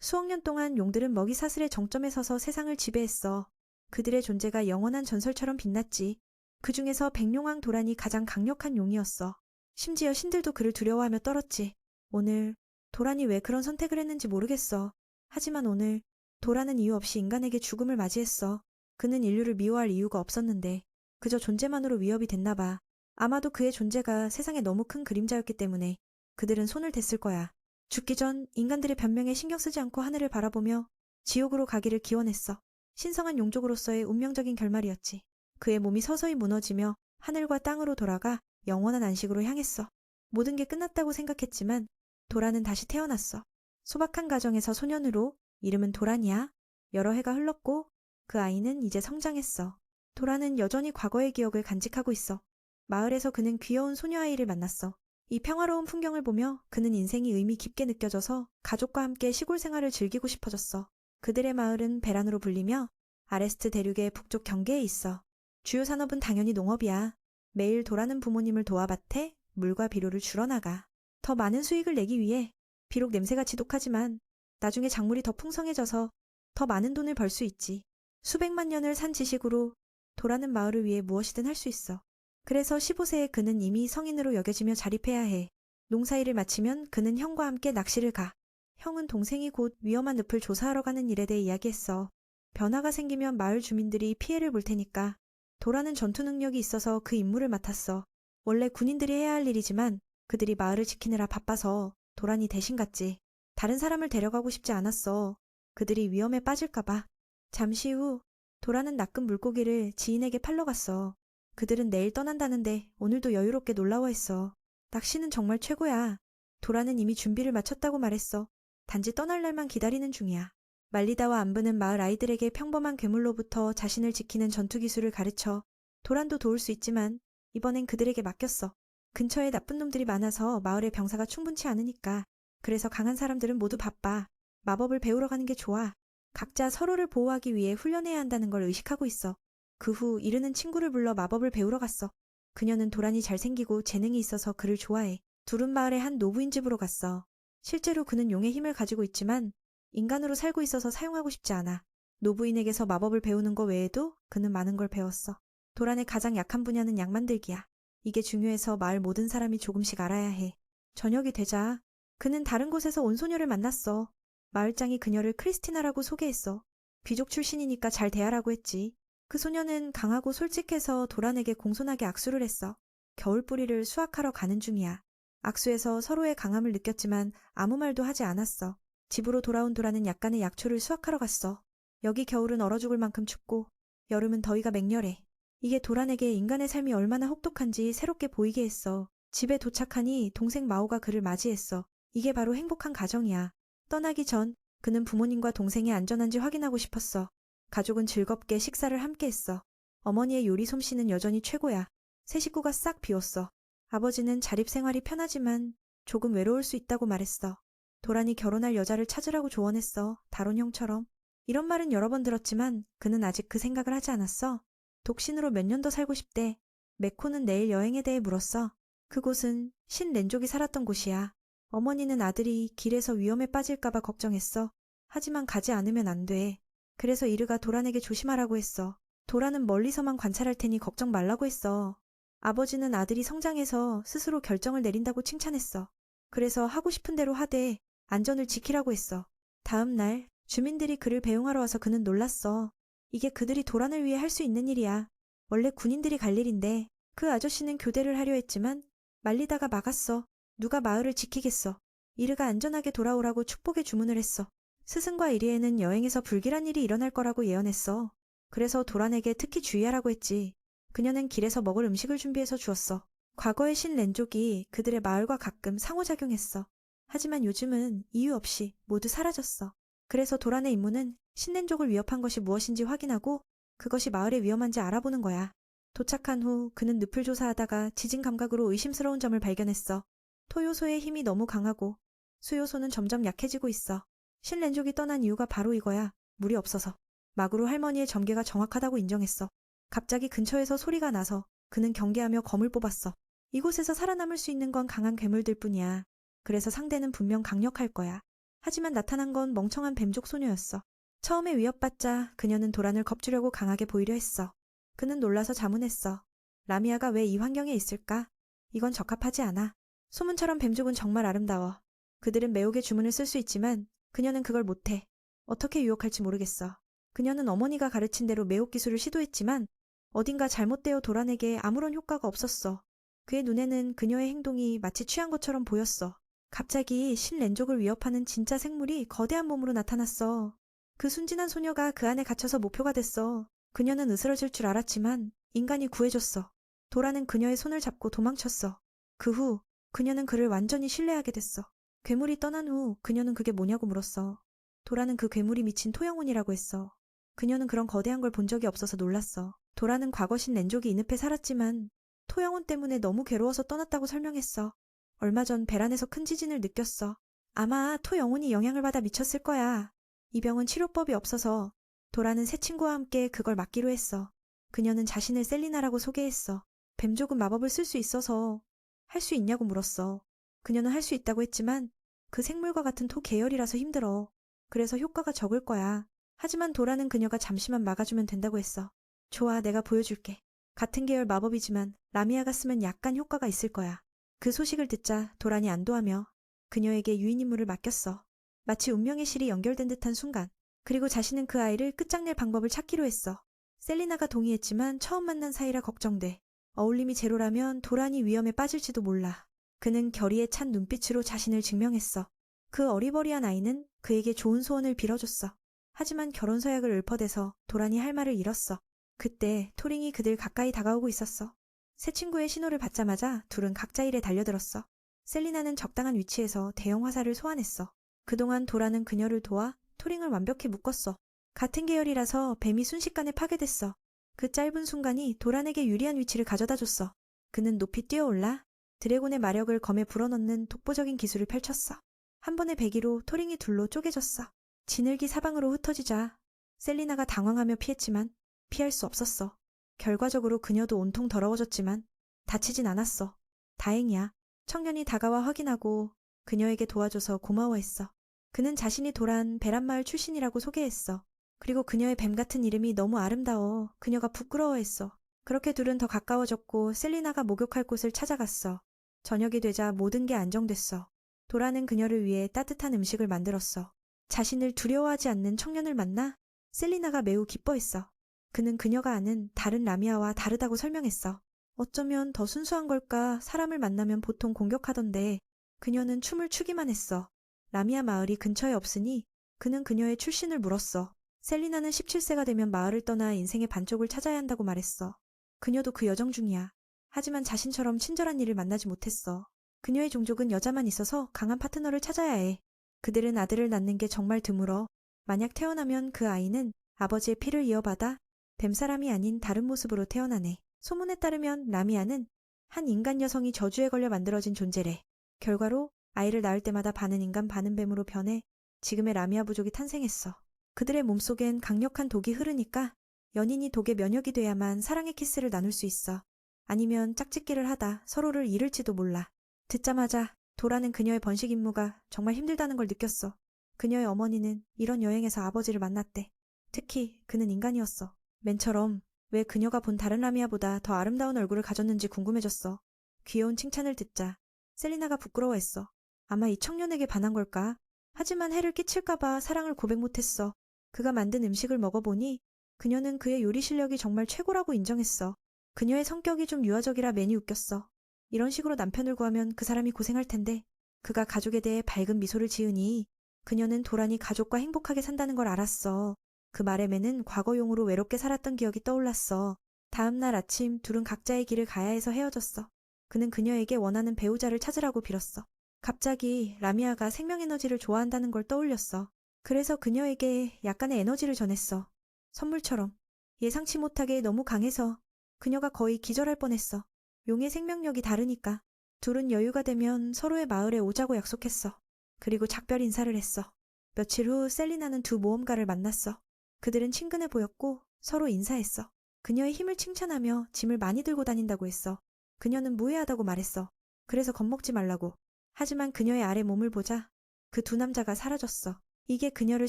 수억 년 동안 용들은 먹이 사슬의 정점에 서서 세상을 지배했어. 그들의 존재가 영원한 전설처럼 빛났지. 그 중에서 백룡왕 도란이 가장 강력한 용이었어. 심지어 신들도 그를 두려워하며 떨었지. 오늘 도란이 왜 그런 선택을 했는지 모르겠어. 하지만 오늘 도란은 이유 없이 인간에게 죽음을 맞이했어. 그는 인류를 미워할 이유가 없었는데 그저 존재만으로 위협이 됐나 봐. 아마도 그의 존재가 세상에 너무 큰 그림자였기 때문에 그들은 손을 댔을 거야. 죽기 전 인간들의 변명에 신경 쓰지 않고 하늘을 바라보며 지옥으로 가기를 기원했어. 신성한 용족으로서의 운명적인 결말이었지. 그의 몸이 서서히 무너지며 하늘과 땅으로 돌아가 영원한 안식으로 향했어. 모든 게 끝났다고 생각했지만 도란은 다시 태어났어. 소박한 가정에서 소년으로. 이름은 도란이야. 여러 해가 흘렀고 그 아이는 이제 성장했어. 도란은 여전히 과거의 기억을 간직하고 있어. 마을에서 그는 귀여운 소녀아이를 만났어. 이 평화로운 풍경을 보며 그는 인생이 의미 깊게 느껴져서 가족과 함께 시골 생활을 즐기고 싶어졌어. 그들의 마을은 베란으로 불리며 아레스트 대륙의 북쪽 경계에 있어. 주요 산업은 당연히 농업이야. 매일 도라는 부모님을 도와 밭에 물과 비료를 줄어나가. 더 많은 수익을 내기 위해. 비록 냄새가 지독하지만 나중에 작물이 더 풍성해져서 더 많은 돈을 벌 수 있지. 수백만 년을 산 지식으로 도라는 마을을 위해 무엇이든 할 수 있어. 그래서 15세에 그는 이미 성인으로 여겨지며 자립해야 해. 농사일을 마치면 그는 형과 함께 낚시를 가. 형은 동생이 곧 위험한 늪을 조사하러 가는 일에 대해 이야기했어. 변화가 생기면 마을 주민들이 피해를 볼 테니까. 도라는 전투 능력이 있어서 그 임무를 맡았어. 원래 군인들이 해야 할 일이지만 그들이 마을을 지키느라 바빠서 도란이 대신 갔지. 다른 사람을 데려가고 싶지 않았어. 그들이 위험에 빠질까봐. 잠시 후 도라는 낚은 물고기를 지인에게 팔러 갔어. 그들은 내일 떠난다는데 오늘도 여유롭게 놀라워했어. 낚시는 정말 최고야. 도라는 이미 준비를 마쳤다고 말했어. 단지 떠날 날만 기다리는 중이야. 말리다와 안브는 마을 아이들에게 평범한 괴물로부터 자신을 지키는 전투 기술을 가르쳐. 도란도 도울 수 있지만 이번엔 그들에게 맡겼어. 근처에 나쁜 놈들이 많아서 마을에 병사가 충분치 않으니까. 그래서 강한 사람들은 모두 바빠. 마법을 배우러 가는 게 좋아. 각자 서로를 보호하기 위해 훈련해야 한다는 걸 의식하고 있어. 그 후 이르는 친구를 불러 마법을 배우러 갔어. 그녀는 도란이 잘생기고 재능이 있어서 그를 좋아해. 둘은 마을의 한 노부인 집으로 갔어. 실제로 그는 용의 힘을 가지고 있지만 인간으로 살고 있어서 사용하고 싶지 않아. 노부인에게서 마법을 배우는 거 외에도 그는 많은 걸 배웠어. 도란의 가장 약한 분야는 약 만들기야. 이게 중요해서 마을 모든 사람이 조금씩 알아야 해. 저녁이 되자 그는 다른 곳에서 온 소녀를 만났어. 마을장이 그녀를 크리스티나라고 소개했어. 귀족 출신이니까 잘 대하라고 했지. 그 소녀는 강하고 솔직해서 도란에게 공손하게 악수를 했어. 겨울뿌리를 수확하러 가는 중이야. 악수에서 서로의 강함을 느꼈지만 아무 말도 하지 않았어. 집으로 돌아온 도란은 약간의 약초를 수확하러 갔어. 여기 겨울은 얼어 죽을 만큼 춥고 여름은 더위가 맹렬해. 이게 도란에게 인간의 삶이 얼마나 혹독한지 새롭게 보이게 했어. 집에 도착하니 동생 마오가 그를 맞이했어. 이게 바로 행복한 가정이야. 떠나기 전 그는 부모님과 동생이 안전한지 확인하고 싶었어. 가족은 즐겁게 식사를 함께 했어. 어머니의 요리 솜씨는 여전히 최고야. 세 식구가 싹 비웠어. 아버지는 자립생활이 편하지만 조금 외로울 수 있다고 말했어. 도란이 결혼할 여자를 찾으라고 조언했어. 다론 형처럼. 이런 말은 여러 번 들었지만 그는 아직 그 생각을 하지 않았어. 독신으로 몇 년 더 살고 싶대. 메코는 내일 여행에 대해 물었어. 그곳은 신 렌족이 살았던 곳이야. 어머니는 아들이 길에서 위험에 빠질까봐 걱정했어. 하지만 가지 않으면 안 돼. 그래서 이르가 도란에게 조심하라고 했어. 도란은 멀리서만 관찰할 테니 걱정 말라고 했어. 아버지는 아들이 성장해서 스스로 결정을 내린다고 칭찬했어. 그래서 하고 싶은 대로 하되 안전을 지키라고 했어. 다음 날 주민들이 그를 배웅하러 와서 그는 놀랐어. 이게 그들이 도란을 위해 할 수 있는 일이야. 원래 군인들이 갈 일인데 그 아저씨는 교대를 하려 했지만 말리다가 막았어. 누가 마을을 지키겠어. 이르가 안전하게 돌아오라고 축복의 주문을 했어. 스승과 이리에는 여행에서 불길한 일이 일어날 거라고 예언했어. 그래서 도란에게 특히 주의하라고 했지. 그녀는 길에서 먹을 음식을 준비해서 주었어. 과거의 신 렌족이 그들의 마을과 가끔 상호작용했어. 하지만 요즘은 이유 없이 모두 사라졌어. 그래서 도란의 임무는 신 렌족을 위협한 것이 무엇인지 확인하고 그것이 마을에 위험한지 알아보는 거야. 도착한 후 그는 늪을 조사하다가 지진 감각으로 의심스러운 점을 발견했어. 토요소의 힘이 너무 강하고 수요소는 점점 약해지고 있어. 신 렌족이 떠난 이유가 바로 이거야. 물이 없어서. 마구로 할머니의 점괘가 정확하다고 인정했어. 갑자기 근처에서 소리가 나서 그는 경계하며 검을 뽑았어. 이곳에서 살아남을 수 있는 건 강한 괴물들 뿐이야. 그래서 상대는 분명 강력할 거야. 하지만 나타난 건 멍청한 뱀족 소녀였어. 처음에 위협받자 그녀는 도란을 겁주려고 강하게 보이려 했어. 그는 놀라서 자문했어. 라미아가 왜 이 환경에 있을까? 이건 적합하지 않아. 소문처럼 뱀족은 정말 아름다워. 그들은 매혹의 주문을 쓸 수 있지만 그녀는 그걸 못해. 어떻게 유혹할지 모르겠어. 그녀는 어머니가 가르친 대로 매혹 기술을 시도했지만 어딘가 잘못되어 도란에게 아무런 효과가 없었어. 그의 눈에는 그녀의 행동이 마치 취한 것처럼 보였어. 갑자기 신렌족을 위협하는 진짜 생물이 거대한 몸으로 나타났어. 그 순진한 소녀가 그 안에 갇혀서 목표가 됐어. 그녀는 으스러질 줄 알았지만 인간이 구해줬어. 도라는 그녀의 손을 잡고 도망쳤어. 그 후 그녀는 그를 완전히 신뢰하게 됐어. 괴물이 떠난 후 그녀는 그게 뭐냐고 물었어. 도라는 그 괴물이 미친 토영혼이라고 했어. 그녀는 그런 거대한 걸 본 적이 없어서 놀랐어. 도라는 과거 신렌족이 인읍에 살았지만 토영혼 때문에 너무 괴로워서 떠났다고 설명했어. 얼마 전 배란에서 큰 지진을 느꼈어. 아마 토영혼이 영향을 받아 미쳤을 거야. 이 병은 치료법이 없어서 도라는 새 친구와 함께 그걸 막기로 했어. 그녀는 자신을 셀리나라고 소개했어. 뱀족은 마법을 쓸 수 있어서 할 수 있냐고 물었어. 그녀는 할 수 있다고 했지만 그 생물과 같은 토 계열이라서 힘들어. 그래서 효과가 적을 거야. 하지만 도라는 그녀가 잠시만 막아주면 된다고 했어. 좋아, 내가 보여줄게. 같은 계열 마법이지만 라미아가 쓰면 약간 효과가 있을 거야. 그 소식을 듣자 도란이 안도하며 그녀에게 유인 임무를 맡겼어. 마치 운명의 실이 연결된 듯한 순간. 그리고 자신은 그 아이를 끝장낼 방법을 찾기로 했어. 셀리나가 동의했지만 처음 만난 사이라 걱정돼. 어울림이 제로라면 도란이 위험에 빠질지도 몰라. 그는 결의에 찬 눈빛으로 자신을 증명했어. 그 어리버리한 아이는 그에게 좋은 소원을 빌어줬어. 하지만 결혼 서약을 읊어대서 도란이 할 말을 잃었어. 그때 토링이 그들 가까이 다가오고 있었어. 새 친구의 신호를 받자마자 둘은 각자 일에 달려들었어. 셀리나는 적당한 위치에서 대형 화살을 소환했어. 그동안 도라는 그녀를 도와 토링을 완벽히 묶었어. 같은 계열이라서 뱀이 순식간에 파괴됐어. 그 짧은 순간이 도란에게 유리한 위치를 가져다줬어. 그는 높이 뛰어올라 드래곤의 마력을 검에 불어넣는 독보적인 기술을 펼쳤어. 한 번의 배기로 토링이 둘로 쪼개졌어. 지늘기 사방으로 흩어지자 셀리나가 당황하며 피했지만 피할 수 없었어. 결과적으로 그녀도 온통 더러워졌지만 다치진 않았어. 다행이야. 청년이 다가와 확인하고 그녀에게 도와줘서 고마워했어. 그는 자신이 도란 베란마을 출신이라고 소개했어. 그리고 그녀의 뱀 같은 이름이 너무 아름다워 그녀가 부끄러워했어. 그렇게 둘은 더 가까워졌고 셀리나가 목욕할 곳을 찾아갔어. 저녁이 되자 모든 게 안정됐어. 도라는 그녀를 위해 따뜻한 음식을 만들었어. 자신을 두려워하지 않는 청년을 만나 셀리나가 매우 기뻐했어. 그는 그녀가 아는 다른 라미아와 다르다고 설명했어. 어쩌면 더 순수한 걸까? 사람을 만나면 보통 공격하던데 그녀는 춤을 추기만 했어. 라미아 마을이 근처에 없으니 그는 그녀의 출신을 물었어. 셀리나는 17세가 되면 마을을 떠나 인생의 반쪽을 찾아야 한다고 말했어. 그녀도 그 여정 중이야. 하지만 자신처럼 친절한 이를 만나지 못했어. 그녀의 종족은 여자만 있어서 강한 파트너를 찾아야 해. 그들은 아들을 낳는 게 정말 드물어. 만약 태어나면 그 아이는 아버지의 피를 이어받아 뱀사람이 아닌 다른 모습으로 태어나네. 소문에 따르면 라미아는 한 인간 여성이 저주에 걸려 만들어진 존재래. 결과로 아이를 낳을 때마다 반은 인간 반은 뱀으로 변해 지금의 라미아 부족이 탄생했어. 그들의 몸속엔 강력한 독이 흐르니까 연인이 독에 면역이 돼야만 사랑의 키스를 나눌 수 있어. 아니면 짝짓기를 하다 서로를 잃을지도 몰라. 듣자마자 도라는 그녀의 번식 임무가 정말 힘들다는 걸 느꼈어. 그녀의 어머니는 이런 여행에서 아버지를 만났대. 특히 그는 인간이었어. 맨처럼 왜 그녀가 본 다른 라미아보다 더 아름다운 얼굴을 가졌는지 궁금해졌어. 귀여운 칭찬을 듣자 셀리나가 부끄러워했어. 아마 이 청년에게 반한 걸까? 하지만 해를 끼칠까봐 사랑을 고백 못했어. 그가 만든 음식을 먹어보니 그녀는 그의 요리 실력이 정말 최고라고 인정했어. 그녀의 성격이 좀 유아적이라 괜히 웃겼어. 이런 식으로 남편을 구하면 그 사람이 고생할 텐데 그가 가족에 대해 밝은 미소를 지으니 그녀는 도란이 가족과 행복하게 산다는 걸 알았어. 그 말에 매는 과거용으로 외롭게 살았던 기억이 떠올랐어. 다음 날 아침 둘은 각자의 길을 가야 해서 헤어졌어. 그는 그녀에게 원하는 배우자를 찾으라고 빌었어. 갑자기 라미아가 생명에너지를 좋아한다는 걸 떠올렸어. 그래서 그녀에게 약간의 에너지를 전했어. 선물처럼. 예상치 못하게 너무 강해서 그녀가 거의 기절할 뻔했어. 용의 생명력이 다르니까. 둘은 여유가 되면 서로의 마을에 오자고 약속했어. 그리고 작별 인사를 했어. 며칠 후 셀리나는 두 모험가를 만났어. 그들은 친근해 보였고 서로 인사했어. 그녀의 힘을 칭찬하며 짐을 많이 들고 다닌다고 했어. 그녀는 무해하다고 말했어. 그래서 겁먹지 말라고. 하지만 그녀의 아래 몸을 보자 그 두 남자가 사라졌어. 이게 그녀를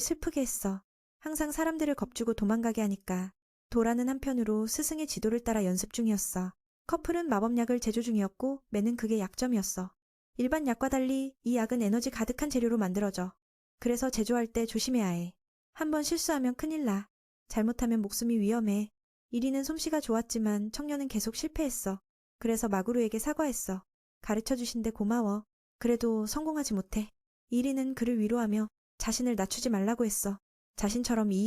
슬프게 했어. 항상 사람들을 겁주고 도망가게 하니까. 도라는 한편으로 스승의 지도를 따라 연습 중이었어. 커플은 마법약을 제조 중이었고 매는 그게 약점이었어. 일반 약과 달리 이 약은 에너지 가득한 재료로 만들어져. 그래서 제조할 때 조심해야 해. 한번 실수하면 큰일 나. 잘못하면 목숨이 위험해. 이리는 솜씨가 좋았지만 청년은 계속 실패했어. 그래서 마구루에게 사과했어. 가르쳐 주신데 고마워. 그래도 성공하지 못해. 이리는 그를 위로하며 자신을 낮추지 말라고 했어. 자신처럼 이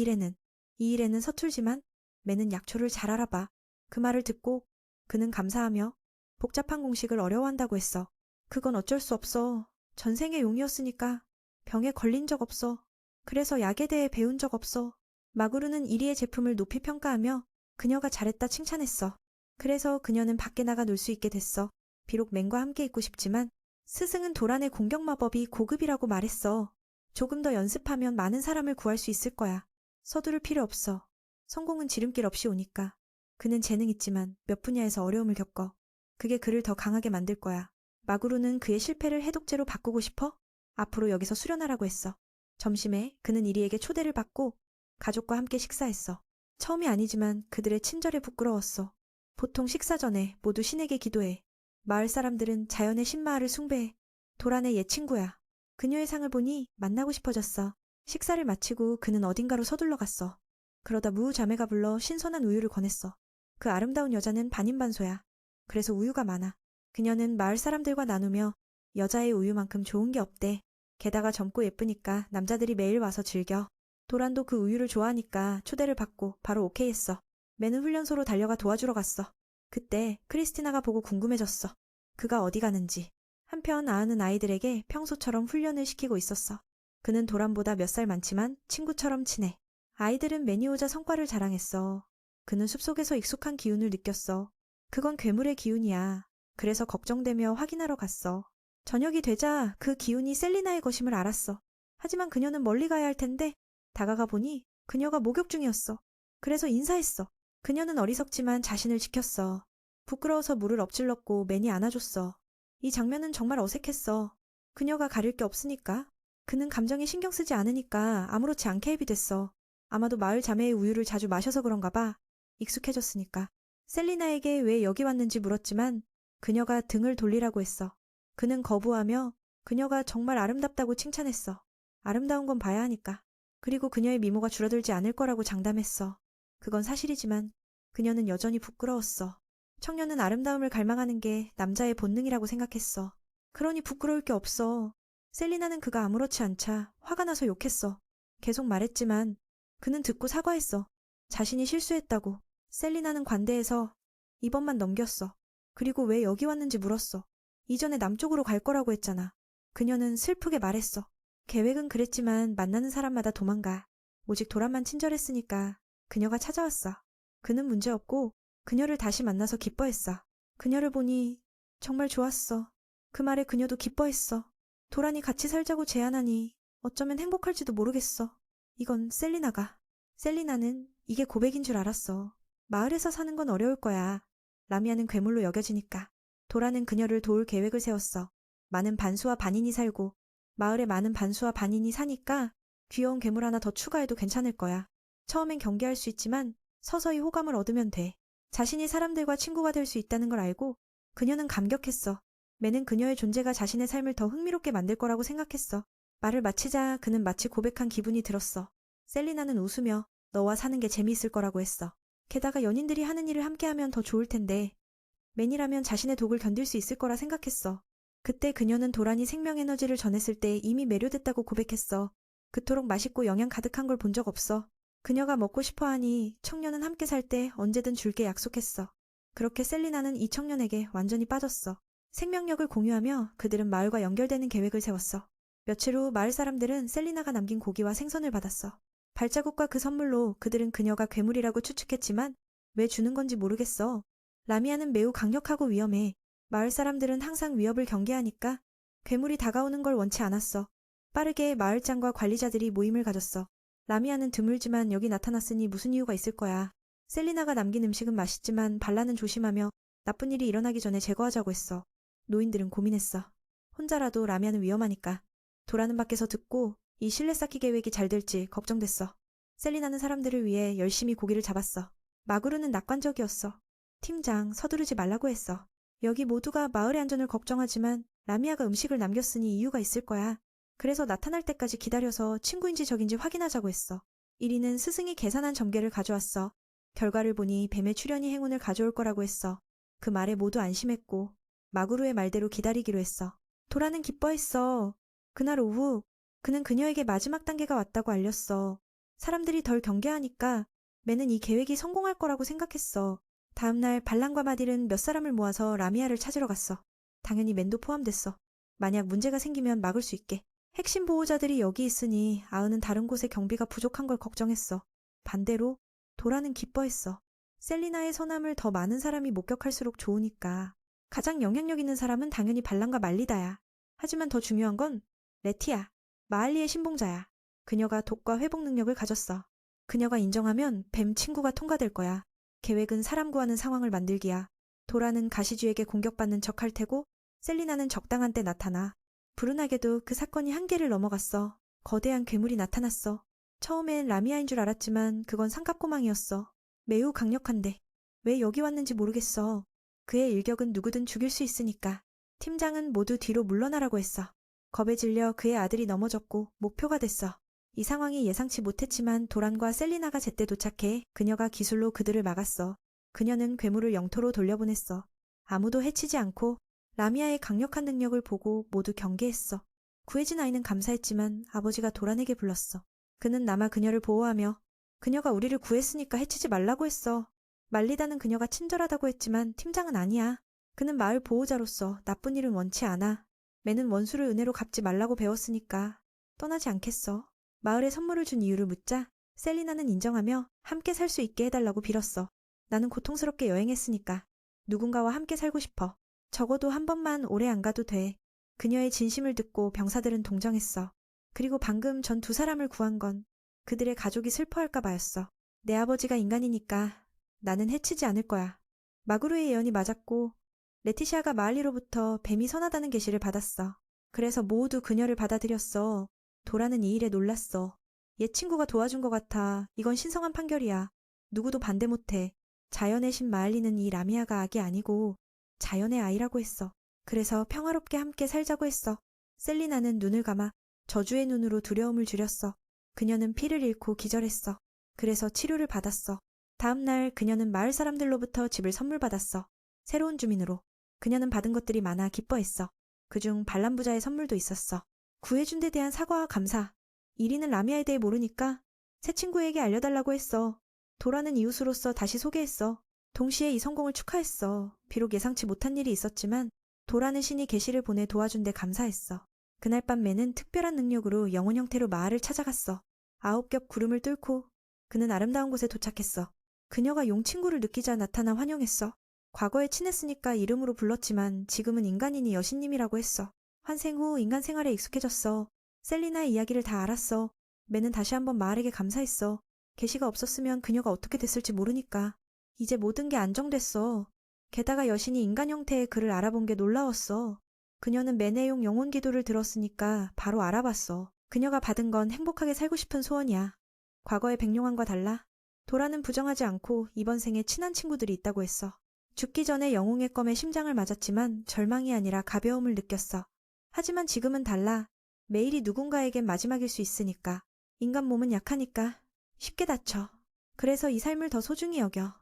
일에는 서툴지만 매는 약초를 잘 알아봐. 그 말을 듣고 그는 감사하며 복잡한 공식을 어려워한다고 했어. 그건 어쩔 수 없어. 전생의 용이었으니까. 병에 걸린 적 없어. 그래서 약에 대해 배운 적 없어. 마구루는 이리의 제품을 높이 평가하며 그녀가 잘했다 칭찬했어. 그래서 그녀는 밖에 나가 놀 수 있게 됐어. 비록 맨과 함께 있고 싶지만 스승은 도란의 공격 마법이 고급이라고 말했어. 조금 더 연습하면 많은 사람을 구할 수 있을 거야. 서두를 필요 없어. 성공은 지름길 없이 오니까. 그는 재능 있지만 몇 분야에서 어려움을 겪어. 그게 그를 더 강하게 만들 거야. 마구루는 그의 실패를 해독제로 바꾸고 싶어? 앞으로 여기서 수련하라고 했어. 점심에 그는 이리에게 초대를 받고 가족과 함께 식사했어. 처음이 아니지만 그들의 친절에 부끄러웠어. 보통 식사 전에 모두 신에게 기도해. 마을 사람들은 자연의 신마을을 숭배해. 도란의 옛 친구야. 그녀의 상을 보니 만나고 싶어졌어. 식사를 마치고 그는 어딘가로 서둘러 갔어. 그러다 무우 자매가 불러 신선한 우유를 권했어. 그 아름다운 여자는 반인반소야. 그래서 우유가 많아. 그녀는 마을 사람들과 나누며 여자의 우유만큼 좋은 게 없대. 게다가 젊고 예쁘니까 남자들이 매일 와서 즐겨. 도란도 그 우유를 좋아하니까 초대를 받고 바로 오케이 했어. 매는 훈련소로 달려가 도와주러 갔어. 그때 크리스티나가 보고 궁금해졌어. 그가 어디 가는지. 한편 아은은 아이들에게 평소처럼 훈련을 시키고 있었어. 그는 도란보다 몇 살 많지만 친구처럼 친해. 아이들은 매니오자 성과를 자랑했어. 그는 숲속에서 익숙한 기운을 느꼈어. 그건 괴물의 기운이야. 그래서 걱정되며 확인하러 갔어. 저녁이 되자 그 기운이 셀리나의 것임을 알았어. 하지만 그녀는 멀리 가야 할 텐데 다가가 보니 그녀가 목욕 중이었어. 그래서 인사했어. 그녀는 어리석지만 자신을 지켰어. 부끄러워서 물을 엎질렀고 맨이 안아줬어. 이 장면은 정말 어색했어. 그녀가 가릴 게 없으니까. 그는 감정에 신경 쓰지 않으니까 아무렇지 않게 해비됐어. 아마도 마을 자매의 우유를 자주 마셔서 그런가 봐. 익숙해졌으니까. 셀리나에게 왜 여기 왔는지 물었지만 그녀가 등을 돌리라고 했어. 그는 거부하며 그녀가 정말 아름답다고 칭찬했어. 아름다운 건 봐야 하니까. 그리고 그녀의 미모가 줄어들지 않을 거라고 장담했어. 그건 사실이지만 그녀는 여전히 부끄러웠어. 청년은 아름다움을 갈망하는 게 남자의 본능이라고 생각했어. 그러니 부끄러울 게 없어. 셀리나는 그가 아무렇지 않자 화가 나서 욕했어. 계속 말했지만 그는 듣고 사과했어. 자신이 실수했다고. 셀리나는 관대해서 이번만 넘겼어. 그리고 왜 여기 왔는지 물었어. 이전에 남쪽으로 갈 거라고 했잖아. 그녀는 슬프게 말했어. 계획은 그랬지만 만나는 사람마다 도망가. 오직 도란만 친절했으니까 그녀가 찾아왔어. 그는 문제없고 그녀를 다시 만나서 기뻐했어. 그녀를 보니 정말 좋았어. 그 말에 그녀도 기뻐했어. 도란이 같이 살자고 제안하니 어쩌면 행복할지도 모르겠어. 이건 셀리나가. 셀리나는 이게 고백인 줄 알았어. 마을에서 사는 건 어려울 거야. 라미아는 괴물로 여겨지니까. 도라는 그녀를 도울 계획을 세웠어. 많은 반수와 반인이 살고 마을에 많은 반수와 반인이 사니까 귀여운 괴물 하나 더 추가해도 괜찮을 거야. 처음엔 경계할 수 있지만 서서히 호감을 얻으면 돼. 자신이 사람들과 친구가 될 수 있다는 걸 알고 그녀는 감격했어. 매는 그녀의 존재가 자신의 삶을 더 흥미롭게 만들 거라고 생각했어. 말을 마치자 그는 마치 고백한 기분이 들었어. 셀리나는 웃으며 너와 사는 게 재미있을 거라고 했어. 게다가 연인들이 하는 일을 함께하면 더 좋을 텐데 맨이라면 자신의 독을 견딜 수 있을 거라 생각했어. 그때 그녀는 도란이 생명에너지를 전했을 때 이미 매료됐다고 고백했어. 그토록 맛있고 영양 가득한 걸 본 적 없어. 그녀가 먹고 싶어하니 청년은 함께 살 때 언제든 줄게 약속했어. 그렇게 셀리나는 이 청년에게 완전히 빠졌어. 생명력을 공유하며 그들은 마을과 연결되는 계획을 세웠어. 며칠 후 마을 사람들은 셀리나가 남긴 고기와 생선을 받았어. 발자국과 그 선물로 그들은 그녀가 괴물이라고 추측했지만 왜 주는 건지 모르겠어. 라미아는 매우 강력하고 위험해. 마을 사람들은 항상 위협을 경계하니까 괴물이 다가오는 걸 원치 않았어. 빠르게 마을장과 관리자들이 모임을 가졌어. 라미아는 드물지만 여기 나타났으니 무슨 이유가 있을 거야. 셀리나가 남긴 음식은 맛있지만 반란은 조심하며 나쁜 일이 일어나기 전에 제거하자고 했어. 노인들은 고민했어. 혼자라도 라미아는 위험하니까. 도라는 밖에서 듣고 이 실내 쌓기 계획이 잘 될지 걱정됐어. 셀리나는 사람들을 위해 열심히 고기를 잡았어. 마구르는 낙관적이었어. 팀장, 서두르지 말라고 했어. 여기 모두가 마을의 안전을 걱정하지만 라미아가 음식을 남겼으니 이유가 있을 거야. 그래서 나타날 때까지 기다려서 친구인지 적인지 확인하자고 했어. 1위는 스승이 계산한 점괘를 가져왔어. 결과를 보니 뱀의 출현이 행운을 가져올 거라고 했어. 그 말에 모두 안심했고 마구루의 말대로 기다리기로 했어. 도라는 기뻐했어. 그날 오후 그는 그녀에게 마지막 단계가 왔다고 알렸어. 사람들이 덜 경계하니까 매는 이 계획이 성공할 거라고 생각했어. 다음날 발랑과 마딜은 몇 사람을 모아서 라미아를 찾으러 갔어. 당연히 맨도 포함됐어. 만약 문제가 생기면 막을 수 있게. 핵심 보호자들이 여기 있으니 아은은 다른 곳에 경비가 부족한 걸 걱정했어. 반대로 도라는 기뻐했어. 셀리나의 선함을 더 많은 사람이 목격할수록 좋으니까. 가장 영향력 있는 사람은 당연히 발랑과 말리다야. 하지만 더 중요한 건 레티야. 마알리의 신봉자야. 그녀가 독과 회복 능력을 가졌어. 그녀가 인정하면 뱀 친구가 통과될 거야. 계획은 사람 구하는 상황을 만들기야. 도라는 가시쥐에게 공격받는 척 할 테고 셀리나는 적당한 때 나타나. 불운하게도 그 사건이 한계를 넘어갔어. 거대한 괴물이 나타났어. 처음엔 라미아인 줄 알았지만 그건 삼각고망이었어. 매우 강력한데 왜 여기 왔는지 모르겠어. 그의 일격은 누구든 죽일 수 있으니까. 팀장은 모두 뒤로 물러나라고 했어. 겁에 질려 그의 아들이 넘어졌고 목표가 됐어. 이 상황이 예상치 못했지만 도란과 셀리나가 제때 도착해 그녀가 기술로 그들을 막았어. 그녀는 괴물을 영토로 돌려보냈어. 아무도 해치지 않고 라미아의 강력한 능력을 보고 모두 경계했어. 구해진 아이는 감사했지만 아버지가 도란에게 불렀어. 그는 남아 그녀를 보호하며 그녀가 우리를 구했으니까 해치지 말라고 했어. 말리다는 그녀가 친절하다고 했지만 팀장은 아니야. 그는 마을 보호자로서 나쁜 일은 원치 않아. 매는 원수를 은혜로 갚지 말라고 배웠으니까 떠나지 않겠어. 마을에 선물을 준 이유를 묻자 셀리나는 인정하며 함께 살 수 있게 해달라고 빌었어. 나는 고통스럽게 여행했으니까 누군가와 함께 살고 싶어. 적어도 한 번만 오래 안 가도 돼. 그녀의 진심을 듣고 병사들은 동정했어. 그리고 방금 전 두 사람을 구한 건 그들의 가족이 슬퍼할까 봐였어. 내 아버지가 인간이니까 나는 해치지 않을 거야. 마구르의 예언이 맞았고 레티시아가 마알리로부터 뱀이 선하다는 계시를 받았어. 그래서 모두 그녀를 받아들였어. 도라는 이 일에 놀랐어. 옛 친구가 도와준 것 같아. 이건 신성한 판결이야. 누구도 반대 못해. 자연의 신 마알리는 이 라미아가 악이 아니고 자연의 아이라고 했어. 그래서 평화롭게 함께 살자고 했어. 셀리나는 눈을 감아 저주의 눈으로 두려움을 줄였어. 그녀는 피를 잃고 기절했어. 그래서 치료를 받았어. 다음 날 그녀는 마을 사람들로부터 집을 선물 받았어. 새로운 주민으로. 그녀는 받은 것들이 많아 기뻐했어. 그중 반란부자의 선물도 있었어. 구해준 데 대한 사과와 감사. 1위는 라미아에 대해 모르니까 새 친구에게 알려달라고 했어. 도라는 이웃으로서 다시 소개했어. 동시에 이 성공을 축하했어. 비록 예상치 못한 일이 있었지만 도라는 신이 계시를 보내 도와준 데 감사했어. 그날 밤 매는 특별한 능력으로 영혼 형태로 마을을 찾아갔어. 9겹 구름을 뚫고 그는 아름다운 곳에 도착했어. 그녀가 용 친구를 느끼자 나타나 환영했어. 과거에 친했으니까 이름으로 불렀지만 지금은 인간이니 여신님이라고 했어. 환생 후 인간 생활에 익숙해졌어. 셀리나의 이야기를 다 알았어. 매는 다시 한번 마을에게 감사했어. 계시가 없었으면 그녀가 어떻게 됐을지 모르니까. 이제 모든 게 안정됐어. 게다가 여신이 인간 형태의 그를 알아본 게 놀라웠어. 그녀는 매내용 영혼 기도를 들었으니까 바로 알아봤어. 그녀가 받은 건 행복하게 살고 싶은 소원이야. 과거의 백룡왕과 달라. 도라는 부정하지 않고 이번 생에 친한 친구들이 있다고 했어. 죽기 전에 영웅의 껌에 심장을 맞았지만 절망이 아니라 가벼움을 느꼈어. 하지만 지금은 달라. 매일이 누군가에겐 마지막일 수 있으니까. 인간 몸은 약하니까 쉽게 다쳐. 그래서 이 삶을 더 소중히 여겨.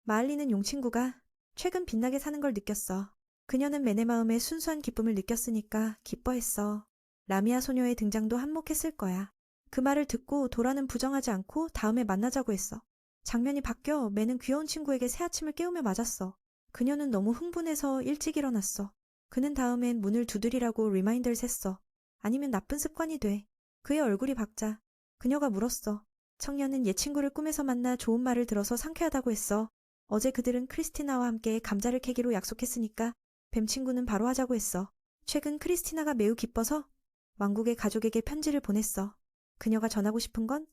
마알리는 용친구가 최근 빛나게 사는 걸 느꼈어. 그녀는 맨의 마음에 순수한 기쁨을 느꼈으니까 기뻐했어. 라미아 소녀의 등장도 한몫했을 거야. 그 말을 듣고 도라는 부정하지 않고 다음에 만나자고 했어. 장면이 바뀌어 매는 귀여운 친구에게 새아침을 깨우며 맞았어. 그녀는 너무 흥분해서 일찍 일어났어. 그는 다음엔 문을 두드리라고 리마인더를 셌어. 아니면 나쁜 습관이 돼. 그의 얼굴이 박자. 그녀가 물었어. 청년은 옛 친구를 꿈에서 만나 좋은 말을 들어서 상쾌하다고 했어. 어제 그들은 크리스티나와 함께 감자를 캐기로 약속했으니까 뱀 친구는 바로 하자고 했어. 최근 크리스티나가 매우 기뻐서 왕국의 가족에게 편지를 보냈어. 그녀가 전하고 싶은 건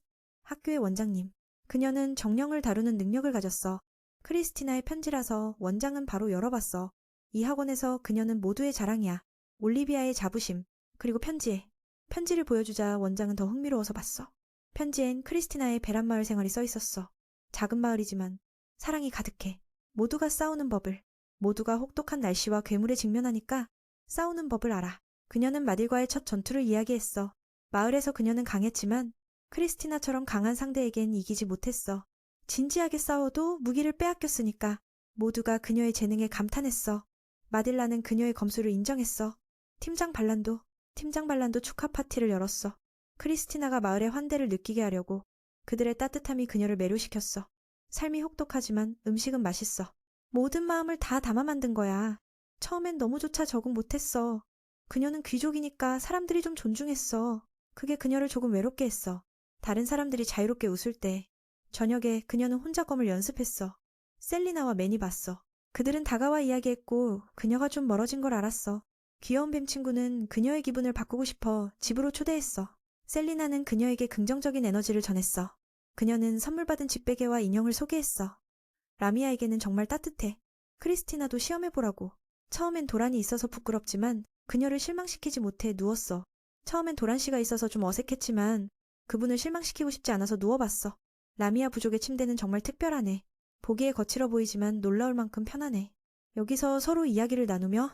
학교의 원장님. 그녀는 정령을 다루는 능력을 가졌어. 크리스티나의 편지라서 원장은 바로 열어봤어. 이 학원에서 그녀는 모두의 자랑이야. 올리비아의 자부심, 그리고 편지에 편지를 보여주자 원장은 더 흥미로워서 봤어. 편지엔 크리스티나의 베란마을 생활이 써 있었어. 작은 마을이지만 사랑이 가득해. 모두가 싸우는 법을, 모두가 혹독한 날씨와 괴물에 직면하니까 싸우는 법을 알아. 그녀는 마딜과의 첫 전투를 이야기했어. 마을에서 그녀는 강했지만 크리스티나처럼 강한 상대에겐 이기지 못했어. 진지하게 싸워도 무기를 빼앗겼으니까 모두가 그녀의 재능에 감탄했어. 마딜라는 그녀의 검수를 인정했어. 팀장 발란도 축하 파티를 열었어. 크리스티나가 마을의 환대를 느끼게 하려고 그들의 따뜻함이 그녀를 매료시켰어. 삶이 혹독하지만 음식은 맛있어. 모든 마음을 다 담아 만든 거야. 처음엔 너무조차 적응 못했어. 그녀는 귀족이니까 사람들이 좀 존중했어. 그게 그녀를 조금 외롭게 했어. 다른 사람들이 자유롭게 웃을 때 저녁에 그녀는 혼자 검을 연습했어. 셀리나와 맨이 봤어. 그들은 다가와 이야기했고 그녀가 좀 멀어진 걸 알았어. 귀여운 뱀 친구는 그녀의 기분을 바꾸고 싶어 집으로 초대했어. 셀리나는 그녀에게 긍정적인 에너지를 전했어. 그녀는 선물 받은 집베개와 인형을 소개했어. 라미아에게는 정말 따뜻해. 크리스티나도 시험해보라고. 처음엔 도란이 있어서 부끄럽지만 그녀를 실망시키지 못해 누웠어. 처음엔 도란 씨가 있어서 좀 어색했지만 그분을 실망시키고 싶지 않아서 누워봤어. 라미아 부족의 침대는 정말 특별하네. 보기에 거칠어 보이지만 놀라울 만큼 편하네. 여기서 서로 이야기를 나누며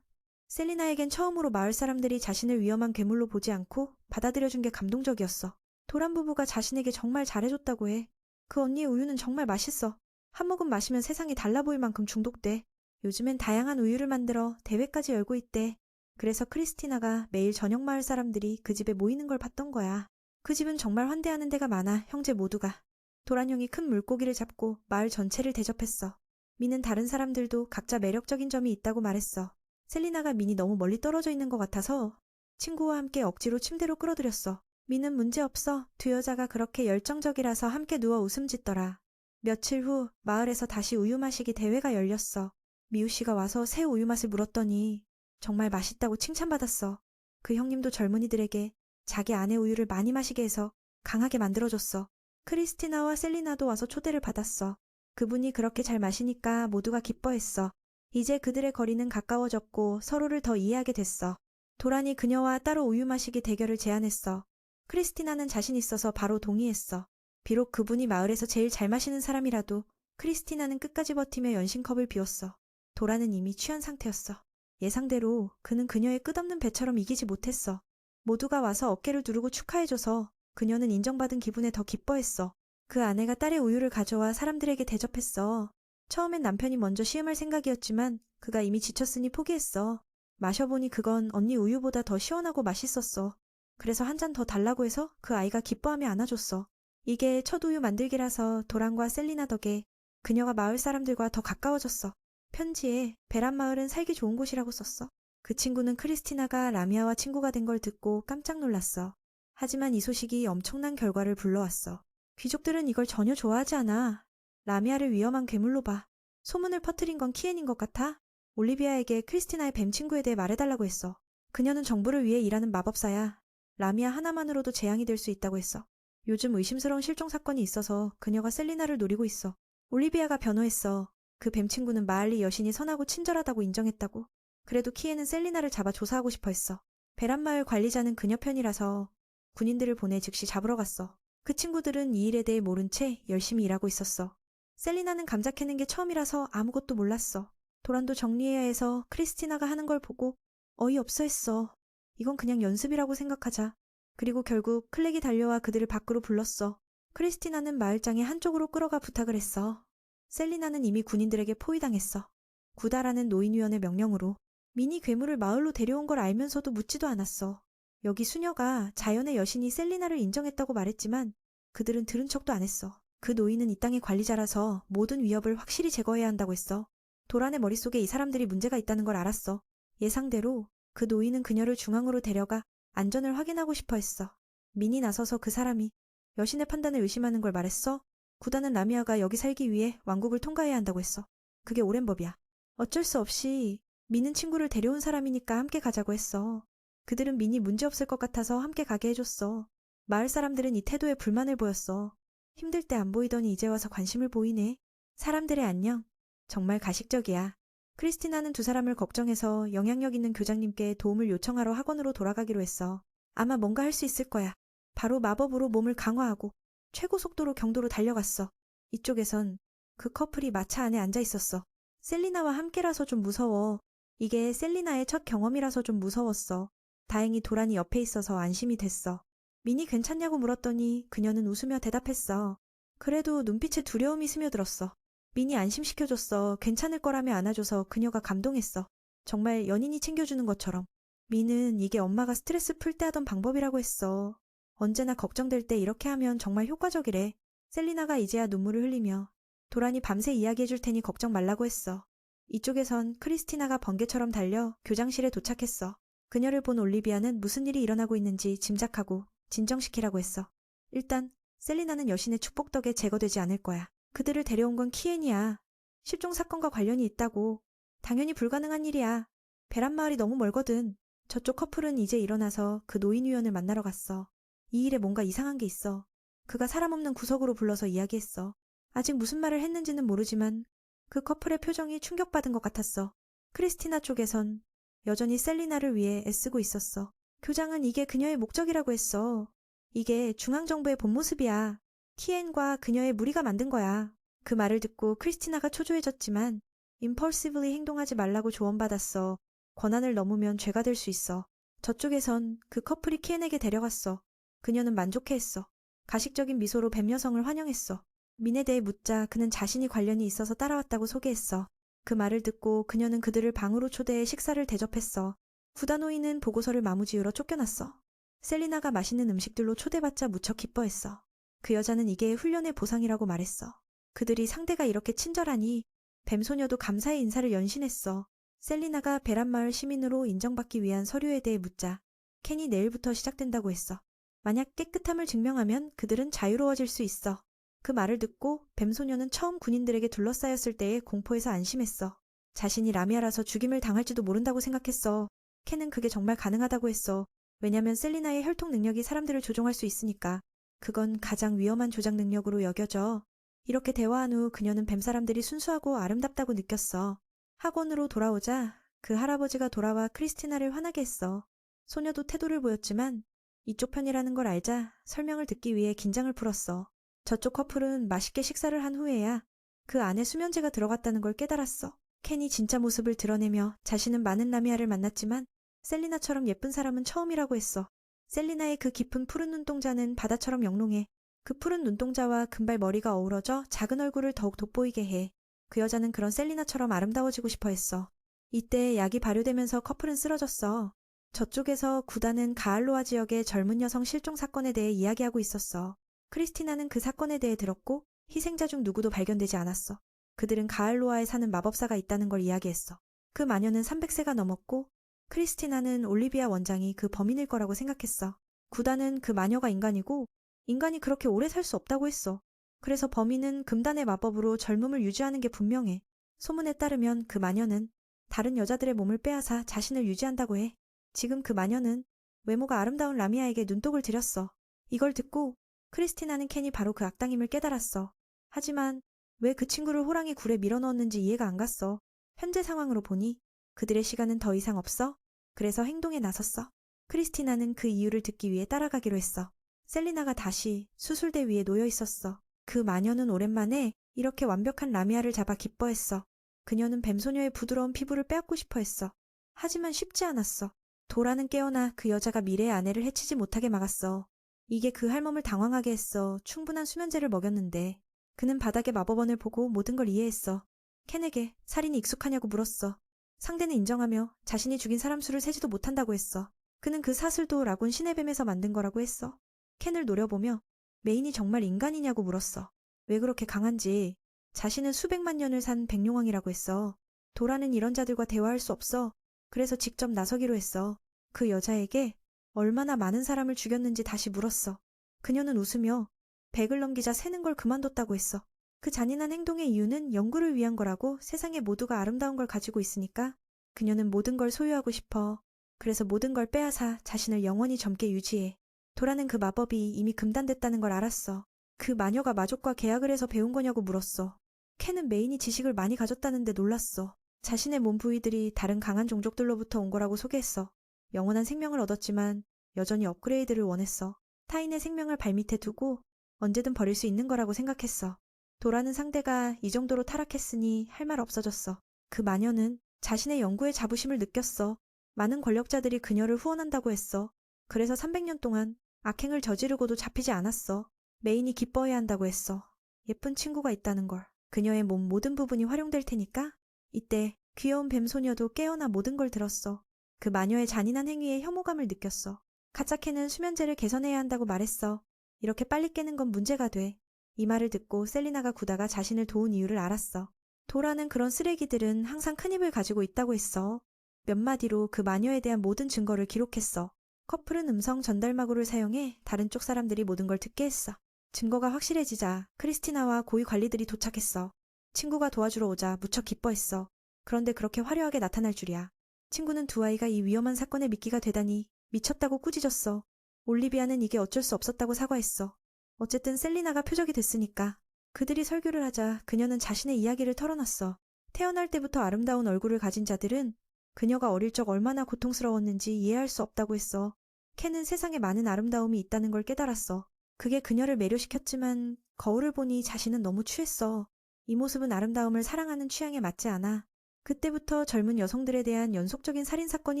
셀리나에겐 처음으로 마을 사람들이 자신을 위험한 괴물로 보지 않고 받아들여준 게 감동적이었어. 도란 부부가 자신에게 정말 잘해줬다고 해. 그 언니의 우유는 정말 맛있어. 한 모금 마시면 세상이 달라 보일 만큼 중독돼. 요즘엔 다양한 우유를 만들어 대회까지 열고 있대. 그래서 크리스티나가 매일 저녁 마을 사람들이 그 집에 모이는 걸 봤던 거야. 그 집은 정말 환대하는 데가 많아, 형제 모두가. 도란 형이 큰 물고기를 잡고 마을 전체를 대접했어. 미는 다른 사람들도 각자 매력적인 점이 있다고 말했어. 셀리나가 민이 너무 멀리 떨어져 있는 것 같아서 친구와 함께 억지로 침대로 끌어들였어. 미는 문제없어. 두 여자가 그렇게 열정적이라서 함께 누워 웃음 짓더라. 며칠 후 마을에서 다시 우유 마시기 대회가 열렸어. 미우 씨가 와서 새 우유 맛을 물었더니 정말 맛있다고 칭찬받았어. 그 형님도 젊은이들에게 자기 아내 우유를 많이 마시게 해서 강하게 만들어줬어. 크리스티나와 셀리나도 와서 초대를 받았어. 그분이 그렇게 잘 마시니까 모두가 기뻐했어. 이제 그들의 거리는 가까워졌고 서로를 더 이해하게 됐어. 도란이 그녀와 따로 우유 마시기 대결을 제안했어. 크리스티나는 자신 있어서 바로 동의했어. 비록 그분이 마을에서 제일 잘 마시는 사람이라도 크리스티나는 끝까지 버티며 연신컵을 비웠어. 도란은 이미 취한 상태였어. 예상대로 그는 그녀의 끝없는 배처럼 이기지 못했어. 모두가 와서 어깨를 두르고 축하해줘서 그녀는 인정받은 기분에 더 기뻐했어. 그 아내가 딸의 우유를 가져와 사람들에게 대접했어. 처음엔 남편이 먼저 시음할 생각이었지만 그가 이미 지쳤으니 포기했어. 마셔보니 그건 언니 우유보다 더 시원하고 맛있었어. 그래서 한 잔 더 달라고 해서 그 아이가 기뻐하며 안아줬어. 이게 첫 우유 만들기라서 도란과 셀리나 덕에 그녀가 마을 사람들과 더 가까워졌어. 편지에 베란 마을은 살기 좋은 곳이라고 썼어. 그 친구는 크리스티나가 라미아와 친구가 된 걸 듣고 깜짝 놀랐어. 하지만 이 소식이 엄청난 결과를 불러왔어. 귀족들은 이걸 전혀 좋아하지 않아. 라미아를 위험한 괴물로 봐. 소문을 퍼뜨린 건 키엔인 것 같아. 올리비아에게 크리스티나의 뱀 친구에 대해 말해달라고 했어. 그녀는 정부를 위해 일하는 마법사야. 라미아 하나만으로도 재앙이 될 수 있다고 했어. 요즘 의심스러운 실종 사건이 있어서 그녀가 셀리나를 노리고 있어. 올리비아가 변호했어. 그 뱀 친구는 마을리 여신이 선하고 친절하다고 인정했다고. 그래도 키엔은 셀리나를 잡아 조사하고 싶어 했어. 베란마을 관리자는 그녀 편이라서 군인들을 보내 즉시 잡으러 갔어. 그 친구들은 이 일에 대해 모른 채 열심히 일하고 있었어. 셀리나는 감자 캐는 게 처음이라서 아무것도 몰랐어. 도란도 정리해야 해서 크리스티나가 하는 걸 보고 어이없어 했어. 이건 그냥 연습이라고 생각하자. 그리고 결국 클렉이 달려와 그들을 밖으로 불렀어. 크리스티나는 마을장의 한쪽으로 끌어가 부탁을 했어. 셀리나는 이미 군인들에게 포위당했어. 구다라는 노인위원의 명령으로. 미니 괴물을 마을로 데려온 걸 알면서도 묻지도 않았어. 여기 수녀가 자연의 여신이 셀리나를 인정했다고 말했지만 그들은 들은 척도 안 했어. 그 노인은 이 땅의 관리자라서 모든 위협을 확실히 제거해야 한다고 했어. 도란의 머릿속에 이 사람들이 문제가 있다는 걸 알았어. 예상대로 그 노인은 그녀를 중앙으로 데려가 안전을 확인하고 싶어 했어. 민이 나서서 그 사람이 여신의 판단을 의심하는 걸 말했어. 구다는 라미아가 여기 살기 위해 왕국을 통과해야 한다고 했어. 그게 옳은 법이야. 어쩔 수 없이 민은 친구를 데려온 사람이니까 함께 가자고 했어. 그들은 민이 문제없을 것 같아서 함께 가게 해줬어. 마을 사람들은 이 태도에 불만을 보였어. 힘들 때 안 보이더니 이제 와서 관심을 보이네. 사람들의 안녕. 정말 가식적이야. 크리스티나는 두 사람을 걱정해서 영향력 있는 교장님께 도움을 요청하러 학원으로 돌아가기로 했어. 아마 뭔가 할 수 있을 거야. 바로 마법으로 몸을 강화하고 최고 속도로 경도로 달려갔어. 이쪽에선 그 커플이 마차 안에 앉아 있었어. 셀리나와 함께라서 좀 무서워. 이게 셀리나의 첫 경험이라서 좀 무서웠어. 다행히 도란이 옆에 있어서 안심이 됐어. 미니 괜찮냐고 물었더니 그녀는 웃으며 대답했어. 그래도 눈빛에 두려움이 스며들었어. 미니 안심시켜줬어. 괜찮을 거라며 안아줘서 그녀가 감동했어. 정말 연인이 챙겨주는 것처럼. 미는 이게 엄마가 스트레스 풀 때 하던 방법이라고 했어. 언제나 걱정될 때 이렇게 하면 정말 효과적이래. 셀리나가 이제야 눈물을 흘리며 도란이 밤새 이야기해줄 테니 걱정 말라고 했어. 이쪽에선 크리스티나가 번개처럼 달려 교장실에 도착했어. 그녀를 본 올리비아는 무슨 일이 일어나고 있는지 짐작하고 진정시키라고 했어. 일단 셀리나는 여신의 축복 덕에 제거되지 않을 거야. 그들을 데려온 건 키엔이야. 실종 사건과 관련이 있다고. 당연히 불가능한 일이야. 베란 마을이 너무 멀거든. 저쪽 커플은 이제 일어나서 그 노인위원을 만나러 갔어. 이 일에 뭔가 이상한 게 있어. 그가 사람 없는 구석으로 불러서 이야기했어. 아직 무슨 말을 했는지는 모르지만 그 커플의 표정이 충격받은 것 같았어. 크리스티나 쪽에선 여전히 셀리나를 위해 애쓰고 있었어. 교장은 이게 그녀의 목적이라고 했어. 이게 중앙정부의 본 모습이야. 키엔과 그녀의 무리가 만든 거야. 그 말을 듣고 크리스티나가 초조해졌지만 임펄시브리 행동하지 말라고 조언받았어. 권한을 넘으면 죄가 될 수 있어. 저쪽에선 그 커플이 키엔에게 데려갔어. 그녀는 만족해했어. 가식적인 미소로 뱀 여성을 환영했어. 민에 대해 묻자 그는 자신이 관련이 있어서 따라왔다고 소개했어. 그 말을 듣고 그녀는 그들을 방으로 초대해 식사를 대접했어. 구다노이는 보고서를 마무지으러 쫓겨났어. 셀리나가 맛있는 음식들로 초대받자 무척 기뻐했어. 그 여자는 이게 훈련의 보상이라고 말했어. 그들이 상대가 이렇게 친절하니 뱀소녀도 감사의 인사를 연신했어. 셀리나가 베란마을 시민으로 인정받기 위한 서류에 대해 묻자 켄이 내일부터 시작된다고 했어. 만약 깨끗함을 증명하면 그들은 자유로워질 수 있어. 그 말을 듣고 뱀소녀는 처음 군인들에게 둘러싸였을 때의 공포에서 안심했어. 자신이 라미아라서 죽임을 당할지도 모른다고 생각했어. 켄은 그게 정말 가능하다고 했어. 왜냐면 셀리나의 혈통 능력이 사람들을 조종할 수 있으니까. 그건 가장 위험한 조작 능력으로 여겨져. 이렇게 대화한 후 그녀는 뱀사람들이 순수하고 아름답다고 느꼈어. 학원으로 돌아오자 그 할아버지가 돌아와 크리스티나를 화나게 했어. 소녀도 태도를 보였지만 이쪽 편이라는 걸 알자 설명을 듣기 위해 긴장을 풀었어. 저쪽 커플은 맛있게 식사를 한 후에야 그 안에 수면제가 들어갔다는 걸 깨달았어. 켄이 진짜 모습을 드러내며 자신은 많은 라미아를 만났지만 셀리나처럼 예쁜 사람은 처음이라고 했어. 셀리나의 그 깊은 푸른 눈동자는 바다처럼 영롱해. 그 푸른 눈동자와 금발 머리가 어우러져 작은 얼굴을 더욱 돋보이게 해. 그 여자는 그런 셀리나처럼 아름다워지고 싶어 했어. 이때 약이 발효되면서 커플은 쓰러졌어. 저쪽에서 구단은 가알로아 지역의 젊은 여성 실종 사건에 대해 이야기하고 있었어. 크리스티나는 그 사건에 대해 들었고 희생자 중 누구도 발견되지 않았어. 그들은 가알로아에 사는 마법사가 있다는 걸 이야기했어. 그 마녀는 300세가 넘었고 크리스티나는 올리비아 원장이 그 범인일 거라고 생각했어. 구단은 그 마녀가 인간이고 인간이 그렇게 오래 살 수 없다고 했어. 그래서 범인은 금단의 마법으로 젊음을 유지하는 게 분명해. 소문에 따르면 그 마녀는 다른 여자들의 몸을 빼앗아 자신을 유지한다고 해. 지금 그 마녀는 외모가 아름다운 라미아에게 눈독을 들였어. 이걸 듣고 크리스티나는 켄이 바로 그 악당임을 깨달았어. 하지만 왜 그 친구를 호랑이 굴에 밀어넣었는지 이해가 안 갔어. 현재 상황으로 보니 그들의 시간은 더 이상 없어. 그래서 행동에 나섰어. 크리스티나는 그 이유를 듣기 위해 따라가기로 했어. 셀리나가 다시 수술대 위에 놓여 있었어. 그 마녀는 오랜만에 이렇게 완벽한 라미아를 잡아 기뻐했어. 그녀는 뱀소녀의 부드러운 피부를 빼앗고 싶어 했어. 하지만 쉽지 않았어. 도라는 깨어나 그 여자가 미래의 아내를 해치지 못하게 막았어. 이게 그 할멈을 당황하게 했어. 충분한 수면제를 먹였는데. 그는 바닥에 마법원을 보고 모든 걸 이해했어. 켄에게 살인이 익숙하냐고 물었어. 상대는 인정하며 자신이 죽인 사람 수를 세지도 못한다고 했어. 그는 그 사슬도 라곤 신의 뱀에서 만든 거라고 했어. 켄을 노려보며 메인이 정말 인간이냐고 물었어. 왜 그렇게 강한지. 자신은 수백만 년을 산 백룡왕이라고 했어. 도라는 이런 자들과 대화할 수 없어. 그래서 직접 나서기로 했어. 그 여자에게 얼마나 많은 사람을 죽였는지 다시 물었어. 그녀는 웃으며 100을 넘기자 세는 걸 그만뒀다고 했어. 그 잔인한 행동의 이유는 연구를 위한 거라고. 세상에 모두가 아름다운 걸 가지고 있으니까 그녀는 모든 걸 소유하고 싶어. 그래서 모든 걸 빼앗아 자신을 영원히 젊게 유지해. 도라는 그 마법이 이미 금단됐다는 걸 알았어. 그 마녀가 마족과 계약을 해서 배운 거냐고 물었어. 켄은 메인이 지식을 많이 가졌다는데 놀랐어. 자신의 몸 부위들이 다른 강한 종족들로부터 온 거라고 소개했어. 영원한 생명을 얻었지만 여전히 업그레이드를 원했어. 타인의 생명을 발밑에 두고 언제든 버릴 수 있는 거라고 생각했어. 도라는 상대가 이 정도로 타락했으니 할 말 없어졌어. 그 마녀는 자신의 연구에 자부심을 느꼈어. 많은 권력자들이 그녀를 후원한다고 했어. 그래서 300년 동안 악행을 저지르고도 잡히지 않았어. 메인이 기뻐해야 한다고 했어. 예쁜 친구가 있다는 걸. 그녀의 몸 모든 부분이 활용될 테니까. 이때 귀여운 뱀소녀도 깨어나 모든 걸 들었어. 그 마녀의 잔인한 행위에 혐오감을 느꼈어. 가짜캐는 수면제를 개선해야 한다고 말했어. 이렇게 빨리 깨는 건 문제가 돼. 이 말을 듣고 셀리나가 구다가 자신을 도운 이유를 알았어. 도라는 그런 쓰레기들은 항상 큰 입을 가지고 있다고 했어. 몇 마디로 그 마녀에 대한 모든 증거를 기록했어. 커플은 음성 전달마구를 사용해 다른 쪽 사람들이 모든 걸 듣게 했어. 증거가 확실해지자 크리스티나와 고위 관리들이 도착했어. 친구가 도와주러 오자 무척 기뻐했어. 그런데 그렇게 화려하게 나타날 줄이야. 친구는 두 아이가 이 위험한 사건에 미끼가 되다니 미쳤다고 꾸짖었어. 올리비아는 이게 어쩔 수 없었다고 사과했어. 어쨌든 셀리나가 표적이 됐으니까. 그들이 설교를 하자 그녀는 자신의 이야기를 털어놨어. 태어날 때부터 아름다운 얼굴을 가진 자들은 그녀가 어릴 적 얼마나 고통스러웠는지 이해할 수 없다고 했어. 캔은 세상에 많은 아름다움이 있다는 걸 깨달았어. 그게 그녀를 매료시켰지만 거울을 보니 자신은 너무 취했어. 이 모습은 아름다움을 사랑하는 취향에 맞지 않아. 그때부터 젊은 여성들에 대한 연속적인 살인사건이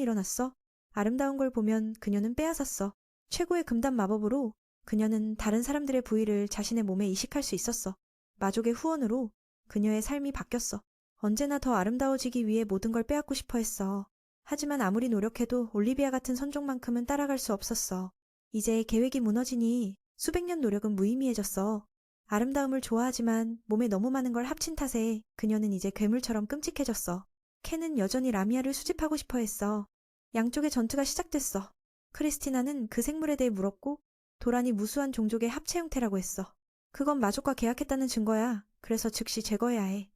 일어났어. 아름다운 걸 보면 그녀는 빼앗았어. 최고의 금단 마법으로 그녀는 다른 사람들의 부위를 자신의 몸에 이식할 수 있었어. 마족의 후원으로 그녀의 삶이 바뀌었어. 언제나 더 아름다워지기 위해 모든 걸 빼앗고 싶어 했어. 하지만 아무리 노력해도 올리비아 같은 선종만큼은 따라갈 수 없었어. 이제 계획이 무너지니 수백 년 노력은 무의미해졌어. 아름다움을 좋아하지만 몸에 너무 많은 걸 합친 탓에 그녀는 이제 괴물처럼 끔찍해졌어. 캔은 여전히 라미아를 수집하고 싶어 했어. 양쪽의 전투가 시작됐어. 크리스티나는 그 생물에 대해 물었고 도란이 무수한 종족의 합체 형태라고 했어. 그건 마족과 계약했다는 증거야. 그래서 즉시 제거해야 해.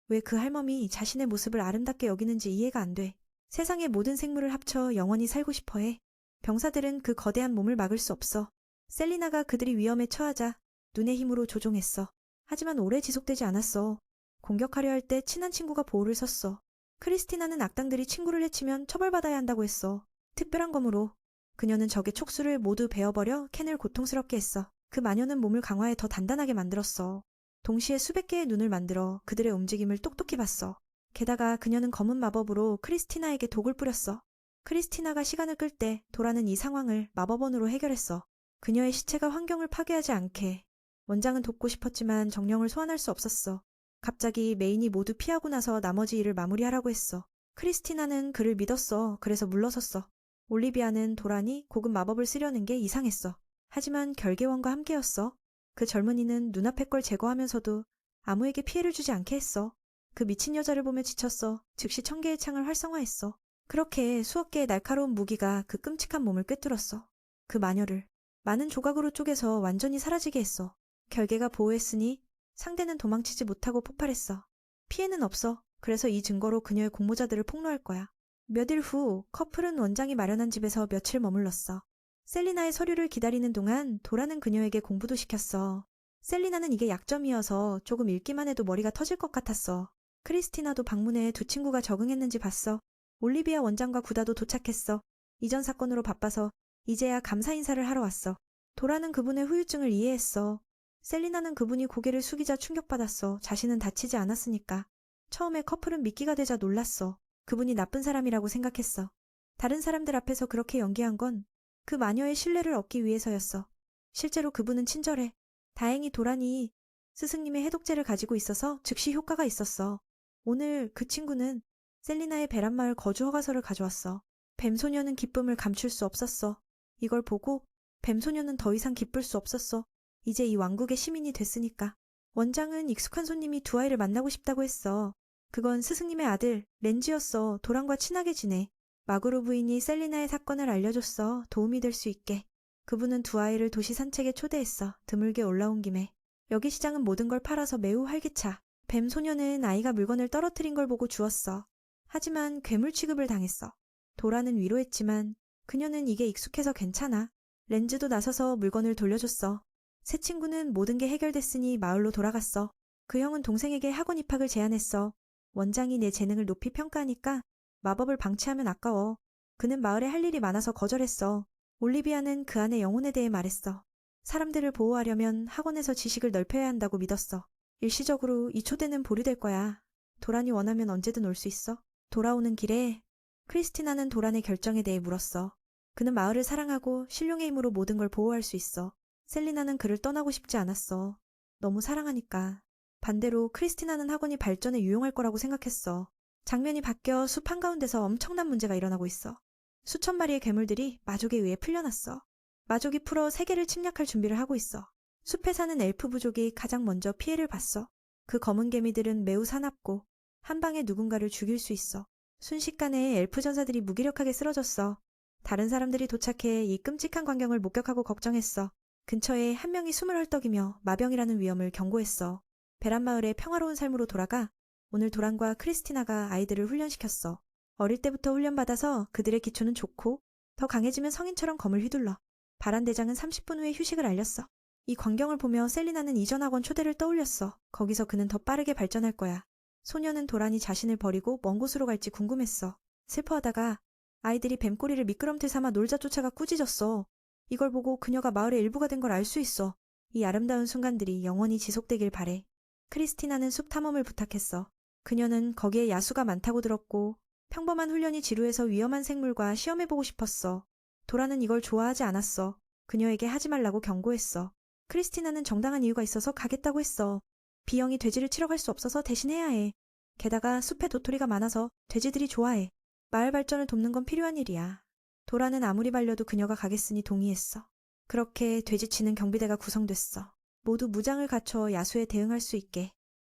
왜 그 할멈이 자신의 모습을 아름답게 여기는지 이해가 안 돼. 세상의 모든 생물을 합쳐 영원히 살고 싶어 해. 병사들은 그 거대한 몸을 막을 수 없어. 셀리나가 그들이 위험에 처하자 눈의 힘으로 조종했어. 하지만 오래 지속되지 않았어. 공격하려 할 때 친한 친구가 보호를 섰어. 크리스티나는 악당들이 친구를 해치면 처벌받아야 한다고 했어. 특별한 검으로. 그녀는 적의 촉수를 모두 베어버려 캔을 고통스럽게 했어. 그 마녀는 몸을 강화해 더 단단하게 만들었어. 동시에 수백 개의 눈을 만들어 그들의 움직임을 똑똑히 봤어. 게다가 그녀는 검은 마법으로 크리스티나에게 독을 뿌렸어. 크리스티나가 시간을 끌 때 도라는 이 상황을 마법원으로 해결했어. 그녀의 시체가 환경을 파괴하지 않게. 원장은 돕고 싶었지만 정령을 소환할 수 없었어. 갑자기 메인이 모두 피하고 나서 나머지 일을 마무리하라고 했어. 크리스티나는 그를 믿었어. 그래서 물러섰어. 올리비아는 도란이 고급 마법을 쓰려는 게 이상했어. 하지만 결계원과 함께였어. 그 젊은이는 눈앞의 걸 제거하면서도 아무에게 피해를 주지 않게 했어. 그 미친 여자를 보며 지쳤어. 즉시 1000개의 창을 활성화했어. 그렇게 수억 개의 날카로운 무기가 그 끔찍한 몸을 꿰뚫었어. 그 마녀를 많은 조각으로 쪼개서 완전히 사라지게 했어. 결계가 보호했으니 상대는 도망치지 못하고 폭발했어. 피해는 없어. 그래서 이 증거로 그녀의 공모자들을 폭로할 거야. 몇 일 후 커플은 원장이 마련한 집에서 며칠 머물렀어. 셀리나의 서류를 기다리는 동안 도라는 그녀에게 공부도 시켰어. 셀리나는 이게 약점이어서 조금 읽기만 해도 머리가 터질 것 같았어. 크리스티나도 방문해 두 친구가 적응했는지 봤어. 올리비아 원장과 구다도 도착했어. 이전 사건으로 바빠서 이제야 감사 인사를 하러 왔어. 도라는 그분의 후유증을 이해했어. 셀리나는 그분이 고개를 숙이자 충격받았어. 자신은 다치지 않았으니까. 처음에 커플은 미끼가 되자 놀랐어. 그분이 나쁜 사람이라고 생각했어. 다른 사람들 앞에서 그렇게 연기한 건 그 마녀의 신뢰를 얻기 위해서였어. 실제로 그분은 친절해. 다행히 도란이 스승님의 해독제를 가지고 있어서 즉시 효과가 있었어. 오늘 그 친구는 셀리나의 베란마을 거주 허가서를 가져왔어. 뱀소녀는 기쁨을 감출 수 없었어. 이걸 보고 뱀소녀는 더 이상 기쁠 수 없었어. 이제 이 왕국의 시민이 됐으니까. 원장은 익숙한 손님이 두 아이를 만나고 싶다고 했어. 그건 스승님의 아들 렌지였어. 도란과 친하게 지내. 마구로 부인이 셀리나의 사건을 알려줬어. 도움이 될 수 있게. 그분은 두 아이를 도시 산책에 초대했어. 드물게 올라온 김에. 여기 시장은 모든 걸 팔아서 매우 활기차. 뱀 소녀는 아이가 물건을 떨어뜨린 걸 보고 주웠어. 하지만 괴물 취급을 당했어. 도라는 위로했지만 그녀는 이게 익숙해서 괜찮아. 렌즈도 나서서 물건을 돌려줬어. 새 친구는 모든 게 해결됐으니 마을로 돌아갔어. 그 형은 동생에게 학원 입학을 제안했어. 원장이 내 재능을 높이 평가하니까 마법을 방치하면 아까워. 그는 마을에 할 일이 많아서 거절했어. 올리비아는 그 안의 영혼에 대해 말했어. 사람들을 보호하려면 학원에서 지식을 넓혀야 한다고 믿었어. 일시적으로 이 초대는 보류될 거야. 도란이 원하면 언제든 올 수 있어. 돌아오는 길에 크리스티나는 도란의 결정에 대해 물었어. 그는 마을을 사랑하고 신룡의 힘으로 모든 걸 보호할 수 있어. 셀리나는 그를 떠나고 싶지 않았어. 너무 사랑하니까. 반대로 크리스티나는 학원이 발전에 유용할 거라고 생각했어. 장면이 바뀌어 숲 한가운데서 엄청난 문제가 일어나고 있어. 수천 마리의 괴물들이 마족에 의해 풀려났어. 마족이 풀어 세계를 침략할 준비를 하고 있어. 숲에 사는 엘프 부족이 가장 먼저 피해를 봤어. 그 검은 개미들은 매우 사납고 한 방에 누군가를 죽일 수 있어. 순식간에 엘프 전사들이 무기력하게 쓰러졌어. 다른 사람들이 도착해 이 끔찍한 광경을 목격하고 걱정했어. 근처에 한 명이 숨을 헐떡이며 마병이라는 위험을 경고했어. 베란 마을의 평화로운 삶으로 돌아가 오늘 도란과 크리스티나가 아이들을 훈련시켰어. 어릴 때부터 훈련받아서 그들의 기초는 좋고 더 강해지면 성인처럼 검을 휘둘러. 바란 대장은 30분 후에 휴식을 알렸어. 이 광경을 보며 셀리나는 이전 학원 초대를 떠올렸어. 거기서 그는 더 빠르게 발전할 거야. 소녀는 도란이 자신을 버리고 먼 곳으로 갈지 궁금했어. 슬퍼하다가 아이들이 뱀꼬리를 미끄럼틀 삼아 놀자 쫓아가 꾸짖었어. 이걸 보고 그녀가 마을의 일부가 된 걸 알 수 있어. 이 아름다운 순간들이 영원히 지속되길 바래. 크리스티나는 숲 탐험을 부탁했어. 그녀는 거기에 야수가 많다고 들었고 평범한 훈련이 지루해서 위험한 생물과 시험해보고 싶었어. 도라는 이걸 좋아하지 않았어. 그녀에게 하지 말라고 경고했어. 크리스티나는 정당한 이유가 있어서 가겠다고 했어. 비영이 돼지를 치러 갈 수 없어서 대신해야 해. 게다가 숲에 도토리가 많아서 돼지들이 좋아해. 마을 발전을 돕는 건 필요한 일이야. 도라는 아무리 말려도 그녀가 가겠으니 동의했어. 그렇게 돼지치는 경비대가 구성됐어. 모두 무장을 갖춰 야수에 대응할 수 있게.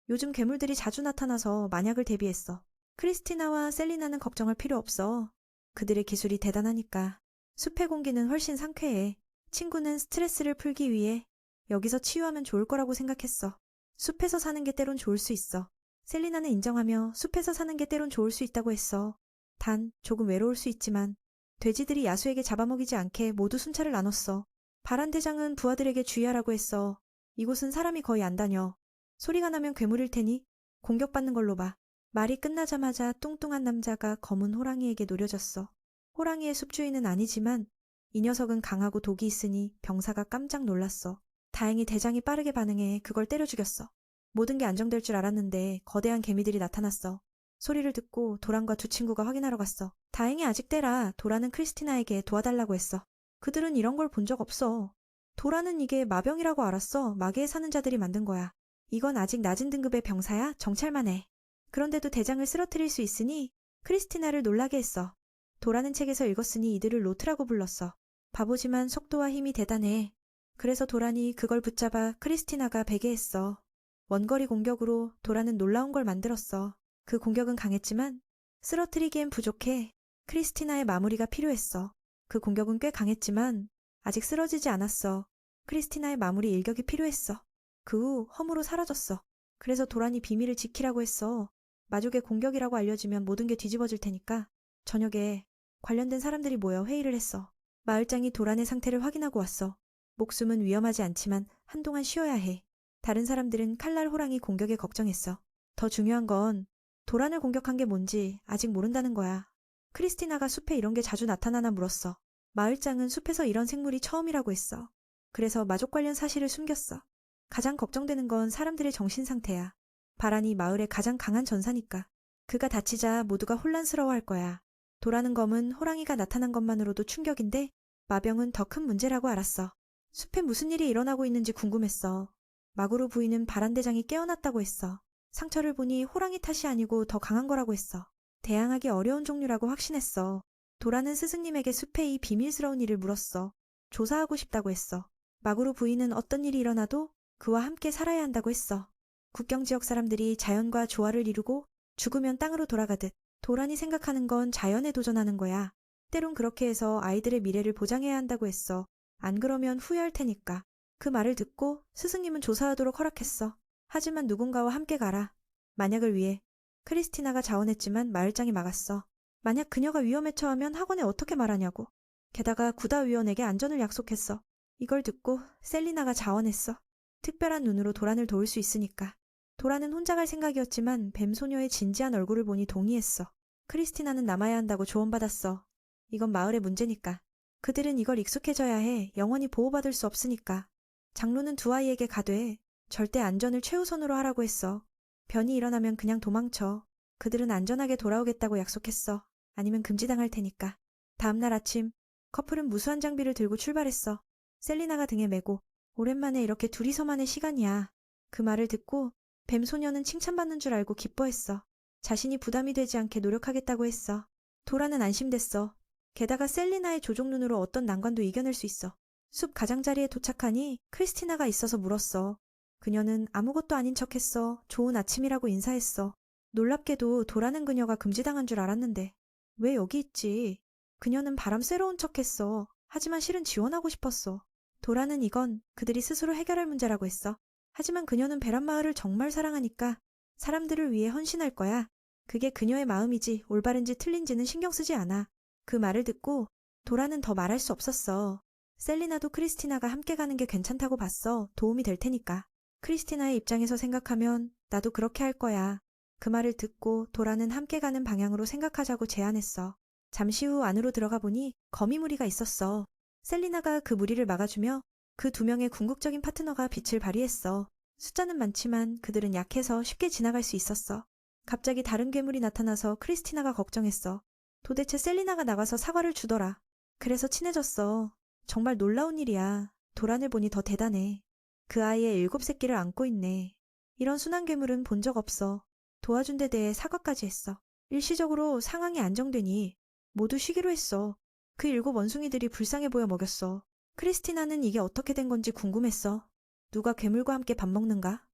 요즘 괴물들이 자주 나타나서 만약을 대비했어. 크리스티나와 셀리나는 걱정할 필요 없어. 그들의 기술이 대단하니까. 숲의 공기는 훨씬 상쾌해. 친구는 스트레스를 풀기 위해 여기서 치유하면 좋을 거라고 생각했어. 숲에서 사는 게 때론 좋을 수 있어. 셀리나는 인정하며 숲에서 사는 게 때론 좋을 수 있다고 했어. 단 조금 외로울 수 있지만 돼지들이 야수에게 잡아먹이지 않게 모두 순찰을 나눴어. 바란 대장은 부하들에게 주의하라고 했어. 이곳은 사람이 거의 안 다녀. 소리가 나면 괴물일 테니 공격받는 걸로 봐. 말이 끝나자마자 뚱뚱한 남자가 검은 호랑이에게 노려졌어. 호랑이의 숲주인은 아니지만 이 녀석은 강하고 독이 있으니 병사가 깜짝 놀랐어. 다행히 대장이 빠르게 반응해 그걸 때려 죽였어. 모든 게 안정될 줄 알았는데 거대한 개미들이 나타났어. 소리를 듣고 도란과 두 친구가 확인하러 갔어. 다행히 아직 때라 도란은 크리스티나에게 도와달라고 했어. 그들은 이런 걸 본 적 없어. 도란은 이게 마병이라고 알았어. 마계에 사는 자들이 만든 거야. 이건 아직 낮은 등급의 병사야. 정찰만 해. 그런데도 대장을 쓰러뜨릴 수 있으니 크리스티나를 놀라게 했어. 도란은 책에서 읽었으니 이들을 로트라고 불렀어. 바보지만 속도와 힘이 대단해. 그래서 도란이 그걸 붙잡아 크리스티나가 베게 했어. 원거리 공격으로 도란은 놀라운 걸 만들었어. 그 공격은 강했지만 쓰러뜨리기엔 부족해. 크리스티나의 마무리가 필요했어. 그 공격은 꽤 강했지만 아직 쓰러지지 않았어. 크리스티나의 마무리 일격이 필요했어. 그 후 허무로 사라졌어. 그래서 도란이 비밀을 지키라고 했어. 마족의 공격이라고 알려지면 모든 게 뒤집어질 테니까. 저녁에 관련된 사람들이 모여 회의를 했어. 마을장이 도란의 상태를 확인하고 왔어. 목숨은 위험하지 않지만 한동안 쉬어야 해. 다른 사람들은 칼날 호랑이 공격에 걱정했어. 더 중요한 건 도란을 공격한 게 뭔지 아직 모른다는 거야. 크리스티나가 숲에 이런 게 자주 나타나나 물었어. 마을장은 숲에서 이런 생물이 처음이라고 했어. 그래서 마족 관련 사실을 숨겼어. 가장 걱정되는 건 사람들의 정신 상태야. 바란이 마을의 가장 강한 전사니까. 그가 다치자 모두가 혼란스러워할 거야. 도라는 검은 호랑이가 나타난 것만으로도 충격인데 마병은 더 큰 문제라고 알았어. 숲에 무슨 일이 일어나고 있는지 궁금했어. 마구로 부인은 바란 대장이 깨어났다고 했어. 상처를 보니 호랑이 탓이 아니고 더 강한 거라고 했어. 대항하기 어려운 종류라고 확신했어. 도라는 스승님에게 숲의 이 비밀스러운 일을 물었어. 조사하고 싶다고 했어. 마구로 부인은 어떤 일이 일어나도 그와 함께 살아야 한다고 했어. 국경지역 사람들이 자연과 조화를 이루고 죽으면 땅으로 돌아가듯 도란이 생각하는 건 자연에 도전하는 거야. 때론 그렇게 해서 아이들의 미래를 보장해야 한다고 했어. 안 그러면 후회할 테니까. 그 말을 듣고 스승님은 조사하도록 허락했어. 하지만 누군가와 함께 가라. 만약을 위해. 크리스티나가 자원했지만 마을장이 막았어. 만약 그녀가 위험에 처하면 학원에 어떻게 말하냐고. 게다가 구다위원에게 안전을 약속했어. 이걸 듣고 셀리나가 자원했어. 특별한 눈으로 도란을 도울 수 있으니까. 도란은 혼자 갈 생각이었지만 뱀소녀의 진지한 얼굴을 보니 동의했어. 크리스티나는 남아야 한다고 조언받았어. 이건 마을의 문제니까. 그들은 이걸 익숙해져야 해. 영원히 보호받을 수 없으니까. 장로는 두 아이에게 가되 절대 안전을 최우선으로 하라고 했어. 변이 일어나면 그냥 도망쳐. 그들은 안전하게 돌아오겠다고 약속했어. 아니면 금지당할 테니까. 다음날 아침 커플은 무수한 장비를 들고 출발했어. 셀리나가 등에 메고 오랜만에 이렇게 둘이서만의 시간이야. 그 말을 듣고 뱀 소녀는 칭찬받는 줄 알고 기뻐했어. 자신이 부담이 되지 않게 노력하겠다고 했어. 도라는 안심됐어. 게다가 셀리나의 조종 눈으로 어떤 난관도 이겨낼 수 있어. 숲 가장자리에 도착하니 크리스티나가 있어서 물었어. 그녀는 아무것도 아닌 척했어. 좋은 아침이라고 인사했어. 놀랍게도 도라는 그녀가 금지당한 줄 알았는데 왜 여기 있지? 그녀는 바람 쐬러온 척했어. 하지만 실은 지원하고 싶었어. 도라는 이건 그들이 스스로 해결할 문제라고 했어. 하지만 그녀는 베란마을을 정말 사랑하니까 사람들을 위해 헌신할 거야. 그게 그녀의 마음이지 올바른지 틀린지는 신경 쓰지 않아. 그 말을 듣고 도라는 더 말할 수 없었어. 셀리나도 크리스티나가 함께 가는 게 괜찮다고 봤어. 도움이 될 테니까. 크리스티나의 입장에서 생각하면 나도 그렇게 할 거야. 그 말을 듣고 도라는 함께 가는 방향으로 생각하자고 제안했어. 잠시 후 안으로 들어가 보니 거미 무리가 있었어. 셀리나가 그 무리를 막아주며 그 두 명의 궁극적인 파트너가 빛을 발휘했어. 숫자는 많지만 그들은 약해서 쉽게 지나갈 수 있었어. 갑자기 다른 괴물이 나타나서 크리스티나가 걱정했어. 도대체 셀리나가 나가서 사과를 주더라. 그래서 친해졌어. 정말 놀라운 일이야. 도란을 보니 더 대단해. 그 아이의 7새끼를 안고 있네. 이런 순한 괴물은 본 적 없어. 도와준 데 대해 사과까지 했어. 일시적으로 상황이 안정되니 모두 쉬기로 했어. 그 7 원숭이들이 불쌍해 보여 먹였어. 크리스티나는 이게 어떻게 된 건지 궁금했어. 누가 괴물과 함께 밥 먹는가?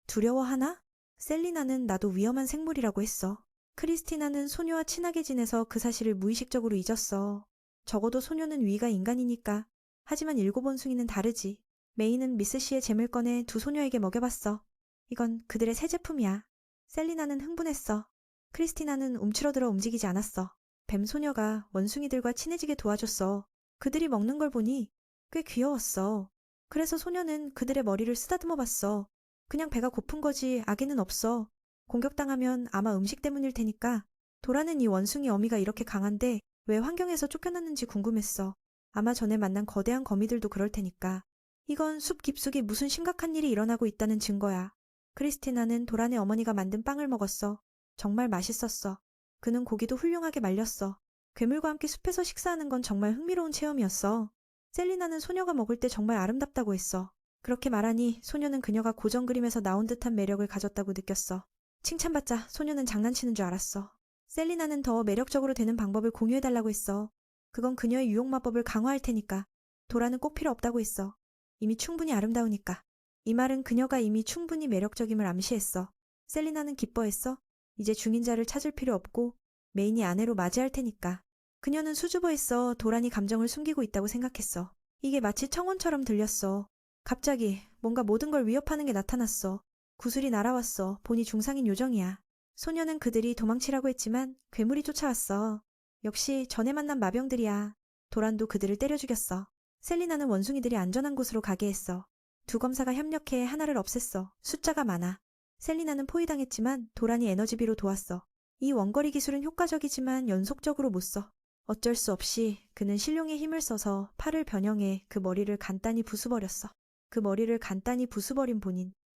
두려워하나? 셀리나는 나도 위험한 생물이라고 했어. 크리스티나는 소녀와 친하게 지내서 그 사실을 무의식적으로 잊었어. 적어도 소녀는 위가 인간이니까. 하지만 7 원숭이는 다르지. 메이는 미스 씨의 잼을 꺼내 두 소녀에게 먹여봤어. 이건 그들의 새 제품이야. 셀리나는 흥분했어. 크리스티나는 움츠러들어 움직이지 않았어. 뱀 소녀가 원숭이들과 친해지게 도와줬어. 그들이 먹는 걸 보니 꽤 귀여웠어. 그래서 소녀는 그들의 머리를 쓰다듬어 봤어. 그냥 배가 고픈 거지 악의는 없어. 공격당하면 아마 음식 때문일 테니까. 도라는 이 원숭이 어미가 이렇게 강한데 왜 환경에서 쫓겨났는지 궁금했어. 아마 전에 만난 거대한 거미들도 그럴 테니까. 이건 숲 깊숙이 무슨 심각한 일이 일어나고 있다는 증거야. 크리스티나는 도란의 어머니가 만든 빵을 먹었어. 정말 맛있었어. 그는 고기도 훌륭하게 말렸어. 괴물과 함께 숲에서 식사하는 건 정말 흥미로운 체험이었어. 셀리나는 소녀가 먹을 때 정말 아름답다고 했어. 그렇게 말하니 소녀는 그녀가 고전 그림에서 나온 듯한 매력을 가졌다고 느꼈어. 칭찬받자 소녀는 장난치는 줄 알았어. 셀리나는 더 매력적으로 되는 방법을 공유해달라고 했어. 그건 그녀의 유혹마법을 강화할 테니까. 도라는 꼭 필요 없다고 했어. 이미 충분히 아름다우니까. 이 말은 그녀가 이미 충분히 매력적임을 암시했어. 셀리나는 기뻐했어. 이제 중인자를 찾을 필요 없고 메인이 아내로 맞이할 테니까. 그녀는 수줍어했어. 도란이 감정을 숨기고 있다고 생각했어. 이게 마치 청혼처럼 들렸어. 갑자기 뭔가 모든 걸 위협하는 게 나타났어. 구슬이 날아왔어. 보니 중상인 요정이야. 소녀는 그들이 도망치라고 했지만 괴물이 쫓아왔어. 역시 전에 만난 마병들이야. 도란도 그들을 때려 죽였어. 셀리나는 원숭이들이 안전한 곳으로 가게 했어. 두 검사가 협력해 하나를 없앴어. 숫자가 많아. 셀리나는 포위당했지만 도란이 에너지비로 도왔어. 이 원거리 기술은 효과적이지만 연속적으로 못 써. 어쩔 수 없이 그는 신룡의 힘을 써서 팔을 변형해 그 머리를 간단히 부숴버렸어. 그 머리를 간단히 부숴버린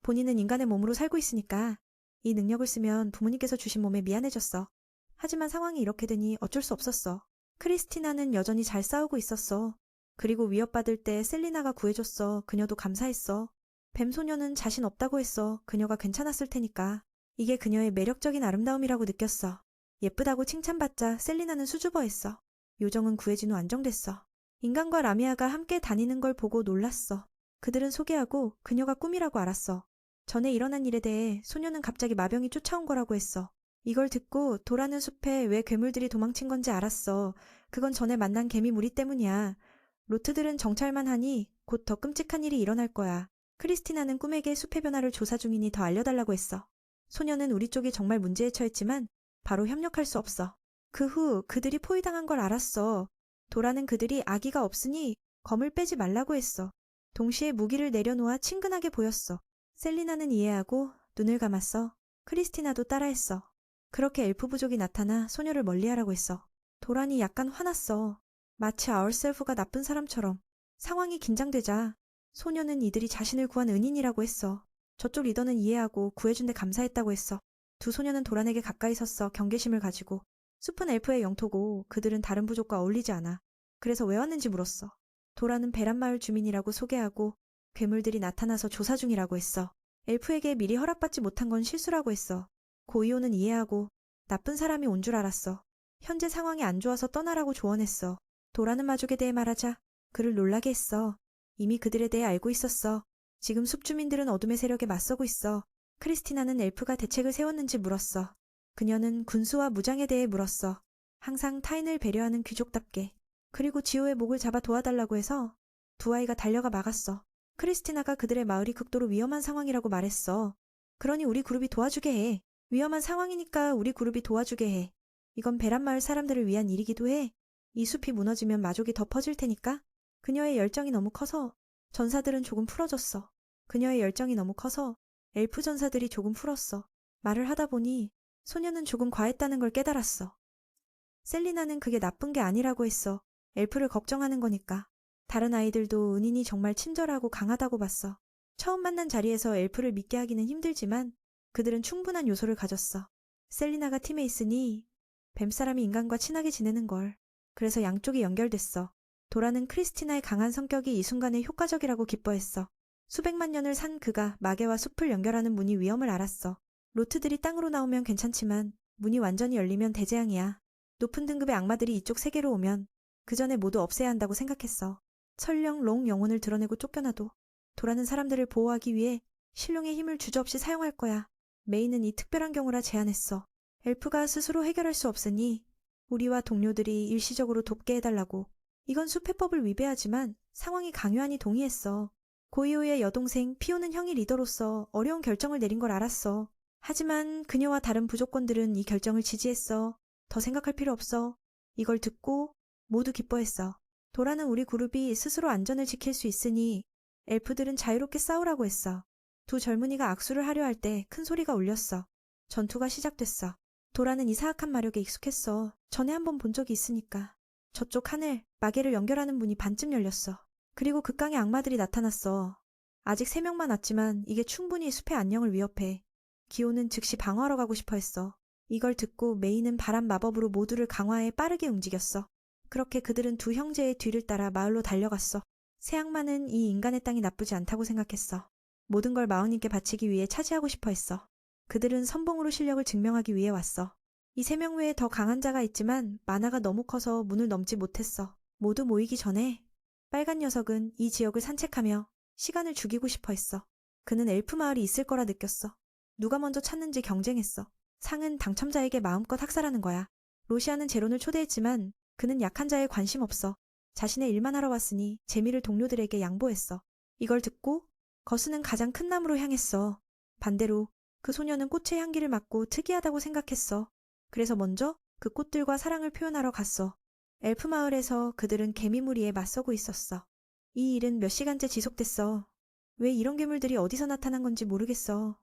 본인은 인간의 몸으로 살고 있으니까 이 능력을 쓰면 부모님께서 주신 몸에 미안해졌어. 하지만 상황이 이렇게 되니 어쩔 수 없었어. 크리스티나는 여전히 잘 싸우고 있었어. 그리고 위협받을 때 셀리나가 구해줬어. 그녀도 감사했어. 뱀소녀는 자신 없다고 했어. 그녀가 괜찮았을 테니까. 이게 그녀의 매력적인 아름다움이라고 느꼈어. 예쁘다고 칭찬받자 셀리나는 수줍어했어. 요정은 구해진 후 안정됐어. 인간과 라미아가 함께 다니는 걸 보고 놀랐어. 그들은 소개하고 그녀가 꿈이라고 알았어. 전에 일어난 일에 대해 소녀는 갑자기 마병이 쫓아온 거라고 했어. 이걸 듣고 도라는 숲에 왜 괴물들이 도망친 건지 알았어. 그건 전에 만난 개미 무리 때문이야. 로트들은 정찰만 하니 곧 더 끔찍한 일이 일어날 거야. 크리스티나는 꿈에게 숲의 변화를 조사 중이니 더 알려달라고 했어. 소녀는 우리 쪽이 정말 문제에 처했지만 바로 협력할 수 없어. 그 후 그들이 포위당한 걸 알았어. 도라는 그들이 아기가 없으니 검을 빼지 말라고 했어. 동시에 무기를 내려놓아 친근하게 보였어. 셀리나는 이해하고 눈을 감았어. 크리스티나도 따라했어. 그렇게 엘프 부족이 나타나 소녀를 멀리하라고 했어. 도란이 약간 화났어. 마치 아울셀프가 나쁜 사람처럼. 상황이 긴장되자 소녀는 이들이 자신을 구한 은인이라고 했어. 저쪽 리더는 이해하고 구해준 데 감사했다고 했어. 두 소녀는 도란에게 가까이 섰어. 경계심을 가지고. 숲은 엘프의 영토고 그들은 다른 부족과 어울리지 않아. 그래서 왜 왔는지 물었어. 도란은 베란마을 주민이라고 소개하고 괴물들이 나타나서 조사 중이라고 했어. 엘프에게 미리 허락받지 못한 건 실수라고 했어. 고이오는 이해하고 나쁜 사람이 온 줄 알았어. 현재 상황이 안 좋아서 떠나라고 조언했어. 도라는 마족에 대해 말하자 그를 놀라게 했어. 이미 그들에 대해 알고 있었어. 지금 숲 주민들은 어둠의 세력에 맞서고 있어. 크리스티나는 엘프가 대책을 세웠는지 물었어. 그녀는 군수와 무장에 대해 물었어. 항상 타인을 배려하는 귀족답게. 그리고 지호의 목을 잡아 도와달라고 해서 두 아이가 달려가 막았어. 크리스티나가 그들의 마을이 극도로 위험한 상황이라고 말했어. 그러니 우리 그룹이 도와주게 해. 위험한 상황이니까 우리 그룹이 도와주게 해. 이건 베란마을 사람들을 위한 일이기도 해. 이 숲이 무너지면 마족이 더 퍼질 테니까. 그녀의 열정이 너무 커서 전사들은 조금 풀어졌어. 그녀의 열정이 너무 커서 엘프 전사들이 조금 풀었어. 말을 하다 보니 소녀는 조금 과했다는 걸 깨달았어. 셀리나는 그게 나쁜 게 아니라고 했어. 엘프를 걱정하는 거니까. 다른 아이들도 은인이 정말 친절하고 강하다고 봤어. 처음 만난 자리에서 엘프를 믿게 하기는 힘들지만 그들은 충분한 요소를 가졌어. 셀리나가 팀에 있으니 뱀사람이 인간과 친하게 지내는 걸. 그래서 양쪽이 연결됐어. 도라는 크리스티나의 강한 성격이 이 순간에 효과적이라고 기뻐했어. 수백만 년을 산 그가 마계와 숲을 연결하는 문이 위험을 알았어. 로트들이 땅으로 나오면 괜찮지만 문이 완전히 열리면 대재앙이야. 높은 등급의 악마들이 이쪽 세계로 오면 그 전에 모두 없애야 한다고 생각했어. 설령 롱 영혼을 드러내고 쫓겨나도 도라는 사람들을 보호하기 위해 신룡의 힘을 주저없이 사용할 거야. 메이는 이 특별한 경우라 제안했어. 엘프가 스스로 해결할 수 없으니 우리와 동료들이 일시적으로 돕게 해달라고. 이건 수패법을 위배하지만 상황이 강요하니 동의했어. 고이오의 여동생 피오는 형이 리더로서 어려운 결정을 내린 걸 알았어. 하지만 그녀와 다른 부족권들은 이 결정을 지지했어. 더 생각할 필요 없어. 이걸 듣고 모두 기뻐했어. 도라는 우리 그룹이 스스로 안전을 지킬 수 있으니 엘프들은 자유롭게 싸우라고 했어. 두 젊은이가 악수를 하려 할 때 큰 소리가 울렸어. 전투가 시작됐어. 도라는 이 사악한 마력에 익숙했어. 전에 한번 본 적이 있으니까. 저쪽 하늘, 마계를 연결하는 문이 반쯤 열렸어. 그리고 극강의 악마들이 나타났어. 아직 3명만 왔지만 이게 충분히 숲의 안녕을 위협해. 기호는 즉시 방어하러 가고 싶어 했어. 이걸 듣고 메이는 바람 마법으로 모두를 강화해 빠르게 움직였어. 그렇게 그들은 두 형제의 뒤를 따라 마을로 달려갔어. 새 악마는 이 인간의 땅이 나쁘지 않다고 생각했어. 모든 걸 마왕님께 바치기 위해 차지하고 싶어 했어. 그들은 선봉으로 실력을 증명하기 위해 왔어. 이 3명 외에 더 강한 자가 있지만 만화가 너무 커서 문을 넘지 못했어. 모두 모이기 전에 빨간 녀석은 이 지역을 산책하며 시간을 죽이고 싶어 했어. 그는 엘프 마을이 있을 거라 느꼈어. 누가 먼저 찾는지 경쟁했어. 상은 당첨자에게 마음껏 학살하는 거야. 로시아는 제론을 초대했지만 그는 약한 자에 관심 없어. 자신의 일만 하러 왔으니 재미를 동료들에게 양보했어. 이걸 듣고 거스는 가장 큰 나무로 향했어. 반대로 그 소녀는 꽃의 향기를 맡고 특이하다고 생각했어. 그래서 먼저 그 꽃들과 사랑을 표현하러 갔어. 엘프 마을에서 그들은 개미무리에 맞서고 있었어. 이 일은 몇 시간째 지속됐어. 왜 이런 괴물들이 어디서 나타난 건지 모르겠어.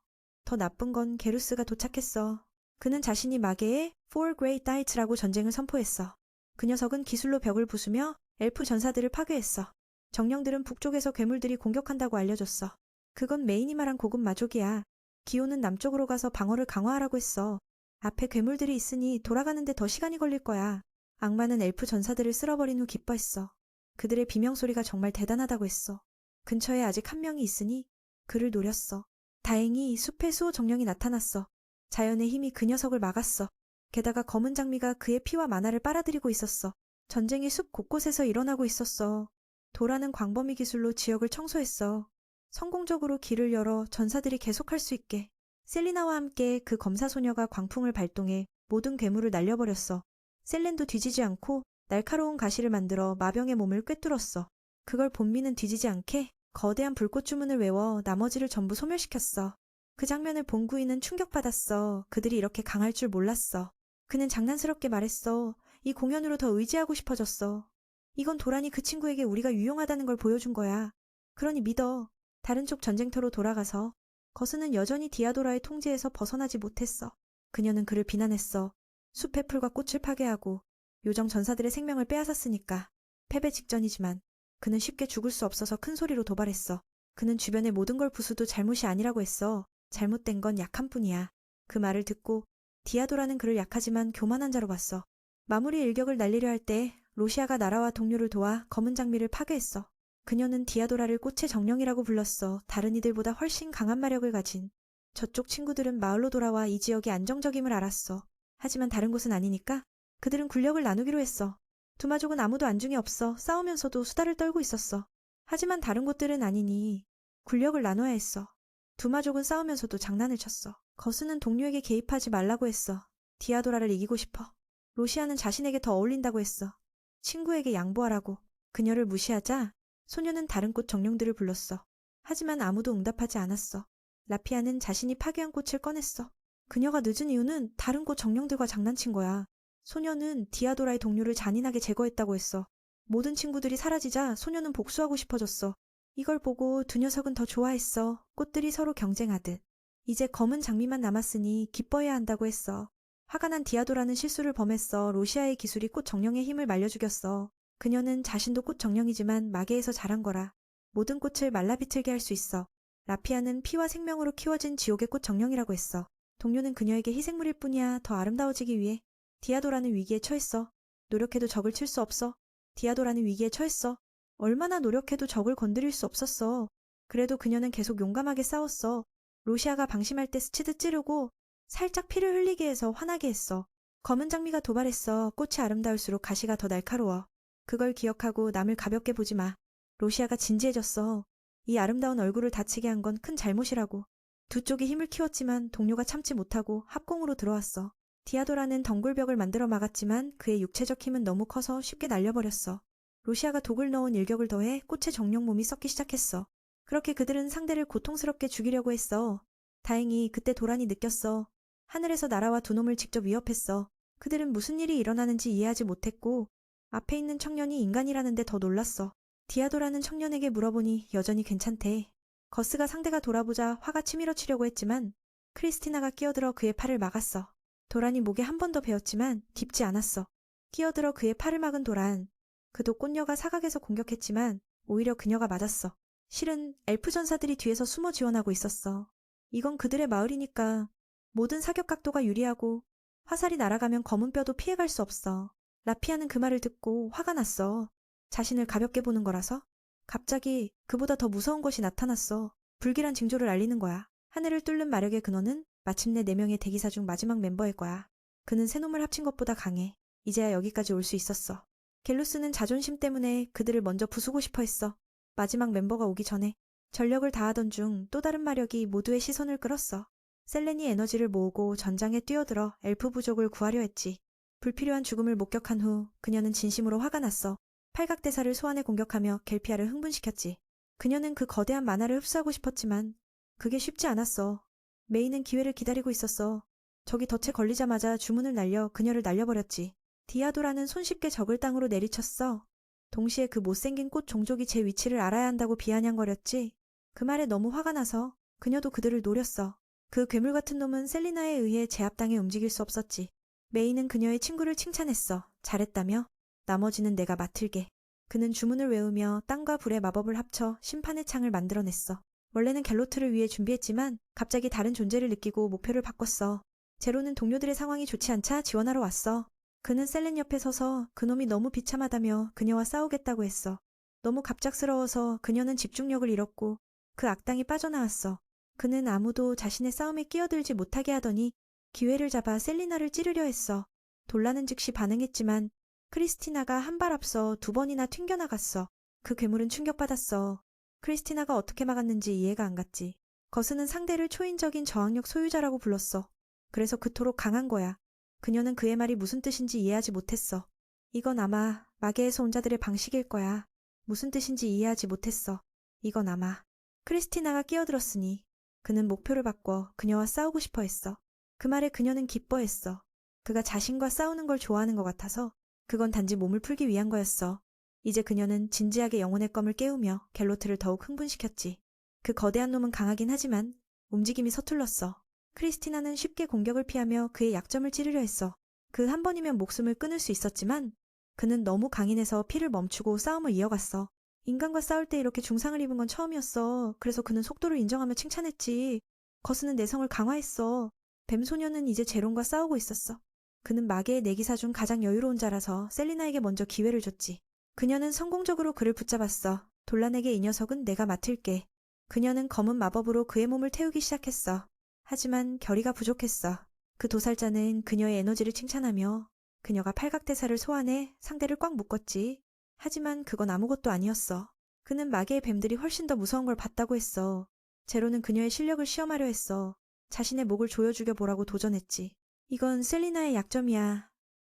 더 나쁜 건 게루스가 도착했어. 그는 자신이 마계의 Four Great Knights라고 전쟁을 선포했어. 그 녀석은 기술로 벽을 부수며 엘프 전사들을 파괴했어. 정령들은 북쪽에서 괴물들이 공격한다고 알려줬어. 그건 메인이 말한 고급 마족이야. 기호는 남쪽으로 가서 방어를 강화하라고 했어. 앞에 괴물들이 있으니 돌아가는데 더 시간이 걸릴 거야. 악마는 엘프 전사들을 쓸어버린 후 기뻐했어. 그들의 비명소리가 정말 대단하다고 했어. 근처에 아직 한 명이 있으니 그를 노렸어. 다행히 숲의 수호 정령이 나타났어. 자연의 힘이 그 녀석을 막았어. 게다가 검은 장미가 그의 피와 만화를 빨아들이고 있었어. 전쟁이 숲 곳곳에서 일어나고 있었어. 도라는 광범위 기술로 지역을 청소했어. 성공적으로 길을 열어 전사들이 계속할 수 있게. 셀리나와 함께 그 검사 소녀가 광풍을 발동해 모든 괴물을 날려버렸어. 셀렌도 뒤지지 않고 날카로운 가시를 만들어 마병의 몸을 꿰뚫었어. 그걸 본미는 뒤지지 않게 거대한 불꽃 주문을 외워 나머지를 전부 소멸시켰어. 그 장면을 본 구이는 충격받았어. 그들이 이렇게 강할 줄 몰랐어. 그는 장난스럽게 말했어. 이 공연으로 더 의지하고 싶어졌어. 이건 도란이 그 친구에게 우리가 유용하다는 걸 보여준 거야. 그러니 믿어. 다른 쪽 전쟁터로 돌아가서. 거스는 여전히 디아도라의 통제에서 벗어나지 못했어. 그녀는 그를 비난했어. 숲의 풀과 꽃을 파괴하고 요정 전사들의 생명을 빼앗았으니까. 패배 직전이지만 그는 쉽게 죽을 수 없어서 큰 소리로 도발했어. 그는 주변의 모든 걸 부수도 잘못이 아니라고 했어. 잘못된 건 약한 뿐이야. 그 말을 듣고 디아도라는 그를 약하지만 교만한 자로 봤어. 마무리 일격을 날리려 할 때 로시아가 나라와 동료를 도와 검은 장미를 파괴했어. 그녀는 디아도라를 꽃의 정령이라고 불렀어. 다른 이들보다 훨씬 강한 마력을 가진. 저쪽 친구들은 마을로 돌아와 이 지역이 안정적임을 알았어. 하지만 다른 곳은 아니니까 그들은 군력을 나누기로 했어. 두마족은 아무도 안중에 없어 싸우면서도 수다를 떨고 있었어. 하지만 다른 곳들은 아니니 군력을 나눠야 했어. 두마족은 싸우면서도 장난을 쳤어. 거스는 동료에게 개입하지 말라고 했어. 디아도라를 이기고 싶어. 로시아는 자신에게 더 어울린다고 했어. 친구에게 양보하라고. 그녀를 무시하자 소녀는 다른 꽃 정령들을 불렀어. 하지만 아무도 응답하지 않았어. 라피아는 자신이 파괴한 꽃을 꺼냈어. 그녀가 늦은 이유는 다른 꽃 정령들과 장난친 거야. 소녀는 디아도라의 동료를 잔인하게 제거했다고 했어. 모든 친구들이 사라지자 소녀는 복수하고 싶어졌어. 이걸 보고 두 녀석은 더 좋아했어. 꽃들이 서로 경쟁하듯. 이제 검은 장미만 남았으니 기뻐해야 한다고 했어. 화가 난 디아도라는 실수를 범했어. 로시아의 기술이 꽃 정령의 힘을 말려 죽였어. 그녀는 자신도 꽃 정령이지만 마계에서 자란 거라. 모든 꽃을 말라 비틀게 할 수 있어. 라피아는 피와 생명으로 키워진 지옥의 꽃 정령이라고 했어. 동료는 그녀에게 희생물일 뿐이야. 더 아름다워지기 위해. 디아도라는 위기에 처했어. 노력해도 적을 칠 수 없어. 디아도라는 위기에 처했어. 얼마나 노력해도 적을 건드릴 수 없었어. 그래도 그녀는 계속 용감하게 싸웠어. 로시아가 방심할 때 스치듯 찌르고 살짝 피를 흘리게 해서 화나게 했어. 검은 장미가 도발했어. 꽃이 아름다울수록 가시가 더 날카로워. 그걸 기억하고 남을 가볍게 보지 마. 로시아가 진지해졌어. 이 아름다운 얼굴을 다치게 한 건 큰 잘못이라고. 두 쪽이 힘을 키웠지만 동료가 참지 못하고 합공으로 들어왔어. 디아도라는 덩굴벽을 만들어 막았지만 그의 육체적 힘은 너무 커서 쉽게 날려버렸어. 로시아가 독을 넣은 일격을 더해 꽃의 정령 몸이 썩기 시작했어. 그렇게 그들은 상대를 고통스럽게 죽이려고 했어. 다행히 그때 도란이 느꼈어. 하늘에서 날아와 두 놈을 직접 위협했어. 그들은 무슨 일이 일어나는지 이해하지 못했고 앞에 있는 청년이 인간이라는데 더 놀랐어. 디아도라는 청년에게 물어보니 여전히 괜찮대. 거스가 상대가 돌아보자 화가 치밀어치려고 했지만 크리스티나가 끼어들어 그의 팔을 막았어. 도란이 목에 한 번 더 베었지만 깊지 않았어. 끼어들어 그의 팔을 막은 도란. 그도 꽃녀가 사각에서 공격했지만 오히려 그녀가 맞았어. 실은 엘프 전사들이 뒤에서 숨어 지원하고 있었어. 이건 그들의 마을이니까 모든 사격 각도가 유리하고 화살이 날아가면 검은 뼈도 피해갈 수 없어. 라피아는 그 말을 듣고 화가 났어. 자신을 가볍게 보는 거라서. 갑자기 그보다 더 무서운 것이 나타났어. 불길한 징조를 알리는 거야. 하늘을 뚫는 마력의 근원은 마침내 4명의 대기사 중 마지막 멤버일 거야. 그는 세 놈을 합친 것보다 강해. 이제야 여기까지 올 수 있었어. 갤루스는 자존심 때문에 그들을 먼저 부수고 싶어 했어. 마지막 멤버가 오기 전에. 전력을 다하던 중 또 다른 마력이 모두의 시선을 끌었어. 셀렌이 에너지를 모으고 전장에 뛰어들어 엘프 부족을 구하려 했지. 불필요한 죽음을 목격한 후 그녀는 진심으로 화가 났어. 팔각대사를 소환해 공격하며 겔피아를 흥분시켰지. 그녀는 그 거대한 만화를 흡수하고 싶었지만 그게 쉽지 않았어. 메이는 기회를 기다리고 있었어. 적이 덫에 걸리자마자 주문을 날려 그녀를 날려버렸지. 디아도라는 손쉽게 적을 땅으로 내리쳤어. 동시에 그 못생긴 꽃 종족이 제 위치를 알아야 한다고 비아냥거렸지. 그 말에 너무 화가 나서 그녀도 그들을 노렸어. 그 괴물 같은 놈은 셀리나에 의해 제압당해 움직일 수 없었지. 메이는 그녀의 친구를 칭찬했어. 잘했다며? 나머지는 내가 맡을게. 그는 주문을 외우며 땅과 불의 마법을 합쳐 심판의 창을 만들어냈어. 원래는 갤로트를 위해 준비했지만 갑자기 다른 존재를 느끼고 목표를 바꿨어. 제로는 동료들의 상황이 좋지 않자 지원하러 왔어. 그는 셀렌 옆에 서서 그놈이 너무 비참하다며 그녀와 싸우겠다고 했어. 너무 갑작스러워서 그녀는 집중력을 잃었고 그 악당이 빠져나왔어. 그는 아무도 자신의 싸움에 끼어들지 못하게 하더니 기회를 잡아 셀리나를 찌르려 했어. 돌라는 즉시 반응했지만 크리스티나가 한 발 앞서 2번이나 튕겨나갔어. 그 괴물은 충격받았어. 크리스티나가 어떻게 막았는지 이해가 안 갔지. 거스는 상대를 초인적인 저항력 소유자라고 불렀어. 그래서 그토록 강한 거야. 그녀는 그의 말이 무슨 뜻인지 이해하지 못했어. 이건 아마 마계에서 온 자들의 방식일 거야. 무슨 뜻인지 이해하지 못했어. 이건 아마. 크리스티나가 끼어들었으니 그는 목표를 바꿔 그녀와 싸우고 싶어 했어. 그 말에 그녀는 기뻐했어. 그가 자신과 싸우는 걸 좋아하는 것 같아서 그건 단지 몸을 풀기 위한 거였어. 이제 그녀는 진지하게 영혼의 껌을 깨우며 갤로트를 더욱 흥분시켰지. 그 거대한 놈은 강하긴 하지만 움직임이 서툴렀어. 크리스티나는 쉽게 공격을 피하며 그의 약점을 찌르려 했어. 그 한 번이면 목숨을 끊을 수 있었지만 그는 너무 강인해서 피를 멈추고 싸움을 이어갔어. 인간과 싸울 때 이렇게 중상을 입은 건 처음이었어. 그래서 그는 속도를 인정하며 칭찬했지. 거스는 내성을 강화했어. 뱀소녀는 이제 제론과 싸우고 있었어. 그는 마계의 내기사 중 가장 여유로운 자라서 셀리나에게 먼저 기회를 줬지. 그녀는 성공적으로 그를 붙잡았어. 돌란에게 이 녀석은 내가 맡을게. 그녀는 검은 마법으로 그의 몸을 태우기 시작했어. 하지만 결의가 부족했어. 그 도살자는 그녀의 에너지를 칭찬하며 그녀가 팔각대사를 소환해 상대를 꽉 묶었지. 하지만 그건 아무것도 아니었어. 그는 마계의 뱀들이 훨씬 더 무서운 걸 봤다고 했어. 제로는 그녀의 실력을 시험하려 했어. 자신의 목을 조여 죽여보라고 도전했지. 이건 셀리나의 약점이야.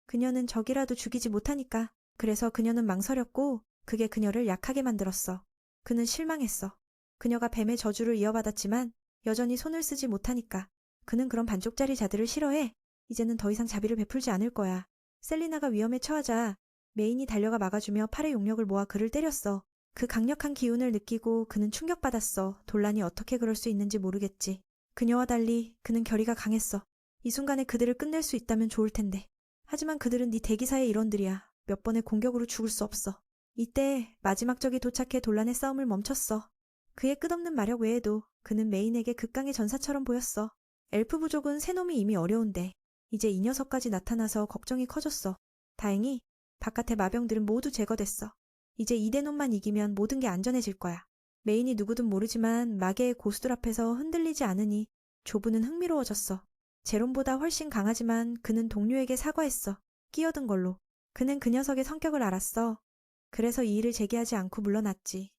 그녀는 적이라도 죽이지 못하니까. 그래서 그녀는 망설였고 그게 그녀를 약하게 만들었어. 그는 실망했어. 그녀가 뱀의 저주를 이어받았지만 여전히 손을 쓰지 못하니까. 그는 그런 반쪽짜리 자들을 싫어해. 이제는 더 이상 자비를 베풀지 않을 거야. 셀리나가 위험에 처하자 메인이 달려가 막아주며 팔의 용력을 모아 그를 때렸어. 그 강력한 기운을 느끼고 그는 충격받았어. 돌란이 어떻게 그럴 수 있는지 모르겠지. 그녀와 달리 그는 결의가 강했어. 이 순간에 그들을 끝낼 수 있다면 좋을 텐데. 하지만 그들은 네 대기사의 일원들이야. 몇 번의 공격으로 죽을 수 없어. 이때 마지막 적이 도착해 돌란의 싸움을 멈췄어. 그의 끝없는 마력 외에도 그는 메인에게 극강의 전사처럼 보였어. 엘프 부족은 새 놈이 이미 어려운데 이제 이 녀석까지 나타나서 걱정이 커졌어. 다행히 바깥의 마병들은 모두 제거됐어. 이제 이 대놈만 이기면 모든 게 안전해질 거야. 메인이 누구든 모르지만 마계의 고수들 앞에서 흔들리지 않으니 조부는 흥미로워졌어. 제롬보다 훨씬 강하지만 그는 동료에게 사과했어. 끼어든 걸로. 그는 그 녀석의 성격을 알았어. 그래서 이 일을 제기하지 않고 물러났지.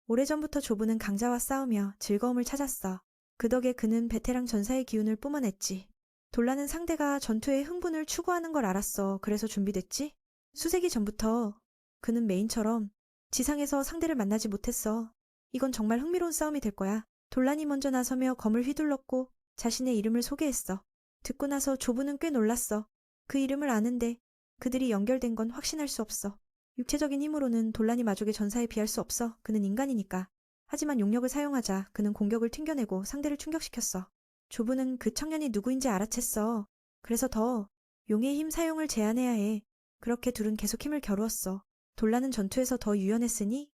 오래전부터 조부는 강자와 싸우며 즐거움을 찾았어. 그 덕에 그는 베테랑 전사의 기운을 뿜어냈지. 돌라는 상대가 전투의 흥분을 추구하는 걸 알았어. 그래서 준비됐지? 수세기 전부터 그는 메인처럼 지상에서 상대를 만나지 못했어. 이건 정말 흥미로운 싸움이 될 거야. 돌란이 먼저 나서며 검을 휘둘렀고 자신의 이름을 소개했어. 듣고 나서 조부는 꽤 놀랐어. 그 이름을 아는데 그들이 연결된 건 확신할 수 없어. 육체적인 힘으로는 돌란이 마족의 전사에 비할 수 없어. 그는 인간이니까. 하지만 용력을 사용하자 그는 공격을 튕겨내고 상대를 충격시켰어. 조부는 그 청년이 누구인지 알아챘어. 그래서 더 용의 힘 사용을 제한해야 해. 그렇게 둘은 계속 힘을 겨루었어. 돌란은 전투에서 더 유연했으니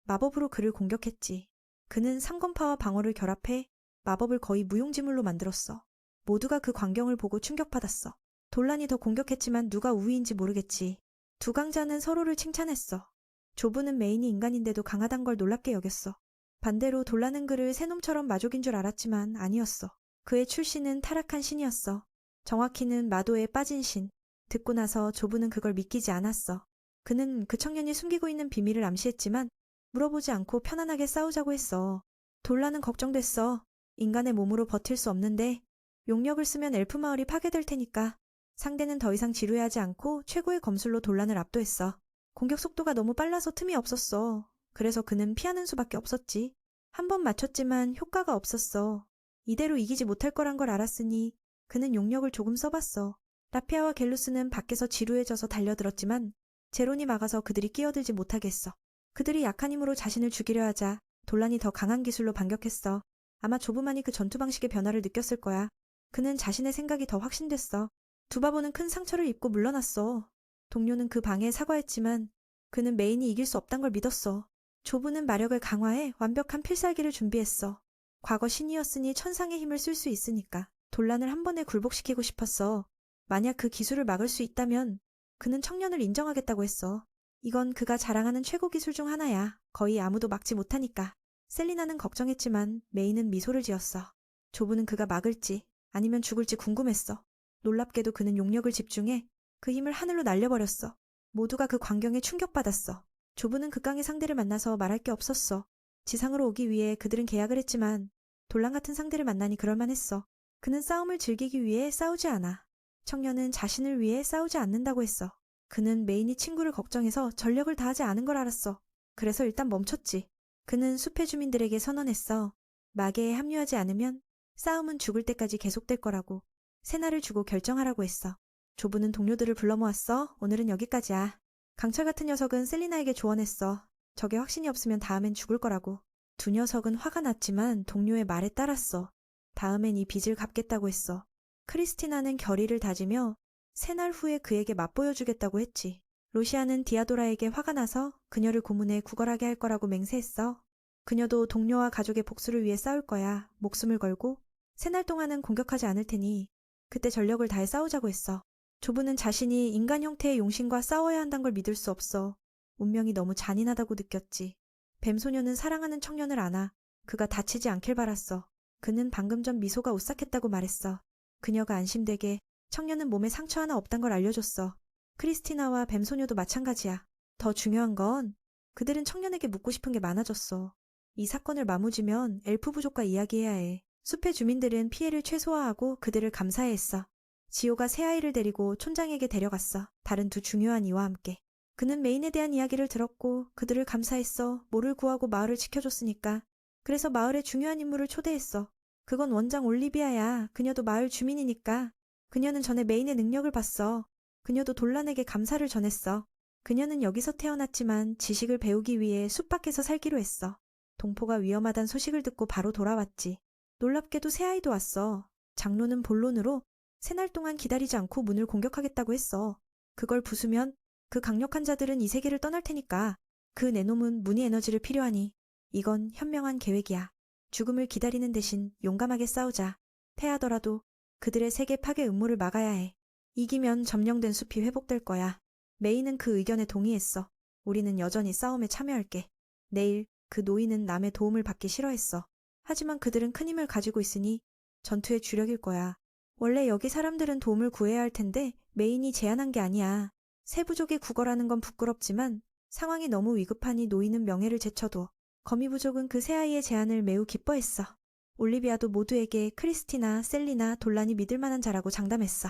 마법으로 그를 공격했지. 그는 삼권파와 방어를 결합해 마법을 거의 무용지물로 만들었어. 모두가 그 광경을 보고 충격받았어. 돌란이 더 공격했지만 누가 우위인지 모르겠지. 두 강자는 서로를 칭찬했어. 조부는 메인이 인간인데도 강하단 걸 놀랍게 여겼어. 반대로 돌란은 그를 새놈처럼 마족인 줄 알았지만 아니었어. 그의 출신은 타락한 신이었어. 정확히는 마도에 빠진 신. 듣고 나서 조부는 그걸 믿기지 않았어. 그는 그 청년이 숨기고 있는 비밀을 암시했지만 물어보지 않고 편안하게 싸우자고 했어. 돌란은 걱정됐어. 인간의 몸으로 버틸 수 없는데 용력을 쓰면 엘프 마을이 파괴될 테니까. 상대는 더 이상 지루해하지 않고 최고의 검술로 돌란을 압도했어. 공격 속도가 너무 빨라서 틈이 없었어. 그래서 그는 피하는 수밖에 없었지. 한 번 맞췄지만 효과가 없었어. 이대로 이기지 못할 거란 걸 알았으니 그는 용력을 조금 써봤어. 라피아와 갤루스는 밖에서 지루해져서 달려들었지만 제론이 막아서 그들이 끼어들지 못하게 했어. 그들이 약한 힘으로 자신을 죽이려 하자 돌란이 더 강한 기술로 반격했어. 아마 조부만이 그 전투 방식의 변화를 느꼈을 거야. 그는 자신의 생각이 더 확신됐어. 두 바보는 큰 상처를 입고 물러났어. 동료는 그 방해에 사과했지만 그는 메인이 이길 수 없단 걸 믿었어. 조부는 마력을 강화해 완벽한 필살기를 준비했어. 과거 신이었으니 천상의 힘을 쓸 수 있으니까 돌란을 한 번에 굴복시키고 싶었어. 만약 그 기술을 막을 수 있다면 그는 청년을 인정하겠다고 했어. 이건 그가 자랑하는 최고 기술 중 하나야. 거의 아무도 막지 못하니까. 셀리나는 걱정했지만 메인은 미소를 지었어. 조부는 그가 막을지 아니면 죽을지 궁금했어. 놀랍게도 그는 용력을 집중해 그 힘을 하늘로 날려버렸어. 모두가 그 광경에 충격받았어. 조부는 극강의 상대를 만나서 말할 게 없었어. 지상으로 오기 위해 그들은 계약을 했지만 돌란 같은 상대를 만나니 그럴만했어. 그는 싸움을 즐기기 위해 싸우지 않아. 청년은 자신을 위해 싸우지 않는다고 했어. 그는 메인이 친구를 걱정해서 전력을 다하지 않은 걸 알았어. 그래서 일단 멈췄지. 그는 숲의 주민들에게 선언했어. 마계에 합류하지 않으면 싸움은 죽을 때까지 계속될 거라고. 새날을 주고 결정하라고 했어. 조부는 동료들을 불러 모았어. 오늘은 여기까지야. 강철 같은 녀석은 셀리나에게 조언했어. 적의 확신이 없으면 다음엔 죽을 거라고. 두 녀석은 화가 났지만 동료의 말에 따랐어. 다음엔 이 빚을 갚겠다고 했어. 크리스티나는 결의를 다지며 새날 후에 그에게 맛보여주겠다고 했지. 로시아는 디아도라에게 화가 나서 그녀를 고문해 구걸하게 할 거라고 맹세했어. 그녀도 동료와 가족의 복수를 위해 싸울 거야. 목숨을 걸고 새날 동안은 공격하지 않을 테니 그때 전력을 다해 싸우자고 했어. 조부는 자신이 인간 형태의 용신과 싸워야 한다는 걸 믿을 수 없어. 운명이 너무 잔인하다고 느꼈지. 뱀소녀는 사랑하는 청년을 안아 그가 다치지 않길 바랐어. 그는 방금 전 미소가 오싹했다고 말했어. 그녀가 안심되게 청년은 몸에 상처 하나 없단 걸 알려줬어. 크리스티나와 뱀소녀도 마찬가지야. 더 중요한 건 그들은 청년에게 묻고 싶은 게 많아졌어. 이 사건을 마무지면 엘프 부족과 이야기해야 해. 숲의 주민들은 피해를 최소화하고 그들을 감사해 했어. 지오가 새아이를 데리고 촌장에게 데려갔어. 다른 두 중요한 이와 함께. 그는 메인에 대한 이야기를 들었고 그들을 감사했어. 모를 구하고 마을을 지켜줬으니까. 그래서 마을의 중요한 인물을 초대했어. 그건 원장 올리비아야. 그녀도 마을 주민이니까. 그녀는 전에 메인의 능력을 봤어. 그녀도 돌란에게 감사를 전했어. 그녀는 여기서 태어났지만 지식을 배우기 위해 숲 밖에서 살기로 했어. 동포가 위험하단 소식을 듣고 바로 돌아왔지. 놀랍게도 새아이도 왔어. 장로는 본론으로 새날 동안 기다리지 않고 문을 공격하겠다고 했어. 그걸 부수면 그 강력한 자들은 이 세계를 떠날 테니까. 그 내놈은 문의 에너지를 필요하니 이건 현명한 계획이야. 죽음을 기다리는 대신 용감하게 싸우자. 패하더라도 그들의 세계 파괴 음모를 막아야 해. 이기면 점령된 숲이 회복될 거야. 메이는 그 의견에 동의했어. 우리는 여전히 싸움에 참여할게. 내일 그 노인은 남의 도움을 받기 싫어했어. 하지만 그들은 큰 힘을 가지고 있으니 전투의 주력일 거야. 원래 여기 사람들은 도움을 구해야 할 텐데 메인이 제안한 게 아니야. 새 부족이 구걸하는 건 부끄럽지만 상황이 너무 위급하니 노인은 명예를 제쳐둬. 거미 부족은 그 새아이의 제안을 매우 기뻐했어. 올리비아도 모두에게 크리스티나, 셀리나, 돌란이 믿을 만한 자라고 장담했어.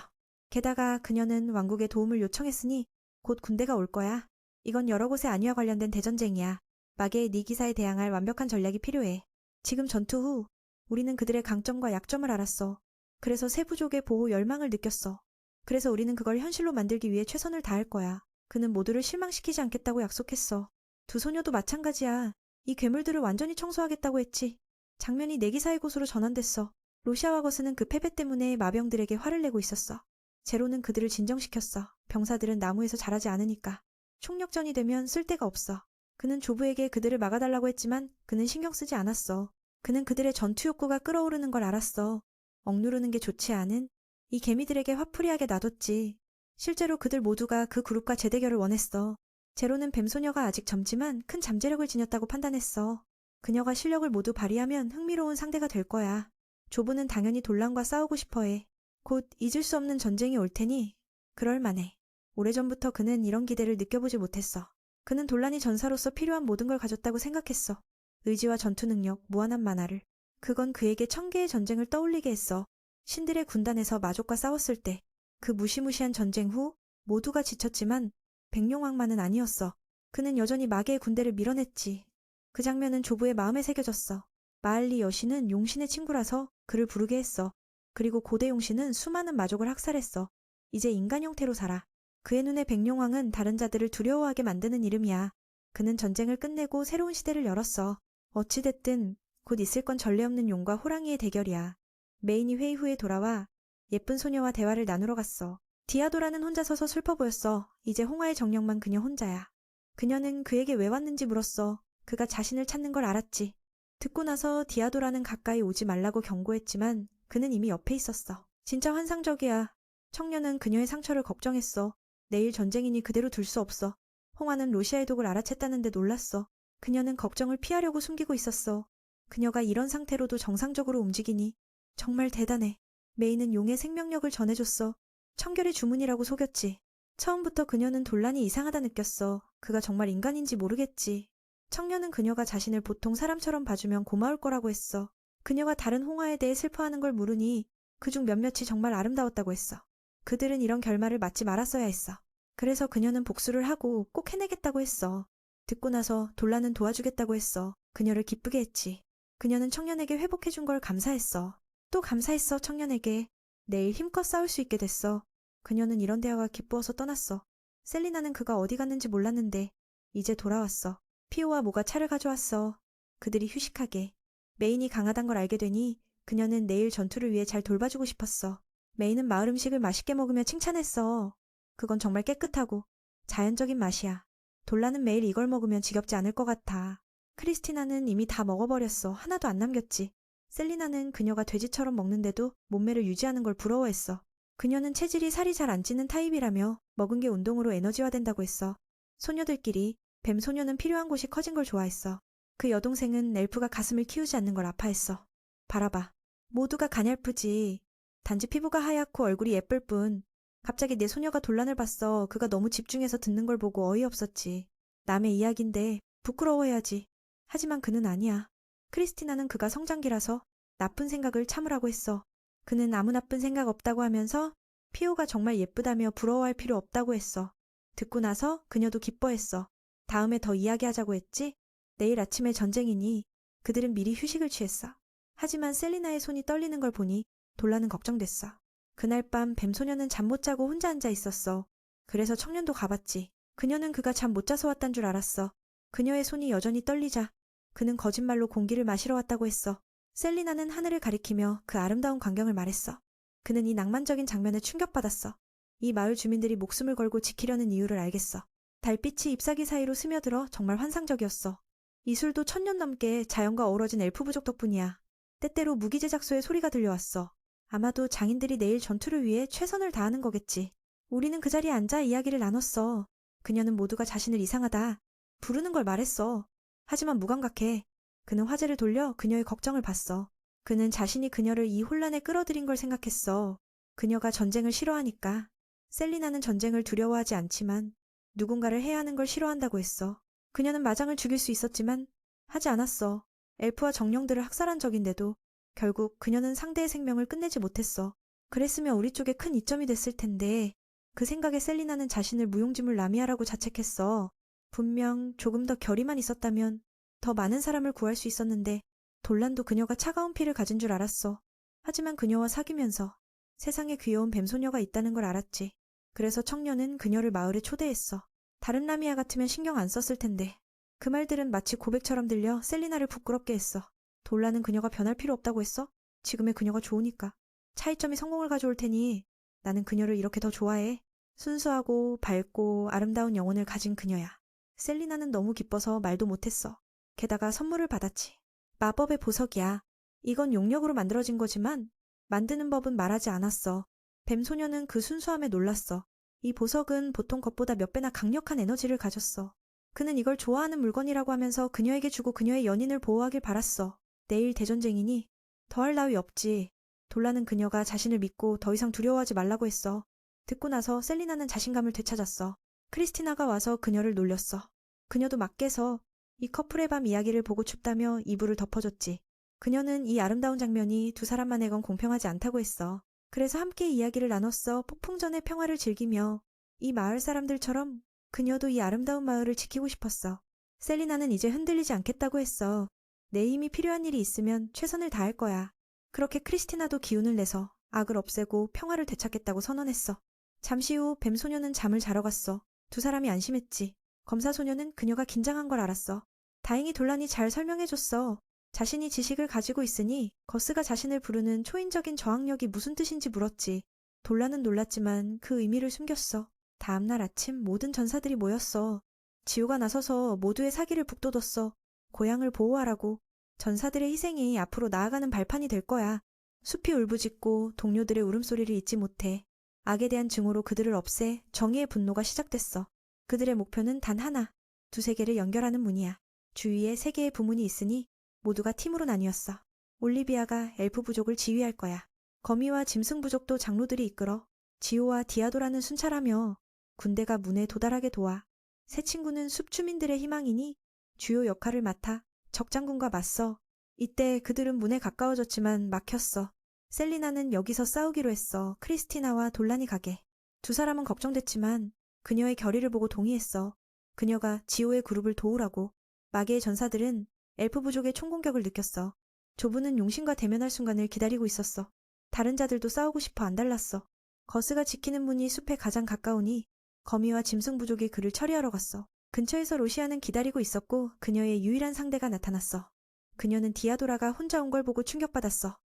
게다가 그녀는 왕국에 도움을 요청했으니 곧 군대가 올 거야. 이건 여러 곳의 안위와 관련된 대전쟁이야. 마계의 네 기사에 대항할 완벽한 전략이 필요해. 지금 전투 후 우리는 그들의 강점과 약점을 알았어. 그래서 새 부족의 보호 열망을 느꼈어. 그래서 우리는 그걸 현실로 만들기 위해 최선을 다할 거야. 그는 모두를 실망시키지 않겠다고 약속했어. 두 소녀도 마찬가지야. 이 괴물들을 완전히 청소하겠다고 했지. 장면이 내기사의 곳으로 전환됐어. 로시아와 거스는 그 패배 때문에 마병들에게 화를 내고 있었어. 제로는 그들을 진정시켰어. 병사들은 나무에서 자라지 않으니까. 총력전이 되면 쓸 데가 없어. 그는 조부에게 그들을 막아달라고 했지만 그는 신경 쓰지 않았어. 그는 그들의 전투 욕구가 끓어오르는 걸 알았어. 억누르는 게 좋지 않은 이 개미들에게 화풀이하게 놔뒀지. 실제로 그들 모두가 그 그룹과 재대결을 원했어. 제로는 뱀소녀가 아직 젊지만 큰 잠재력을 지녔다고 판단했어. 그녀가 실력을 모두 발휘하면 흥미로운 상대가 될 거야. 조부는 당연히 돌란과 싸우고 싶어해. 곧 잊을 수 없는 전쟁이 올 테니 그럴만해. 오래전부터 그는 이런 기대를 느껴보지 못했어. 그는 돌란이 전사로서 필요한 모든 걸 가졌다고 생각했어. 의지와 전투 능력, 무한한 만화를. 그건 그에게 1000개의 전쟁을 떠올리게 했어. 신들의 군단에서 마족과 싸웠을 때 그 무시무시한 전쟁 후 모두가 지쳤지만 백룡왕만은 아니었어. 그는 여전히 마계의 군대를 밀어냈지. 그 장면은 조부의 마음에 새겨졌어. 마알리 여신은 용신의 친구라서 그를 부르게 했어. 그리고 고대 용신은 수많은 마족을 학살했어. 이제 인간 형태로 살아. 그의 눈에 백룡왕은 다른 자들을 두려워하게 만드는 이름이야. 그는 전쟁을 끝내고 새로운 시대를 열었어. 어찌됐든 곧 있을 건 전례 없는 용과 호랑이의 대결이야. 메인이 회의 후에 돌아와 예쁜 소녀와 대화를 나누러 갔어. 디아도라는 혼자 서서 슬퍼 보였어. 이제 홍화의 정령만 그녀 혼자야. 그녀는 그에게 왜 왔는지 물었어. 그가 자신을 찾는 걸 알았지. 듣고 나서 디아도라는 가까이 오지 말라고 경고했지만 그는 이미 옆에 있었어. 진짜 환상적이야. 청년은 그녀의 상처를 걱정했어. 내일 전쟁이니 그대로 둘 수 없어. 홍화는 로시아의 독을 알아챘다는데 놀랐어. 그녀는 걱정을 피하려고 숨기고 있었어. 그녀가 이런 상태로도 정상적으로 움직이니 정말 대단해. 메이는 용의 생명력을 전해줬어. 청결의 주문이라고 속였지. 처음부터 그녀는 돌란이 이상하다 느꼈어. 그가 정말 인간인지 모르겠지. 청년은 그녀가 자신을 보통 사람처럼 봐주면 고마울 거라고 했어. 그녀가 다른 홍화에 대해 슬퍼하는 걸 물으니 그중 몇몇이 정말 아름다웠다고 했어. 그들은 이런 결말을 맞지 말았어야 했어. 그래서 그녀는 복수를 하고 꼭 해내겠다고 했어. 듣고 나서 돌란은 도와주겠다고 했어. 그녀를 기쁘게 했지. 그녀는 청년에게 회복해준 걸 감사했어. 또 감사했어, 청년에게. 내일 힘껏 싸울 수 있게 됐어. 그녀는 이런 대화가 기쁘어서 떠났어. 셀리나는 그가 어디 갔는지 몰랐는데 이제 돌아왔어. 피오와 모가 차를 가져왔어. 그들이 휴식하게. 메인이 강하단 걸 알게 되니 그녀는 내일 전투를 위해 잘 돌봐주고 싶었어. 메인은 마을 음식을 맛있게 먹으며 칭찬했어. 그건 정말 깨끗하고 자연적인 맛이야. 돌라는 매일 이걸 먹으면 지겹지 않을 것 같아. 크리스티나는 이미 다 먹어버렸어. 하나도 안 남겼지. 셀리나는 그녀가 돼지처럼 먹는데도 몸매를 유지하는 걸 부러워했어. 그녀는 체질이 살이 잘 안 찌는 타입이라며 먹은 게 운동으로 에너지화된다고 했어. 소녀들끼리 뱀 소녀는 필요한 곳이 커진 걸 좋아했어. 그 여동생은 엘프가 가슴을 키우지 않는 걸 아파했어. 바라봐. 모두가 가냘프지. 단지 피부가 하얗고 얼굴이 예쁠 뿐. 갑자기 내 소녀가 돌란을 봤어. 그가 너무 집중해서 듣는 걸 보고 어이없었지. 남의 이야기인데 부끄러워해야지. 하지만 그는 아니야. 크리스티나는 그가 성장기라서 나쁜 생각을 참으라고 했어. 그는 아무 나쁜 생각 없다고 하면서 피오가 정말 예쁘다며 부러워할 필요 없다고 했어. 듣고 나서 그녀도 기뻐했어. 다음에 더 이야기하자고 했지? 내일 아침에 전쟁이니 그들은 미리 휴식을 취했어. 하지만 셀리나의 손이 떨리는 걸 보니 돌라는 걱정됐어. 그날 밤 뱀소녀는 잠 못 자고 혼자 앉아 있었어. 그래서 청년도 가봤지. 그녀는 그가 잠 못 자서 왔단 줄 알았어. 그녀의 손이 여전히 떨리자 그는 거짓말로 공기를 마시러 왔다고 했어. 셀리나는 하늘을 가리키며 그 아름다운 광경을 말했어. 그는 이 낭만적인 장면에 충격받았어. 이 마을 주민들이 목숨을 걸고 지키려는 이유를 알겠어. 달빛이 잎사귀 사이로 스며들어 정말 환상적이었어. 이술도 1000년 넘게 자연과 어우러진 엘프 부족 덕분이야. 때때로 무기제작소의 소리가 들려왔어. 아마도 장인들이 내일 전투를 위해 최선을 다하는 거겠지. 우리는 그 자리에 앉아 이야기를 나눴어. 그녀는 모두가 자신을 이상하다 부르는 걸 말했어. 하지만 무감각해. 그는 화제를 돌려 그녀의 걱정을 봤어. 그는 자신이 그녀를 이 혼란에 끌어들인 걸 생각했어. 그녀가 전쟁을 싫어하니까. 셀리나는 전쟁을 두려워하지 않지만 누군가를 해야 하는 걸 싫어한다고 했어. 그녀는 마장을 죽일 수 있었지만 하지 않았어. 엘프와 정령들을 학살한 적인데도 결국 그녀는 상대의 생명을 끝내지 못했어. 그랬으면 우리 쪽에 큰 이점이 됐을 텐데 그 생각에 셀리나는 자신을 무용지물 라미아라고 자책했어. 분명 조금 더 결의만 있었다면 더 많은 사람을 구할 수 있었는데 돌란도 그녀가 차가운 피를 가진 줄 알았어. 하지만 그녀와 사귀면서 세상에 귀여운 뱀소녀가 있다는 걸 알았지. 그래서 청년은 그녀를 마을에 초대했어. 다른 라미아 같으면 신경 안 썼을 텐데 그 말들은 마치 고백처럼 들려 셀리나를 부끄럽게 했어. 돌란은 그녀가 변할 필요 없다고 했어? 지금의 그녀가 좋으니까. 차이점이 성공을 가져올 테니 나는 그녀를 이렇게 더 좋아해. 순수하고 밝고 아름다운 영혼을 가진 그녀야. 셀리나는 너무 기뻐서 말도 못했어. 게다가 선물을 받았지. 마법의 보석이야. 이건 용력으로 만들어진 거지만 만드는 법은 말하지 않았어. 뱀소녀는 그 순수함에 놀랐어. 이 보석은 보통 것보다 몇 배나 강력한 에너지를 가졌어. 그는 이걸 좋아하는 물건이라고 하면서 그녀에게 주고 그녀의 연인을 보호하길 바랐어. 내일 대전쟁이니 더할 나위 없지. 돌라는 그녀가 자신을 믿고 더 이상 두려워하지 말라고 했어. 듣고 나서 셀리나는 자신감을 되찾았어. 크리스티나가 와서 그녀를 놀렸어. 그녀도 맞게서 이 커플의 밤 이야기를 보고 춥다며 이불을 덮어줬지. 그녀는 이 아름다운 장면이 두 사람만에건 공평하지 않다고 했어. 그래서 함께 이야기를 나눴어. 폭풍전의 평화를 즐기며 이 마을 사람들처럼 그녀도 이 아름다운 마을을 지키고 싶었어. 셀리나는 이제 흔들리지 않겠다고 했어. 내 힘이 필요한 일이 있으면 최선을 다할 거야. 그렇게 크리스티나도 기운을 내서 악을 없애고 평화를 되찾겠다고 선언했어. 잠시 후 뱀소녀는 잠을 자러 갔어. 두 사람이 안심했지. 검사소녀는 그녀가 긴장한 걸 알았어. 다행히 돌란이 잘 설명해줬어. 자신이 지식을 가지고 있으니 거스가 자신을 부르는 초인적인 저항력이 무슨 뜻인지 물었지. 돌란은 놀랐지만 그 의미를 숨겼어. 다음날 아침 모든 전사들이 모였어. 지우가 나서서 모두의 사기를 북돋웠어. 고향을 보호하라고. 전사들의 희생이 앞으로 나아가는 발판이 될 거야. 숲이 울부짖고 동료들의 울음소리를 잊지 못해. 악에 대한 증오로 그들을 없애 정의의 분노가 시작됐어. 그들의 목표는 단 하나. 두세 개를 연결하는 문이야. 주위에 세 개의 부문이 있으니 모두가 팀으로 나뉘었어. 올리비아가 엘프 부족을 지휘할 거야. 거미와 짐승 부족도 장로들이 이끌어 지오와 디아도라는 순찰하며 군대가 문에 도달하게 도와. 새 친구는 숲 주민들의 희망이니 주요 역할을 맡아 적장군과 맞서. 이때 그들은 문에 가까워졌지만 막혔어. 셀리나는 여기서 싸우기로 했어. 크리스티나와 돌란이 가게. 두 사람은 걱정됐지만 그녀의 결의를 보고 동의했어. 그녀가 지오의 그룹을 도우라고. 마계의 전사들은 엘프 부족의 총공격을 느꼈어. 조부는 용신과 대면할 순간을 기다리고 있었어. 다른 자들도 싸우고 싶어 안달났어. 거스가 지키는 문이 숲에 가장 가까우니 거미와 짐승 부족이 그를 처리하러 갔어. 근처에서 로시아는 기다리고 있었고 그녀의 유일한 상대가 나타났어. 그녀는 디아도라가 혼자 온 걸 보고 충격받았어.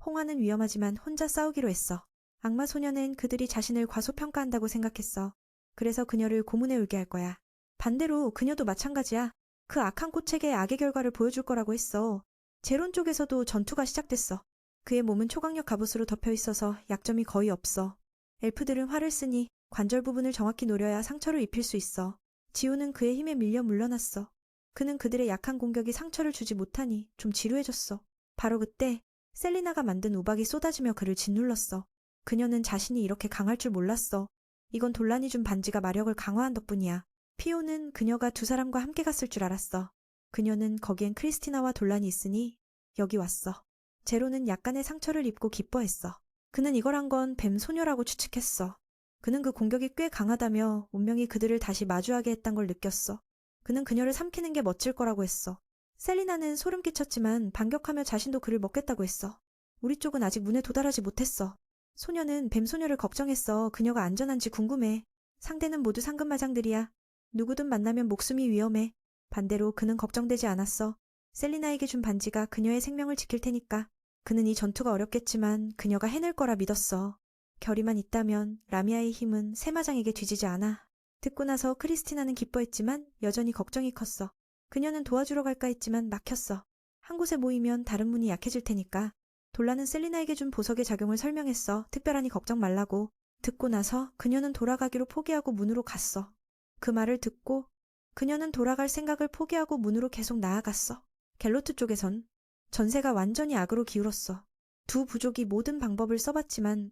홍화는 위험하지만 혼자 싸우기로 했어. 악마 소녀는 그들이 자신을 과소평가한다고 생각했어. 그래서 그녀를 고문에 울게 할 거야. 반대로 그녀도 마찬가지야. 그 악한 꽃책의 악의 결과를 보여줄 거라고 했어. 제론 쪽에서도 전투가 시작됐어. 그의 몸은 초강력 갑옷으로 덮여 있어서 약점이 거의 없어. 엘프들은 활을 쓰니 관절 부분을 정확히 노려야 상처를 입힐 수 있어. 지우는 그의 힘에 밀려 물러났어. 그는 그들의 약한 공격이 상처를 주지 못하니 좀 지루해졌어. 바로 그때 셀리나가 만든 우박이 쏟아지며 그를 짓눌렀어. 그녀는 자신이 이렇게 강할 줄 몰랐어. 이건 돌란이 준 반지가 마력을 강화한 덕분이야. 피오는 그녀가 두 사람과 함께 갔을 줄 알았어. 그녀는 거기엔 크리스티나와 돌란이 있으니 여기 왔어. 제로는 약간의 상처를 입고 기뻐했어. 그는 이걸 한 건 뱀 소녀라고 추측했어. 그는 그 공격이 꽤 강하다며 운명이 그들을 다시 마주하게 했단 걸 느꼈어. 그는 그녀를 삼키는 게 멋질 거라고 했어. 셀리나는 소름 끼쳤지만 반격하며 자신도 그를 먹겠다고 했어. 우리 쪽은 아직 문에 도달하지 못했어. 소녀는 뱀 소녀를 걱정했어. 그녀가 안전한지 궁금해. 상대는 모두 상급마장들이야. 누구든 만나면 목숨이 위험해. 반대로 그는 걱정되지 않았어. 셀리나에게 준 반지가 그녀의 생명을 지킬 테니까. 그는 이 전투가 어렵겠지만 그녀가 해낼 거라 믿었어. 결의만 있다면 라미아의 힘은 세마장에게 뒤지지 않아. 듣고 나서 크리스티나는 기뻐했지만 여전히 걱정이 컸어. 그녀는 도와주러 갈까 했지만 막혔어. 한 곳에 모이면 다른 문이 약해질 테니까. 돌라는 셀리나에게 준 보석의 작용을 설명했어. 특별하니 걱정 말라고. 듣고 나서 그녀는 돌아가기로 포기하고 문으로 갔어. 그 말을 듣고 그녀는 돌아갈 생각을 포기하고 문으로 계속 나아갔어. 갤로트 쪽에선 전세가 완전히 악으로 기울었어. 두 부족이 모든 방법을 써봤지만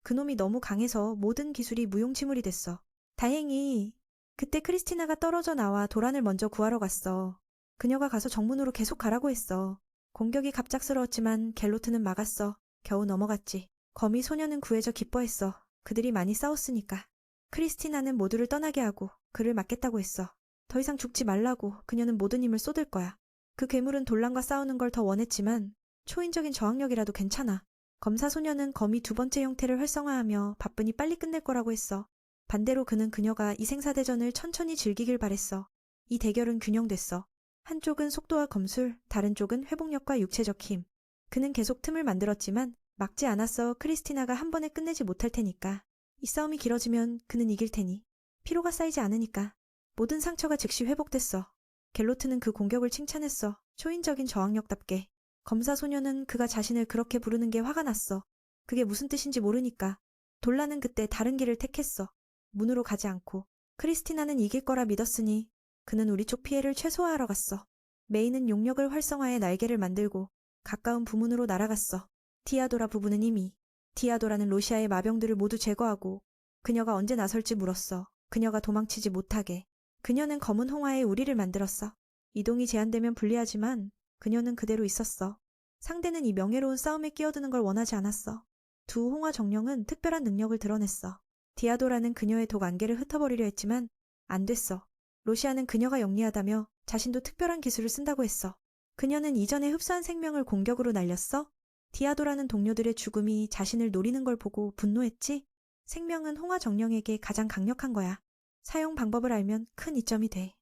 그놈이 너무 강해서 모든 기술이 무용지물이 됐어. 다행히 그때 크리스티나가 떨어져 나와 도란을 먼저 구하러 갔어. 그녀가 가서 정문으로 계속 가라고 했어. 공격이 갑작스러웠지만 갤로트는 막았어. 겨우 넘어갔지. 거미 소녀는 구해져 기뻐했어. 그들이 많이 싸웠으니까. 크리스티나는 모두를 떠나게 하고 그를 막겠다고 했어. 더 이상 죽지 말라고. 그녀는 모든 힘을 쏟을 거야. 그 괴물은 돌란과 싸우는 걸 더 원했지만 초인적인 저항력이라도 괜찮아. 검사 소녀는 거미 두 번째 형태를 활성화하며 바쁘니 빨리 끝낼 거라고 했어. 반대로 그는 그녀가 이 생사대전을 천천히 즐기길 바랬어. 이 대결은 균형됐어. 한쪽은 속도와 검술, 다른 쪽은 회복력과 육체적 힘. 그는 계속 틈을 만들었지만 막지 않았어. 크리스티나가 한 번에 끝내지 못할 테니까. 이 싸움이 길어지면 그는 이길 테니. 피로가 쌓이지 않으니까. 모든 상처가 즉시 회복됐어. 갤로트는 그 공격을 칭찬했어. 초인적인 저항력답게. 검사 소녀는 그가 자신을 그렇게 부르는 게 화가 났어. 그게 무슨 뜻인지 모르니까. 돌라는 그때 다른 길을 택했어. 문으로 가지 않고. 크리스티나는 이길 거라 믿었으니 그는 우리 쪽 피해를 최소화하러 갔어. 메이는 용력을 활성화해 날개를 만들고 가까운 부문으로 날아갔어. 디아도라 부부는 이미 디아도라는 로시아의 마병들을 모두 제거하고 그녀가 언제 나설지 물었어. 그녀가 도망치지 못하게. 그녀는 검은 홍화에 우리를 만들었어. 이동이 제한되면 불리하지만 그녀는 그대로 있었어. 상대는 이 명예로운 싸움에 끼어드는 걸 원하지 않았어. 두 홍화 정령은 특별한 능력을 드러냈어. 디아도라는 그녀의 독 안개를 흩어버리려 했지만 안 됐어. 로시아는 그녀가 영리하다며 자신도 특별한 기술을 쓴다고 했어. 그녀는 이전에 흡수한 생명을 공격으로 날렸어. 디아도라는 동료들의 죽음이 자신을 노리는 걸 보고 분노했지. 생명은 홍화 정령에게 가장 강력한 거야. 사용 방법을 알면 큰 이점이 돼.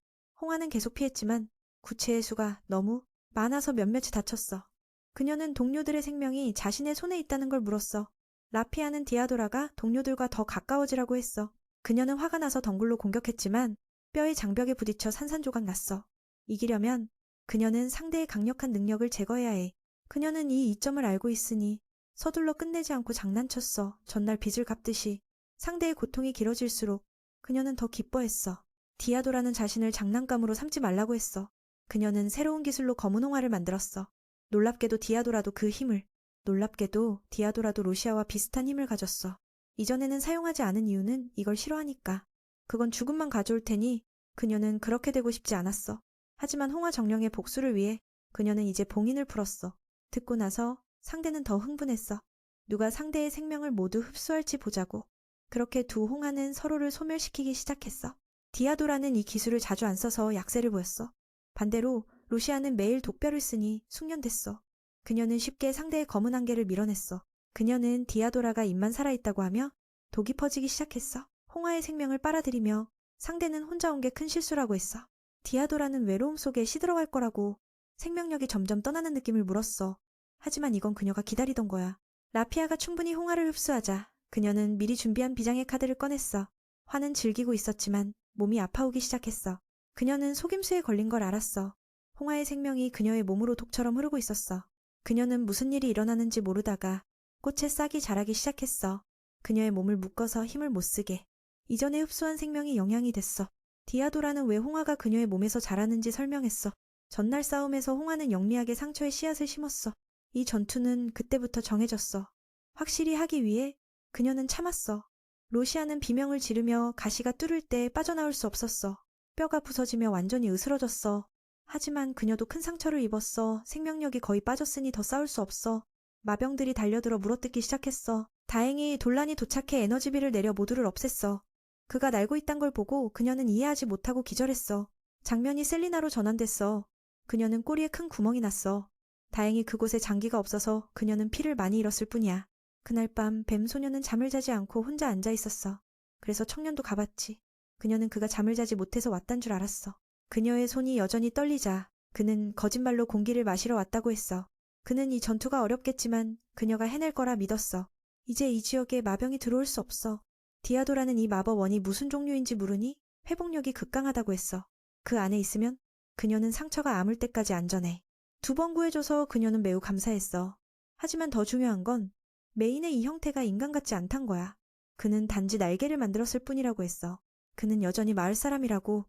홍화는 계속 피했지만 구체의 수가 너무 많아서 몇몇이 다쳤어. 그녀는 동료들의 생명이 자신의 손에 있다는 걸 물었어. 라피아는 디아도라가 동료들과 더 가까워지라고 했어. 그녀는 화가 나서 덩굴로 공격했지만 뼈의 장벽에 부딪혀 산산조각 났어. 이기려면 그녀는 상대의 강력한 능력을 제거해야 해. 그녀는 이 이점을 알고 있으니 서둘러 끝내지 않고 장난쳤어. 전날 빚을 갚듯이. 상대의 고통이 길어질수록 그녀는 더 기뻐했어. 디아도라는 자신을 장난감으로 삼지 말라고 했어. 그녀는 새로운 기술로 검은 홍화를 만들었어. 놀랍게도 디아도라도 그 힘을, 놀랍게도 디아도라도 로시아와 비슷한 힘을 가졌어. 이전에는 사용하지 않은 이유는 이걸 싫어하니까. 그건 죽음만 가져올 테니 그녀는 그렇게 되고 싶지 않았어. 하지만 홍화 정령의 복수를 위해 그녀는 이제 봉인을 풀었어. 듣고 나서 상대는 더 흥분했어. 누가 상대의 생명을 모두 흡수할지 보자고. 그렇게 두 홍화는 서로를 소멸시키기 시작했어. 디아도라는 이 기술을 자주 안 써서 약세를 보였어. 반대로 로시아는 매일 독별을 쓰니 숙련됐어. 그녀는 쉽게 상대의 검은 안개를 밀어냈어. 그녀는 디아도라가 입만 살아있다고 하며 독이 퍼지기 시작했어. 홍화의 생명을 빨아들이며 상대는 혼자 온 게 큰 실수라고 했어. 디아도라는 외로움 속에 시들어갈 거라고 생명력이 점점 떠나는 느낌을 물었어. 하지만 이건 그녀가 기다리던 거야. 라피아가 충분히 홍화를 흡수하자 그녀는 미리 준비한 비장의 카드를 꺼냈어. 화는 즐기고 있었지만 몸이 아파오기 시작했어. 그녀는 속임수에 걸린 걸 알았어. 홍아의 생명이 그녀의 몸으로 독처럼 흐르고 있었어. 그녀는 무슨 일이 일어나는지 모르다가 꽃에 싹이 자라기 시작했어. 그녀의 몸을 묶어서 힘을 못 쓰게. 이전에 흡수한 생명이 영양이 됐어. 디아도라는 왜 홍아가 그녀의 몸에서 자라는지 설명했어. 전날 싸움에서 홍아는 영리하게 상처에 씨앗을 심었어. 이 전투는 그때부터 정해졌어. 확실히 하기 위해 그녀는 참았어. 로시아는 비명을 지르며 가시가 뚫을 때 빠져나올 수 없었어. 뼈가 부서지며 완전히 으스러졌어. 하지만 그녀도 큰 상처를 입었어. 생명력이 거의 빠졌으니 더 싸울 수 없어. 마병들이 달려들어 물어뜯기 시작했어. 다행히 돌란이 도착해 에너지비를 내려 모두를 없앴어. 그가 날고 있단 걸 보고 그녀는 이해하지 못하고 기절했어. 장면이 셀리나로 전환됐어. 그녀는 꼬리에 큰 구멍이 났어. 다행히 그곳에 장기가 없어서 그녀는 피를 많이 잃었을 뿐이야. 그날 밤 뱀 소녀는 잠을 자지 않고 혼자 앉아 있었어. 그래서 청년도 가봤지. 그녀는 그가 잠을 자지 못해서 왔단 줄 알았어. 그녀의 손이 여전히 떨리자 그는 거짓말로 공기를 마시러 왔다고 했어. 그는 이 전투가 어렵겠지만 그녀가 해낼 거라 믿었어. 이제 이 지역에 마병이 들어올 수 없어. 디아도라는 이 마법원이 무슨 종류인지 물으니 회복력이 극강하다고 했어. 그 안에 있으면 그녀는 상처가 아물 때까지 안전해. 2번 구해줘서 그녀는 매우 감사했어. 하지만 더 중요한 건 메인의 이 형태가 인간 같지 않단 거야. 그는 단지 날개를 만들었을 뿐이라고 했어. 그는 여전히 마을 사람이라고.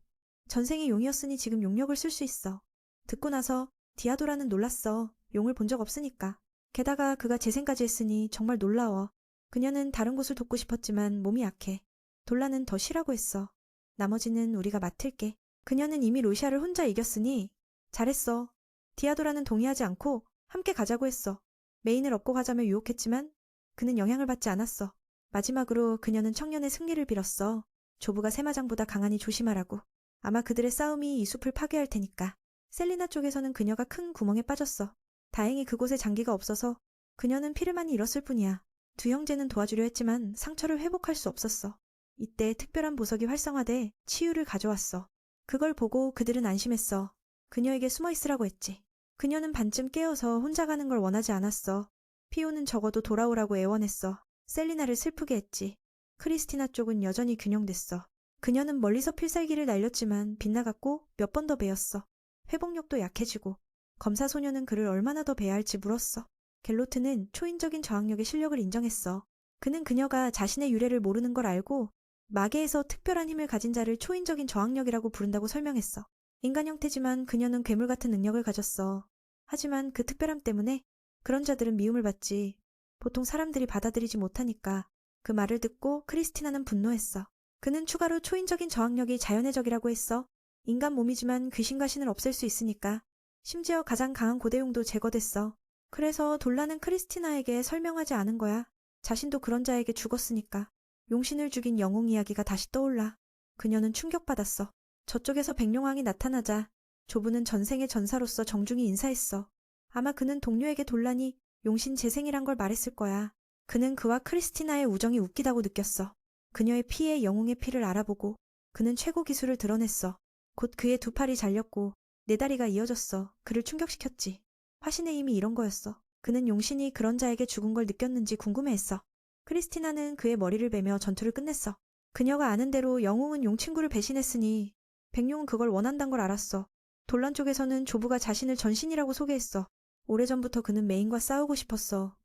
전생의 용이었으니 지금 용력을 쓸 수 있어. 듣고 나서 디아도라는 놀랐어. 용을 본 적 없으니까. 게다가 그가 재생까지 했으니 정말 놀라워. 그녀는 다른 곳을 돕고 싶었지만 몸이 약해. 돌라는 더 쉬라고 했어. 나머지는 우리가 맡을게. 그녀는 이미 로시아를 혼자 이겼으니 잘했어. 디아도라는 동의하지 않고 함께 가자고 했어. 메인을 업고 가자며 유혹했지만 그는 영향을 받지 않았어. 마지막으로 그녀는 청년의 승리를 빌었어. 조부가 세마장보다 강하니 조심하라고. 아마 그들의 싸움이 이 숲을 파괴할 테니까. 셀리나 쪽에서는 그녀가 큰 구멍에 빠졌어. 다행히 그곳에 장기가 없어서 그녀는 피를 많이 잃었을 뿐이야. 두 형제는 도와주려 했지만 상처를 회복할 수 없었어. 이때 특별한 보석이 활성화돼 치유를 가져왔어. 그걸 보고 그들은 안심했어. 그녀에게 숨어 있으라고 했지. 그녀는 반쯤 깨어서 혼자 가는 걸 원하지 않았어. 피오는 적어도 돌아오라고 애원했어. 셀리나를 슬프게 했지. 크리스티나 쪽은 여전히 균형됐어. 그녀는 멀리서 필살기를 날렸지만 빗나갔고 몇 번 더 베었어. 회복력도 약해지고. 검사 소녀는 그를 얼마나 더 베야 할지 물었어. 갤로트는 초인적인 저항력의 실력을 인정했어. 그는 그녀가 자신의 유래를 모르는 걸 알고 마계에서 특별한 힘을 가진 자를 초인적인 저항력이라고 부른다고 설명했어. 인간 형태지만 그녀는 괴물 같은 능력을 가졌어. 하지만 그 특별함 때문에 그런 자들은 미움을 받지. 보통 사람들이 받아들이지 못하니까. 그 말을 듣고 크리스티나는 분노했어. 그는 추가로 초인적인 저항력이 자연의 적이라고 했어. 인간 몸이지만 귀신과 신을 없앨 수 있으니까. 심지어 가장 강한 고대용도 제거됐어. 그래서 돌라는 크리스티나에게 설명하지 않은 거야. 자신도 그런 자에게 죽었으니까. 용신을 죽인 영웅 이야기가 다시 떠올라. 그녀는 충격받았어. 저쪽에서 백룡왕이 나타나자 조부는 전생의 전사로서 정중히 인사했어. 아마 그는 동료에게 돌란이 용신 재생이란 걸 말했을 거야. 그는 그와 크리스티나의 우정이 웃기다고 느꼈어. 그녀의 피에 영웅의 피를 알아보고 그는 최고 기술을 드러냈어. 곧 그의 두 팔이 잘렸고 네 다리가 이어졌어. 그를 충격시켰지. 화신의 힘이 이런 거였어. 그는 용신이 그런 자에게 죽은 걸 느꼈는지 궁금해했어. 크리스티나는 그의 머리를 베며 전투를 끝냈어. 그녀가 아는 대로 영웅은 용 친구를 배신했으니 백룡은 그걸 원한단 걸 알았어. 돌란 쪽에서는 조부가 자신을 전신이라고 소개했어. 오래전부터 그는 메인과 싸우고 싶었어.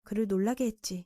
그를 놀라게 했지.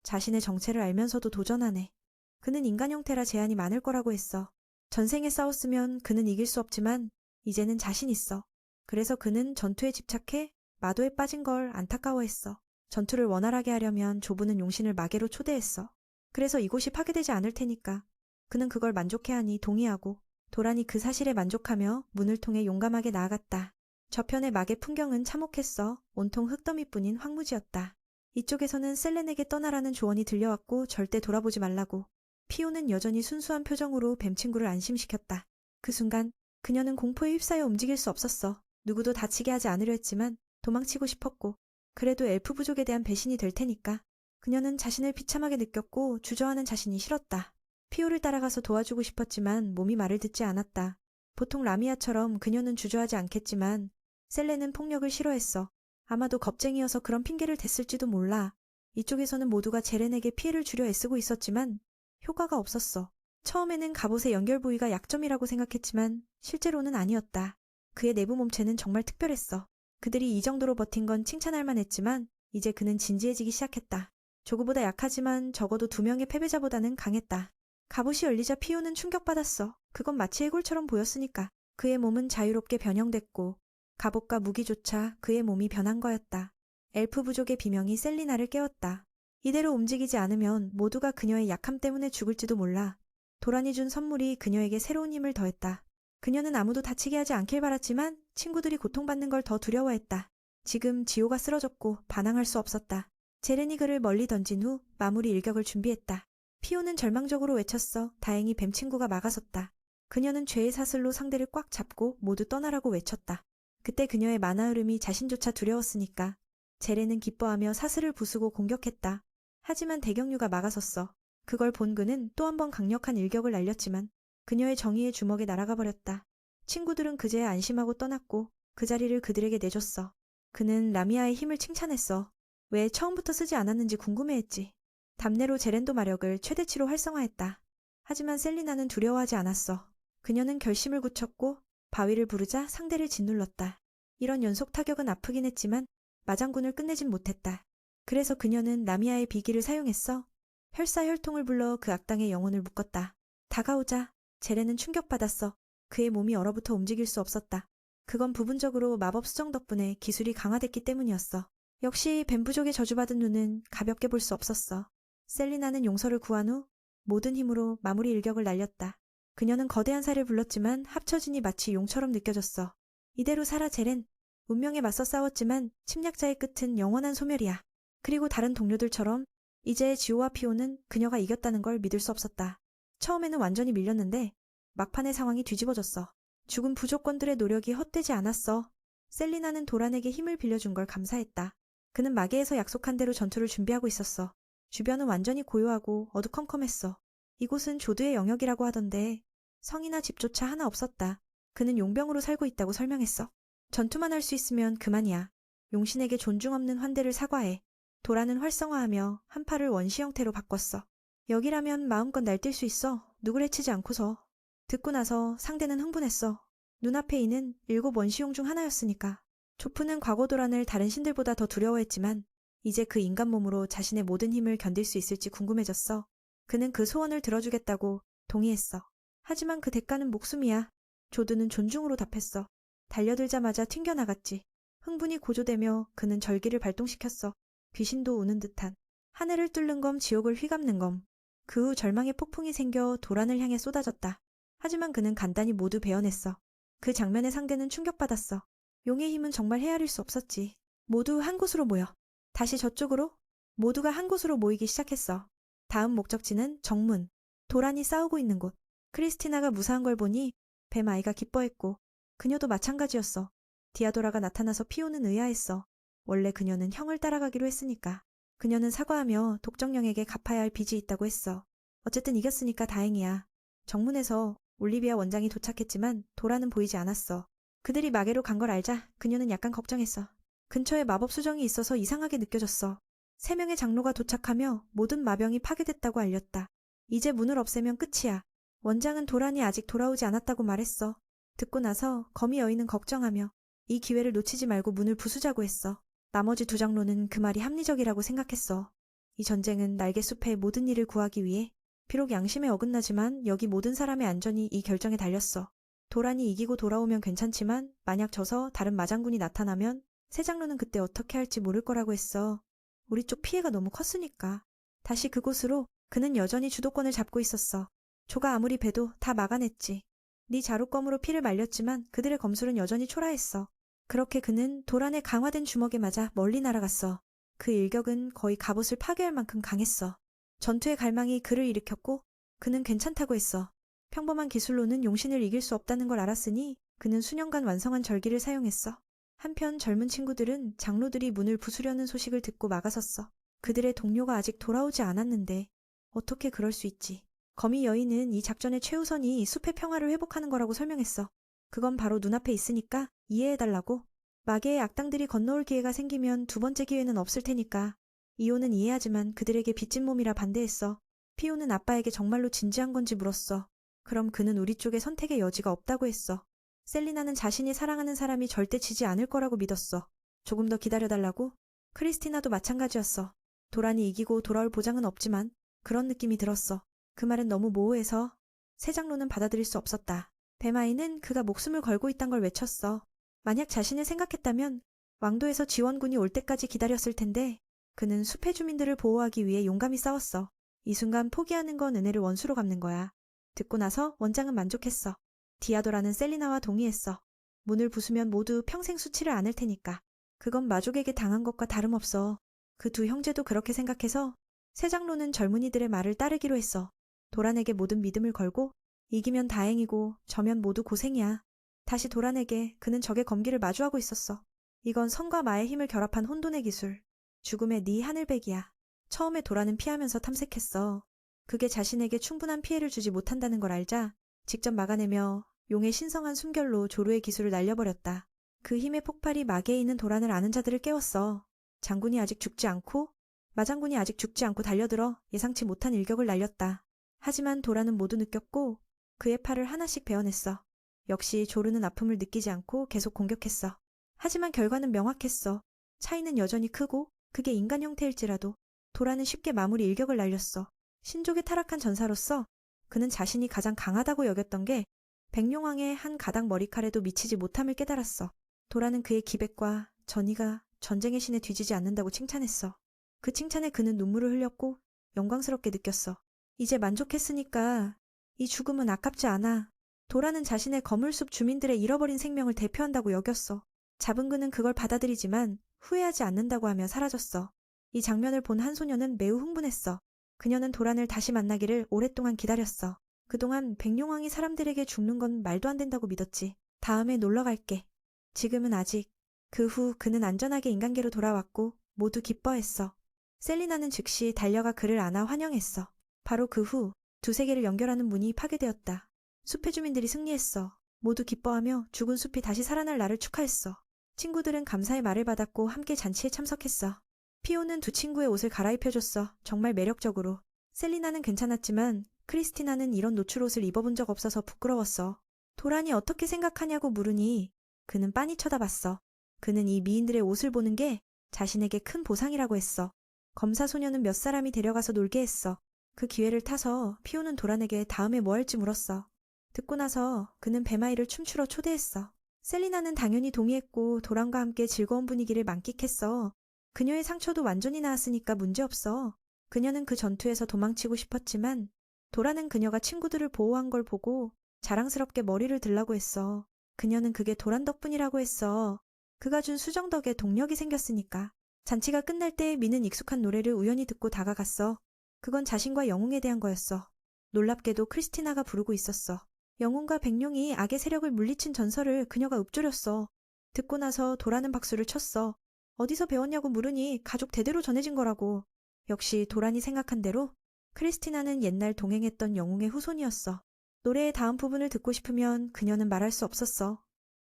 자신의 정체를 알면서도 도전하네. 그는 인간 형태라 제한이 많을 거라고 했어. 전생에 싸웠으면 그는 이길 수 없지만 이제는 자신 있어. 그래서 그는 전투에 집착해 마도에 빠진 걸 안타까워했어. 전투를 원활하게 하려면 조부는 용신을 마계로 초대했어. 그래서 이곳이 파괴되지 않을 테니까. 그는 그걸 만족해하니 동의하고 도란이 그 사실에 만족하며 문을 통해 용감하게 나아갔다. 저편의 마계 풍경은 참혹했어. 온통 흙더미뿐인 황무지였다. 이쪽에서는 셀렌에게 떠나라는 조언이 들려왔고 절대 돌아보지 말라고. 피오는 여전히 순수한 표정으로 뱀 친구를 안심시켰다. 그 순간 그녀는 공포에 휩싸여 움직일 수 없었어. 누구도 다치게 하지 않으려 했지만 도망치고 싶었고 그래도 엘프 부족에 대한 배신이 될 테니까. 그녀는 자신을 비참하게 느꼈고 주저하는 자신이 싫었다. 피오를 따라가서 도와주고 싶었지만 몸이 말을 듣지 않았다. 보통 라미아처럼 그녀는 주저하지 않겠지만 셀레는 폭력을 싫어했어. 아마도 겁쟁이여서 그런 핑계를 댔을지도 몰라. 이쪽에서는 모두가 제렌에게 피해를 주려 애쓰고 있었지만 효과가 없었어. 처음에는 갑옷의 연결 부위가 약점이라고 생각했지만 실제로는 아니었다. 그의 내부 몸체는 정말 특별했어. 그들이 이 정도로 버틴 건 칭찬할 만했지만 이제 그는 진지해지기 시작했다. 조그보다 약하지만 적어도 2명의 패배자보다는 강했다. 갑옷이 열리자 피오는 충격받았어. 그건 마치 해골처럼 보였으니까. 그의 몸은 자유롭게 변형됐고 갑옷과 무기조차 그의 몸이 변한 거였다. 엘프 부족의 비명이 셀리나를 깨웠다. 이대로 움직이지 않으면 모두가 그녀의 약함 때문에 죽을지도 몰라. 도란이 준 선물이 그녀에게 새로운 힘을 더했다. 그녀는 아무도 다치게 하지 않길 바랐지만 친구들이 고통받는 걸 더 두려워했다. 지금 지호가 쓰러졌고 반항할 수 없었다. 제렌이 그를 멀리 던진 후 마무리 일격을 준비했다. 피오는 절망적으로 외쳤어. 다행히 뱀 친구가 막아섰다. 그녀는 죄의 사슬로 상대를 꽉 잡고 모두 떠나라고 외쳤다. 그때 그녀의 만화 흐름이 자신조차 두려웠으니까. 제렌은 기뻐하며 사슬을 부수고 공격했다. 하지만 대경류가 막아섰어. 그걸 본 그는 또 한 번 강력한 일격을 날렸지만 그녀의 정의의 주먹에 날아가 버렸다. 친구들은 그제야 안심하고 떠났고 그 자리를 그들에게 내줬어. 그는 라미아의 힘을 칭찬했어. 왜 처음부터 쓰지 않았는지 궁금해했지. 답례로 제렌도 마력을 최대치로 활성화했다. 하지만 셀리나는 두려워하지 않았어. 그녀는 결심을 굳혔고 바위를 부르자 상대를 짓눌렀다. 이런 연속 타격은 아프긴 했지만 마장군을 끝내진 못했다. 그래서 그녀는 라미아의 비기를 사용했어. 혈사혈통을 불러 그 악당의 영혼을 묶었다. 다가오자 제렌은 충격받았어. 그의 몸이 얼어붙어 움직일 수 없었다. 그건 부분적으로 마법 수정 덕분에 기술이 강화됐기 때문이었어. 역시 뱀부족의 저주받은 눈은 가볍게 볼 수 없었어. 셀리나는 용서를 구한 후 모든 힘으로 마무리 일격을 날렸다. 그녀는 거대한 살을 불렀지만 합쳐지니 마치 용처럼 느껴졌어. 이대로 살아 제렌. 운명에 맞서 싸웠지만 침략자의 끝은 영원한 소멸이야. 그리고 다른 동료들처럼 이제 지오와 피오는 그녀가 이겼다는 걸 믿을 수 없었다. 처음에는 완전히 밀렸는데 막판의 상황이 뒤집어졌어. 죽은 부족권들의 노력이 헛되지 않았어. 셀리나는 도란에게 힘을 빌려준 걸 감사했다. 그는 마계에서 약속한 대로 전투를 준비하고 있었어. 주변은 완전히 고요하고 어두컴컴했어. 이곳은 조드의 영역이라고 하던데 성이나 집조차 하나 없었다. 그는 용병으로 살고 있다고 설명했어. 전투만 할 수 있으면 그만이야. 용신에게 존중 없는 환대를 사과해. 도란은 활성화하며 한 팔을 원시 형태로 바꿨어. 여기라면 마음껏 날뛸 수 있어. 누굴 해치지 않고서. 듣고 나서 상대는 흥분했어. 눈앞에 있는 7 원시용 중 하나였으니까. 조프는 과거 도란을 다른 신들보다 더 두려워했지만 이제 그 인간 몸으로 자신의 모든 힘을 견딜 수 있을지 궁금해졌어. 그는 그 소원을 들어주겠다고 동의했어. 하지만 그 대가는 목숨이야. 조드는 존중으로 답했어. 달려들자마자 튕겨나갔지. 흥분이 고조되며 그는 절기를 발동시켰어. 귀신도 우는 듯한. 하늘을 뚫는 검 지옥을 휘감는 검. 그 후 절망의 폭풍이 생겨 도란을 향해 쏟아졌다. 하지만 그는 간단히 모두 베어냈어. 그 장면의 상대는 충격받았어. 용의 힘은 정말 헤아릴 수 없었지. 모두 한 곳으로 모여. 다시 저쪽으로. 모두가 한 곳으로 모이기 시작했어. 다음 목적지는 정문. 도란이 싸우고 있는 곳. 크리스티나가 무사한 걸 보니 뱀 아이가 기뻐했고 그녀도 마찬가지였어. 디아도라가 나타나서 피오는 의아했어. 원래 그녀는 형을 따라가기로 했으니까. 그녀는 사과하며 독정령에게 갚아야 할 빚이 있다고 했어. 어쨌든 이겼으니까 다행이야. 정문에서 올리비아 원장이 도착했지만 도라는 보이지 않았어. 그들이 마계로 간 걸 알자 그녀는 약간 걱정했어. 근처에 마법 수정이 있어서 이상하게 느껴졌어. 3명의 장로가 도착하며 모든 마병이 파괴됐다고 알렸다. 이제 문을 없애면 끝이야. 원장은 도란이 아직 돌아오지 않았다고 말했어. 듣고 나서 거미 여인은 걱정하며 이 기회를 놓치지 말고 문을 부수자고 했어. 나머지 2 장로는 그 말이 합리적이라고 생각했어. 이 전쟁은 날개숲의 모든 일을 구하기 위해 비록 양심에 어긋나지만 여기 모든 사람의 안전이 이 결정에 달렸어. 도란이 이기고 돌아오면 괜찮지만 만약 져서 다른 마장군이 나타나면 새 장로는 그때 어떻게 할지 모를 거라고 했어. 우리 쪽 피해가 너무 컸으니까. 다시 그곳으로. 그는 여전히 주도권을 잡고 있었어. 조가 아무리 배도 다 막아냈지. 네 자루검으로 피를 말렸지만 그들의 검술은 여전히 초라했어. 그렇게 그는 도란의 강화된 주먹에 맞아 멀리 날아갔어. 그 일격은 거의 갑옷을 파괴할 만큼 강했어. 전투의 갈망이 그를 일으켰고 그는 괜찮다고 했어. 평범한 기술로는 용신을 이길 수 없다는 걸 알았으니 그는 수년간 완성한 절기를 사용했어. 한편 젊은 친구들은 장로들이 문을 부수려는 소식을 듣고 막아섰어. 그들의 동료가 아직 돌아오지 않았는데 어떻게 그럴 수 있지. 거미 여인은 이 작전의 최우선이 숲의 평화를 회복하는 거라고 설명했어. 그건 바로 눈앞에 있으니까 이해해달라고. 마계의 악당들이 건너올 기회가 생기면 2번째 기회는 없을 테니까. 이오는 이해하지만 그들에게 빚진 몸이라 반대했어. 피오는 아빠에게 정말로 진지한 건지 물었어. 그럼 그는 우리 쪽에 선택의 여지가 없다고 했어. 셀리나는 자신이 사랑하는 사람이 절대 지지 않을 거라고 믿었어. 조금 더 기다려달라고? 크리스티나도 마찬가지였어. 도란이 이기고 돌아올 보장은 없지만 그런 느낌이 들었어. 그 말은 너무 모호해서 새 장로는 받아들일 수 없었다. 베마이는 그가 목숨을 걸고 있단 걸 외쳤어. 만약 자신을 생각했다면 왕도에서 지원군이 올 때까지 기다렸을 텐데 그는 숲의 주민들을 보호하기 위해 용감히 싸웠어. 이 순간 포기하는 건 은혜를 원수로 갚는 거야. 듣고 나서 원장은 만족했어. 디아도라는 셀리나와 동의했어. 문을 부수면 모두 평생 수치를 안을 테니까. 그건 마족에게 당한 것과 다름없어. 그 두 형제도 그렇게 생각해서 새 장로는 젊은이들의 말을 따르기로 했어. 도란에게 모든 믿음을 걸고 이기면 다행이고 져면 모두 고생이야. 다시 도란에게 그는 적의 검기를 마주하고 있었어. 이건 선과 마의 힘을 결합한 혼돈의 기술. 죽음의 네 하늘백이야. 처음에 도란은 피하면서 탐색했어. 그게 자신에게 충분한 피해를 주지 못한다는 걸 알자 직접 막아내며 용의 신성한 숨결로 조루의 기술을 날려버렸다. 그 힘의 폭발이 마계에 있는 도란을 아는 자들을 깨웠어. 장군이 아직 죽지 않고 마장군이 아직 죽지 않고 달려들어 예상치 못한 일격을 날렸다. 하지만 도란은 모두 느꼈고 그의 팔을 하나씩 베어냈어. 역시 조르는 아픔을 느끼지 않고 계속 공격했어. 하지만 결과는 명확했어. 차이는 여전히 크고 그게 인간 형태일지라도 도란은 쉽게 마무리 일격을 날렸어. 신족에 타락한 전사로서 그는 자신이 가장 강하다고 여겼던 게 백룡왕의 한 가닥 머리칼에도 미치지 못함을 깨달았어. 도란은 그의 기백과 전의가 전쟁의 신에 뒤지지 않는다고 칭찬했어. 그 칭찬에 그는 눈물을 흘렸고 영광스럽게 느꼈어. 이제 만족했으니까 이 죽음은 아깝지 않아. 도란은 자신의 거물숲 주민들의 잃어버린 생명을 대표한다고 여겼어. 잡은 그는 그걸 받아들이지만 후회하지 않는다고 하며 사라졌어. 이 장면을 본 한 소녀는 매우 흥분했어. 그녀는 도란을 다시 만나기를 오랫동안 기다렸어. 그동안 백룡왕이 사람들에게 죽는 건 말도 안 된다고 믿었지. 다음에 놀러 갈게. 지금은 아직. 그 후 그는 안전하게 인간계로 돌아왔고 모두 기뻐했어. 셀리나는 즉시 달려가 그를 안아 환영했어. 바로 그 후 두세 개를 연결하는 문이 파괴되었다. 숲의 주민들이 승리했어. 모두 기뻐하며 죽은 숲이 다시 살아날 날을 축하했어. 친구들은 감사의 말을 받았고 함께 잔치에 참석했어. 피오는 두 친구의 옷을 갈아입혀줬어. 정말 매력적으로. 셀리나는 괜찮았지만 크리스티나는 이런 노출 옷을 입어본 적 없어서 부끄러웠어. 도란이 어떻게 생각하냐고 물으니 그는 빤히 쳐다봤어. 그는 이 미인들의 옷을 보는 게 자신에게 큰 보상이라고 했어. 검사 소녀는 몇 사람이 데려가서 놀게 했어. 그 기회를 타서 피오는 도란에게 다음에 뭐 할지 물었어. 듣고 나서 그는 베마이를 춤추러 초대했어. 셀리나는 당연히 동의했고 도란과 함께 즐거운 분위기를 만끽했어. 그녀의 상처도 완전히 나았으니까 문제없어. 그녀는 그 전투에서 도망치고 싶었지만 도란은 그녀가 친구들을 보호한 걸 보고 자랑스럽게 머리를 들라고 했어. 그녀는 그게 도란 덕분이라고 했어. 그가 준 수정 덕에 동력이 생겼으니까. 잔치가 끝날 때 미는 익숙한 노래를 우연히 듣고 다가갔어. 그건 자신과 영웅에 대한 거였어. 놀랍게도 크리스티나가 부르고 있었어. 영웅과 백룡이 악의 세력을 물리친 전설을 그녀가 읊조렸어. 듣고 나서 도란은 박수를 쳤어. 어디서 배웠냐고 물으니 가족 대대로 전해진 거라고. 역시 도란이 생각한 대로 크리스티나는 옛날 동행했던 영웅의 후손이었어. 노래의 다음 부분을 듣고 싶으면 그녀는 말할 수 없었어.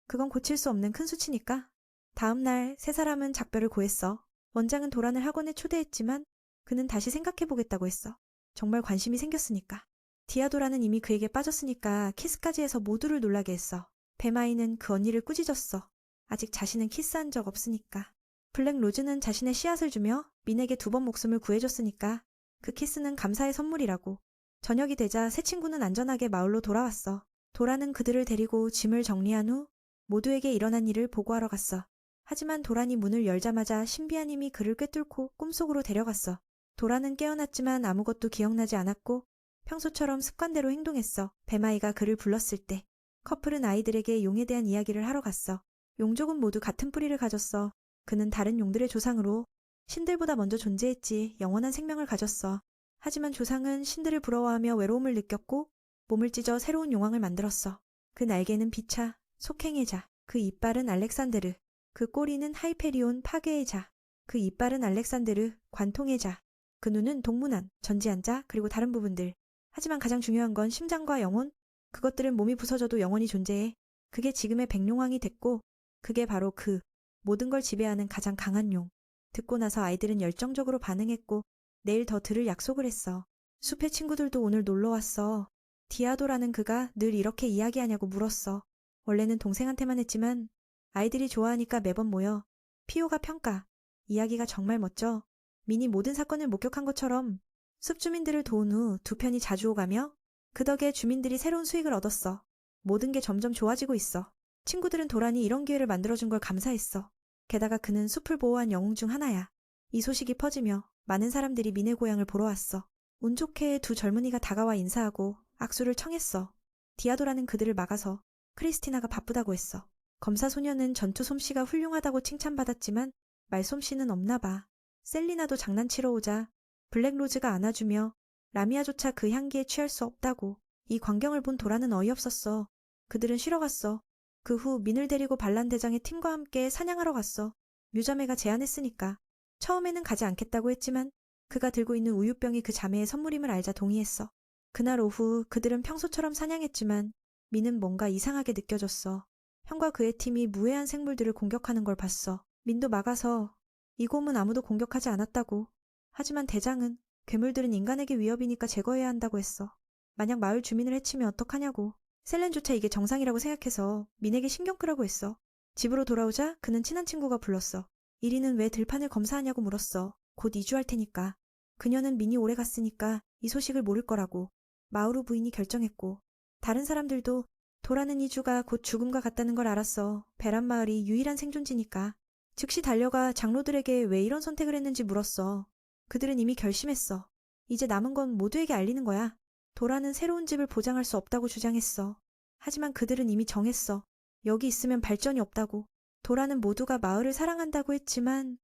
그건 고칠 수 없는 큰 수치니까. 다음 날 세 사람은 작별을 고했어. 원장은 도란을 학원에 초대했지만 그는 다시 생각해보겠다고 했어. 정말 관심이 생겼으니까. 디아도라는 이미 그에게 빠졌으니까 키스까지 해서 모두를 놀라게 했어. 베마이는 그 언니를 꾸짖었어. 아직 자신은 키스한 적 없으니까. 블랙 로즈는 자신의 씨앗을 주며 민에게 2번 목숨을 구해줬으니까 그 키스는 감사의 선물이라고. 저녁이 되자 세 친구는 안전하게 마을로 돌아왔어. 도란은 그들을 데리고 짐을 정리한 후 모두에게 일어난 일을 보고하러 갔어. 하지만 도란이 문을 열자마자 신비한 힘이 그를 꿰뚫고 꿈속으로 데려갔어. 도란은 깨어났지만 아무것도 기억나지 않았고 평소처럼 습관대로 행동했어. 베마이가 그를 불렀을 때. 커플은 아이들에게 용에 대한 이야기를 하러 갔어. 용족은 모두 같은 뿌리를 가졌어. 그는 다른 용들의 조상으로 신들보다 먼저 존재했지 영원한 생명을 가졌어. 하지만 조상은 신들을 부러워하며 외로움을 느꼈고 몸을 찢어 새로운 용왕을 만들었어. 그 날개는 비차, 속행의 자. 그 이빨은 알렉산데르. 그 꼬리는 하이페리온, 파괴의 자. 그 이빨은 알렉산데르, 관통의 자. 그 눈은 동문안, 전지한 자, 그리고 다른 부분들. 하지만 가장 중요한 건 심장과 영혼. 그것들은 몸이 부서져도 영원히 존재해. 그게 지금의 백룡왕이 됐고 그게 바로 그 모든 걸 지배하는 가장 강한 용. 듣고 나서 아이들은 열정적으로 반응했고 내일 더 들을 약속을 했어. 숲의 친구들도 오늘 놀러 왔어. 디아도라는 그가 늘 이렇게 이야기하냐고 물었어. 원래는 동생한테만 했지만 아이들이 좋아하니까 매번 모여. 피오가 평가. 이야기가 정말 멋져. 민이 모든 사건을 목격한 것처럼 숲 주민들을 도운 후 두 편이 자주 오가며 그 덕에 주민들이 새로운 수익을 얻었어. 모든 게 점점 좋아지고 있어. 친구들은 도란이 이런 기회를 만들어준 걸 감사했어. 게다가 그는 숲을 보호한 영웅 중 하나야. 이 소식이 퍼지며 많은 사람들이 민의 고향을 보러 왔어. 운 좋게 두 젊은이가 다가와 인사하고 악수를 청했어. 디아도라는 그들을 막아서 크리스티나가 바쁘다고 했어. 검사 소녀는 전투 솜씨가 훌륭하다고 칭찬받았지만 말솜씨는 없나 봐. 셀리나도 장난치러 오자 블랙로즈가 안아주며 라미아조차 그 향기에 취할 수 없다고. 이 광경을 본 도라는 어이없었어. 그들은 쉬러 갔어. 그 후 민을 데리고 반란 대장의 팀과 함께 사냥하러 갔어. 뮤자매가 제안했으니까. 처음에는 가지 않겠다고 했지만 그가 들고 있는 우유병이 그 자매의 선물임을 알자 동의했어. 그날 오후 그들은 평소처럼 사냥했지만 민은 뭔가 이상하게 느껴졌어. 형과 그의 팀이 무해한 생물들을 공격하는 걸 봤어. 민도 막아서 이 곰은 아무도 공격하지 않았다고. 하지만 대장은 괴물들은 인간에게 위협이니까 제거해야 한다고 했어. 만약 마을 주민을 해치면 어떡하냐고. 셀렌조차 이게 정상이라고 생각해서 민에게 신경 끄라고 했어. 집으로 돌아오자 그는 친한 친구가 불렀어. 이리는 왜 들판을 검사하냐고 물었어. 곧 이주할 테니까. 그녀는 민이 오래 갔으니까 이 소식을 모를 거라고. 마우루 부인이 결정했고 다른 사람들도 도라는 이주가 곧 죽음과 같다는 걸 알았어. 베란 마을이 유일한 생존지니까. 즉시 달려가 장로들에게 왜 이런 선택을 했는지 물었어. 그들은 이미 결심했어. 이제 남은 건 모두에게 알리는 거야. 도라는 새로운 집을 보장할 수 없다고 주장했어. 하지만 그들은 이미 정했어. 여기 있으면 발전이 없다고. 도라는 모두가 마을을 사랑한다고 했지만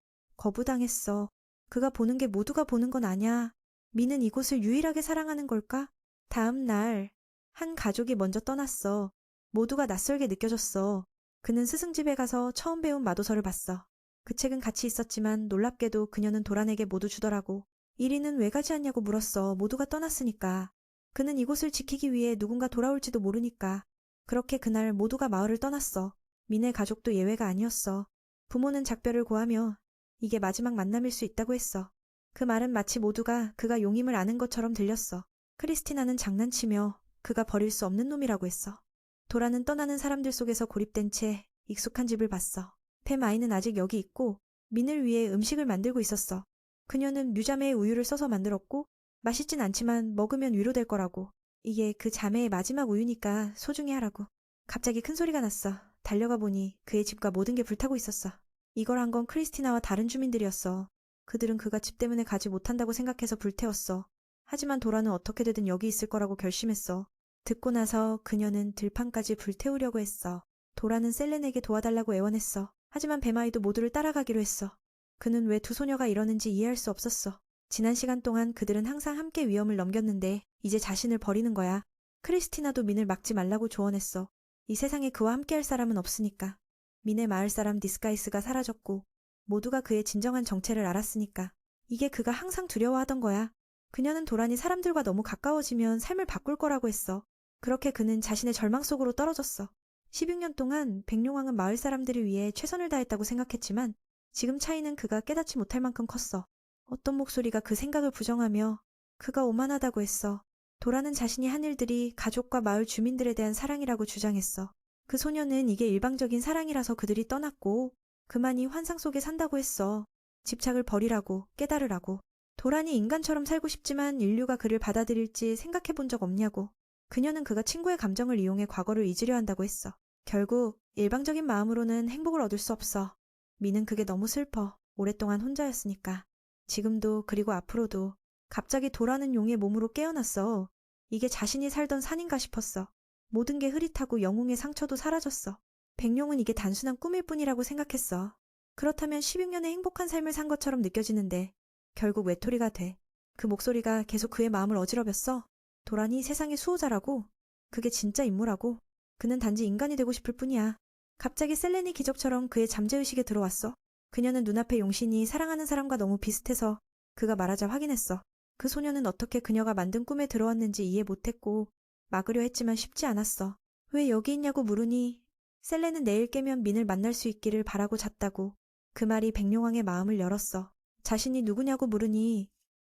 거부당했어. 그가 보는 게 모두가 보는 건 아냐. 민은 이곳을 유일하게 사랑하는 걸까? 다음 날 한 가족이 먼저 떠났어. 모두가 낯설게 느껴졌어. 그는 스승집에 가서 처음 배운 마도서를 봤어. 그 책은 같이 있었지만 놀랍게도 그녀는 도란에게 모두 주더라고. 이리는 왜 가지 않냐고 물었어. 모두가 떠났으니까. 그는 이곳을 지키기 위해 누군가 돌아올지도 모르니까. 그렇게 그날 모두가 마을을 떠났어. 민의 가족도 예외가 아니었어. 부모는 작별을 고하며 이게 마지막 만남일 수 있다고 했어. 그 말은 마치 모두가 그가 용임을 아는 것처럼 들렸어. 크리스티나는 장난치며 그가 버릴 수 없는 놈이라고 했어. 도라는 떠나는 사람들 속에서 고립된 채 익숙한 집을 봤어. 팸 아이는 아직 여기 있고 민을 위해 음식을 만들고 있었어. 그녀는 뮤자매의 우유를 써서 만들었고 맛있진 않지만 먹으면 위로될 거라고. 이게 그 자매의 마지막 우유니까 소중히 하라고. 갑자기 큰 소리가 났어. 달려가 보니 그의 집과 모든 게 불타고 있었어. 이걸 한 건 크리스티나와 다른 주민들이었어. 그들은 그가 집 때문에 가지 못한다고 생각해서 불태웠어. 하지만 도라는 어떻게 되든 여기 있을 거라고 결심했어. 듣고 나서 그녀는 들판까지 불태우려고 했어. 도라는 셀렌에게 도와달라고 애원했어. 하지만 뱀아이도 모두를 따라가기로 했어. 그는 왜 두 소녀가 이러는지 이해할 수 없었어. 지난 시간 동안 그들은 항상 함께 위험을 넘겼는데 이제 자신을 버리는 거야. 크리스티나도 민을 막지 말라고 조언했어. 이 세상에 그와 함께할 사람은 없으니까. 민의 마을 사람 디스가이스가 사라졌고 모두가 그의 진정한 정체를 알았으니까. 이게 그가 항상 두려워하던 거야. 그녀는 도란이 사람들과 너무 가까워지면 삶을 바꿀 거라고 했어. 그렇게 그는 자신의 절망 속으로 떨어졌어. 16년 동안 백룡왕은 마을 사람들을 위해 최선을 다했다고 생각했지만 지금 차이는 그가 깨닫지 못할 만큼 컸어. 어떤 목소리가 그 생각을 부정하며 그가 오만하다고 했어. 도라는 자신이 한 일들이 가족과 마을 주민들에 대한 사랑이라고 주장했어. 그 소녀는 이게 일방적인 사랑이라서 그들이 떠났고 그만이 환상 속에 산다고 했어. 집착을 버리라고, 깨달으라고. 도란이 인간처럼 살고 싶지만 인류가 그를 받아들일지 생각해 본 적 없냐고. 그녀는 그가 친구의 감정을 이용해 과거를 잊으려 한다고 했어. 결국 일방적인 마음으로는 행복을 얻을 수 없어. 미는 그게 너무 슬퍼. 오랫동안 혼자였으니까. 지금도 그리고 앞으로도. 갑자기 도라는 용의 몸으로 깨어났어. 이게 자신이 살던 산인가 싶었어. 모든 게 흐릿하고 영웅의 상처도 사라졌어. 백룡은 이게 단순한 꿈일 뿐이라고 생각했어. 그렇다면 16년의 행복한 삶을 산 것처럼 느껴지는데 결국 외톨이가 돼. 그 목소리가 계속 그의 마음을 어지럽혔어. 도란이 세상의 수호자라고. 그게 진짜 임무라고. 그는 단지 인간이 되고 싶을 뿐이야. 갑자기 셀렌이 기적처럼 그의 잠재의식에 들어왔어. 그녀는 눈앞의 용신이 사랑하는 사람과 너무 비슷해서 그가 말하자 확인했어. 그 소녀는 어떻게 그녀가 만든 꿈에 들어왔는지 이해 못했고 막으려 했지만 쉽지 않았어. 왜 여기 있냐고 물으니 셀렌은 내일 깨면 민을 만날 수 있기를 바라고 잤다고. 그 말이 백룡왕의 마음을 열었어. 자신이 누구냐고 물으니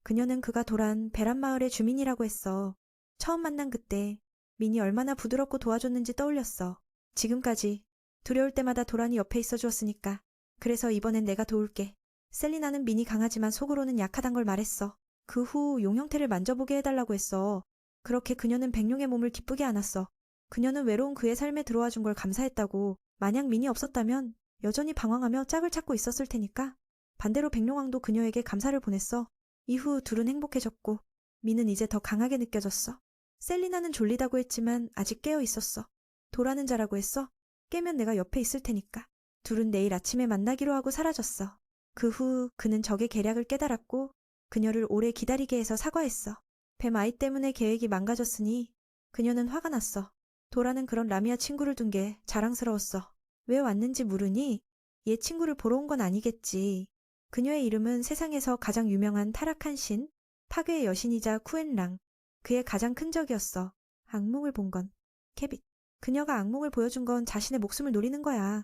그녀는 그가 도란 베란 마을의 주민이라고 했어. 처음 만난 그때 민이 얼마나 부드럽고 도와줬는지 떠올렸어. 지금까지 두려울 때마다 도란이 옆에 있어 주었으니까. 그래서 이번엔 내가 도울게. 셀리나는 민이 강하지만 속으로는 약하단 걸 말했어. 그 후 용 형태를 만져보게 해달라고 했어. 그렇게 그녀는 백룡의 몸을 기쁘게 안았어. 그녀는 외로운 그의 삶에 들어와 준 걸 감사했다고. 만약 민이 없었다면 여전히 방황하며 짝을 찾고 있었을 테니까. 반대로 백룡왕도 그녀에게 감사를 보냈어. 이후 둘은 행복해졌고 민은 이제 더 강하게 느껴졌어. 셀리나는 졸리다고 했지만 아직 깨어 있었어. 도라는 자라고 했어. 깨면 내가 옆에 있을 테니까. 둘은 내일 아침에 만나기로 하고 사라졌어. 그 후 그는 적의 계략을 깨달았고 그녀를 오래 기다리게 해서 사과했어. 뱀 아이 때문에 계획이 망가졌으니 그녀는 화가 났어. 도라는 그런 라미아 친구를 둔 게 자랑스러웠어. 왜 왔는지 물으니 얘 친구를 보러 온 건 아니겠지. 그녀의 이름은 세상에서 가장 유명한 타락한 신, 파괴의 여신이자 쿠엔랑. 그의 가장 큰 적이었어. 악몽을 본 건. 케빗. 그녀가 악몽을 보여준 건 자신의 목숨을 노리는 거야.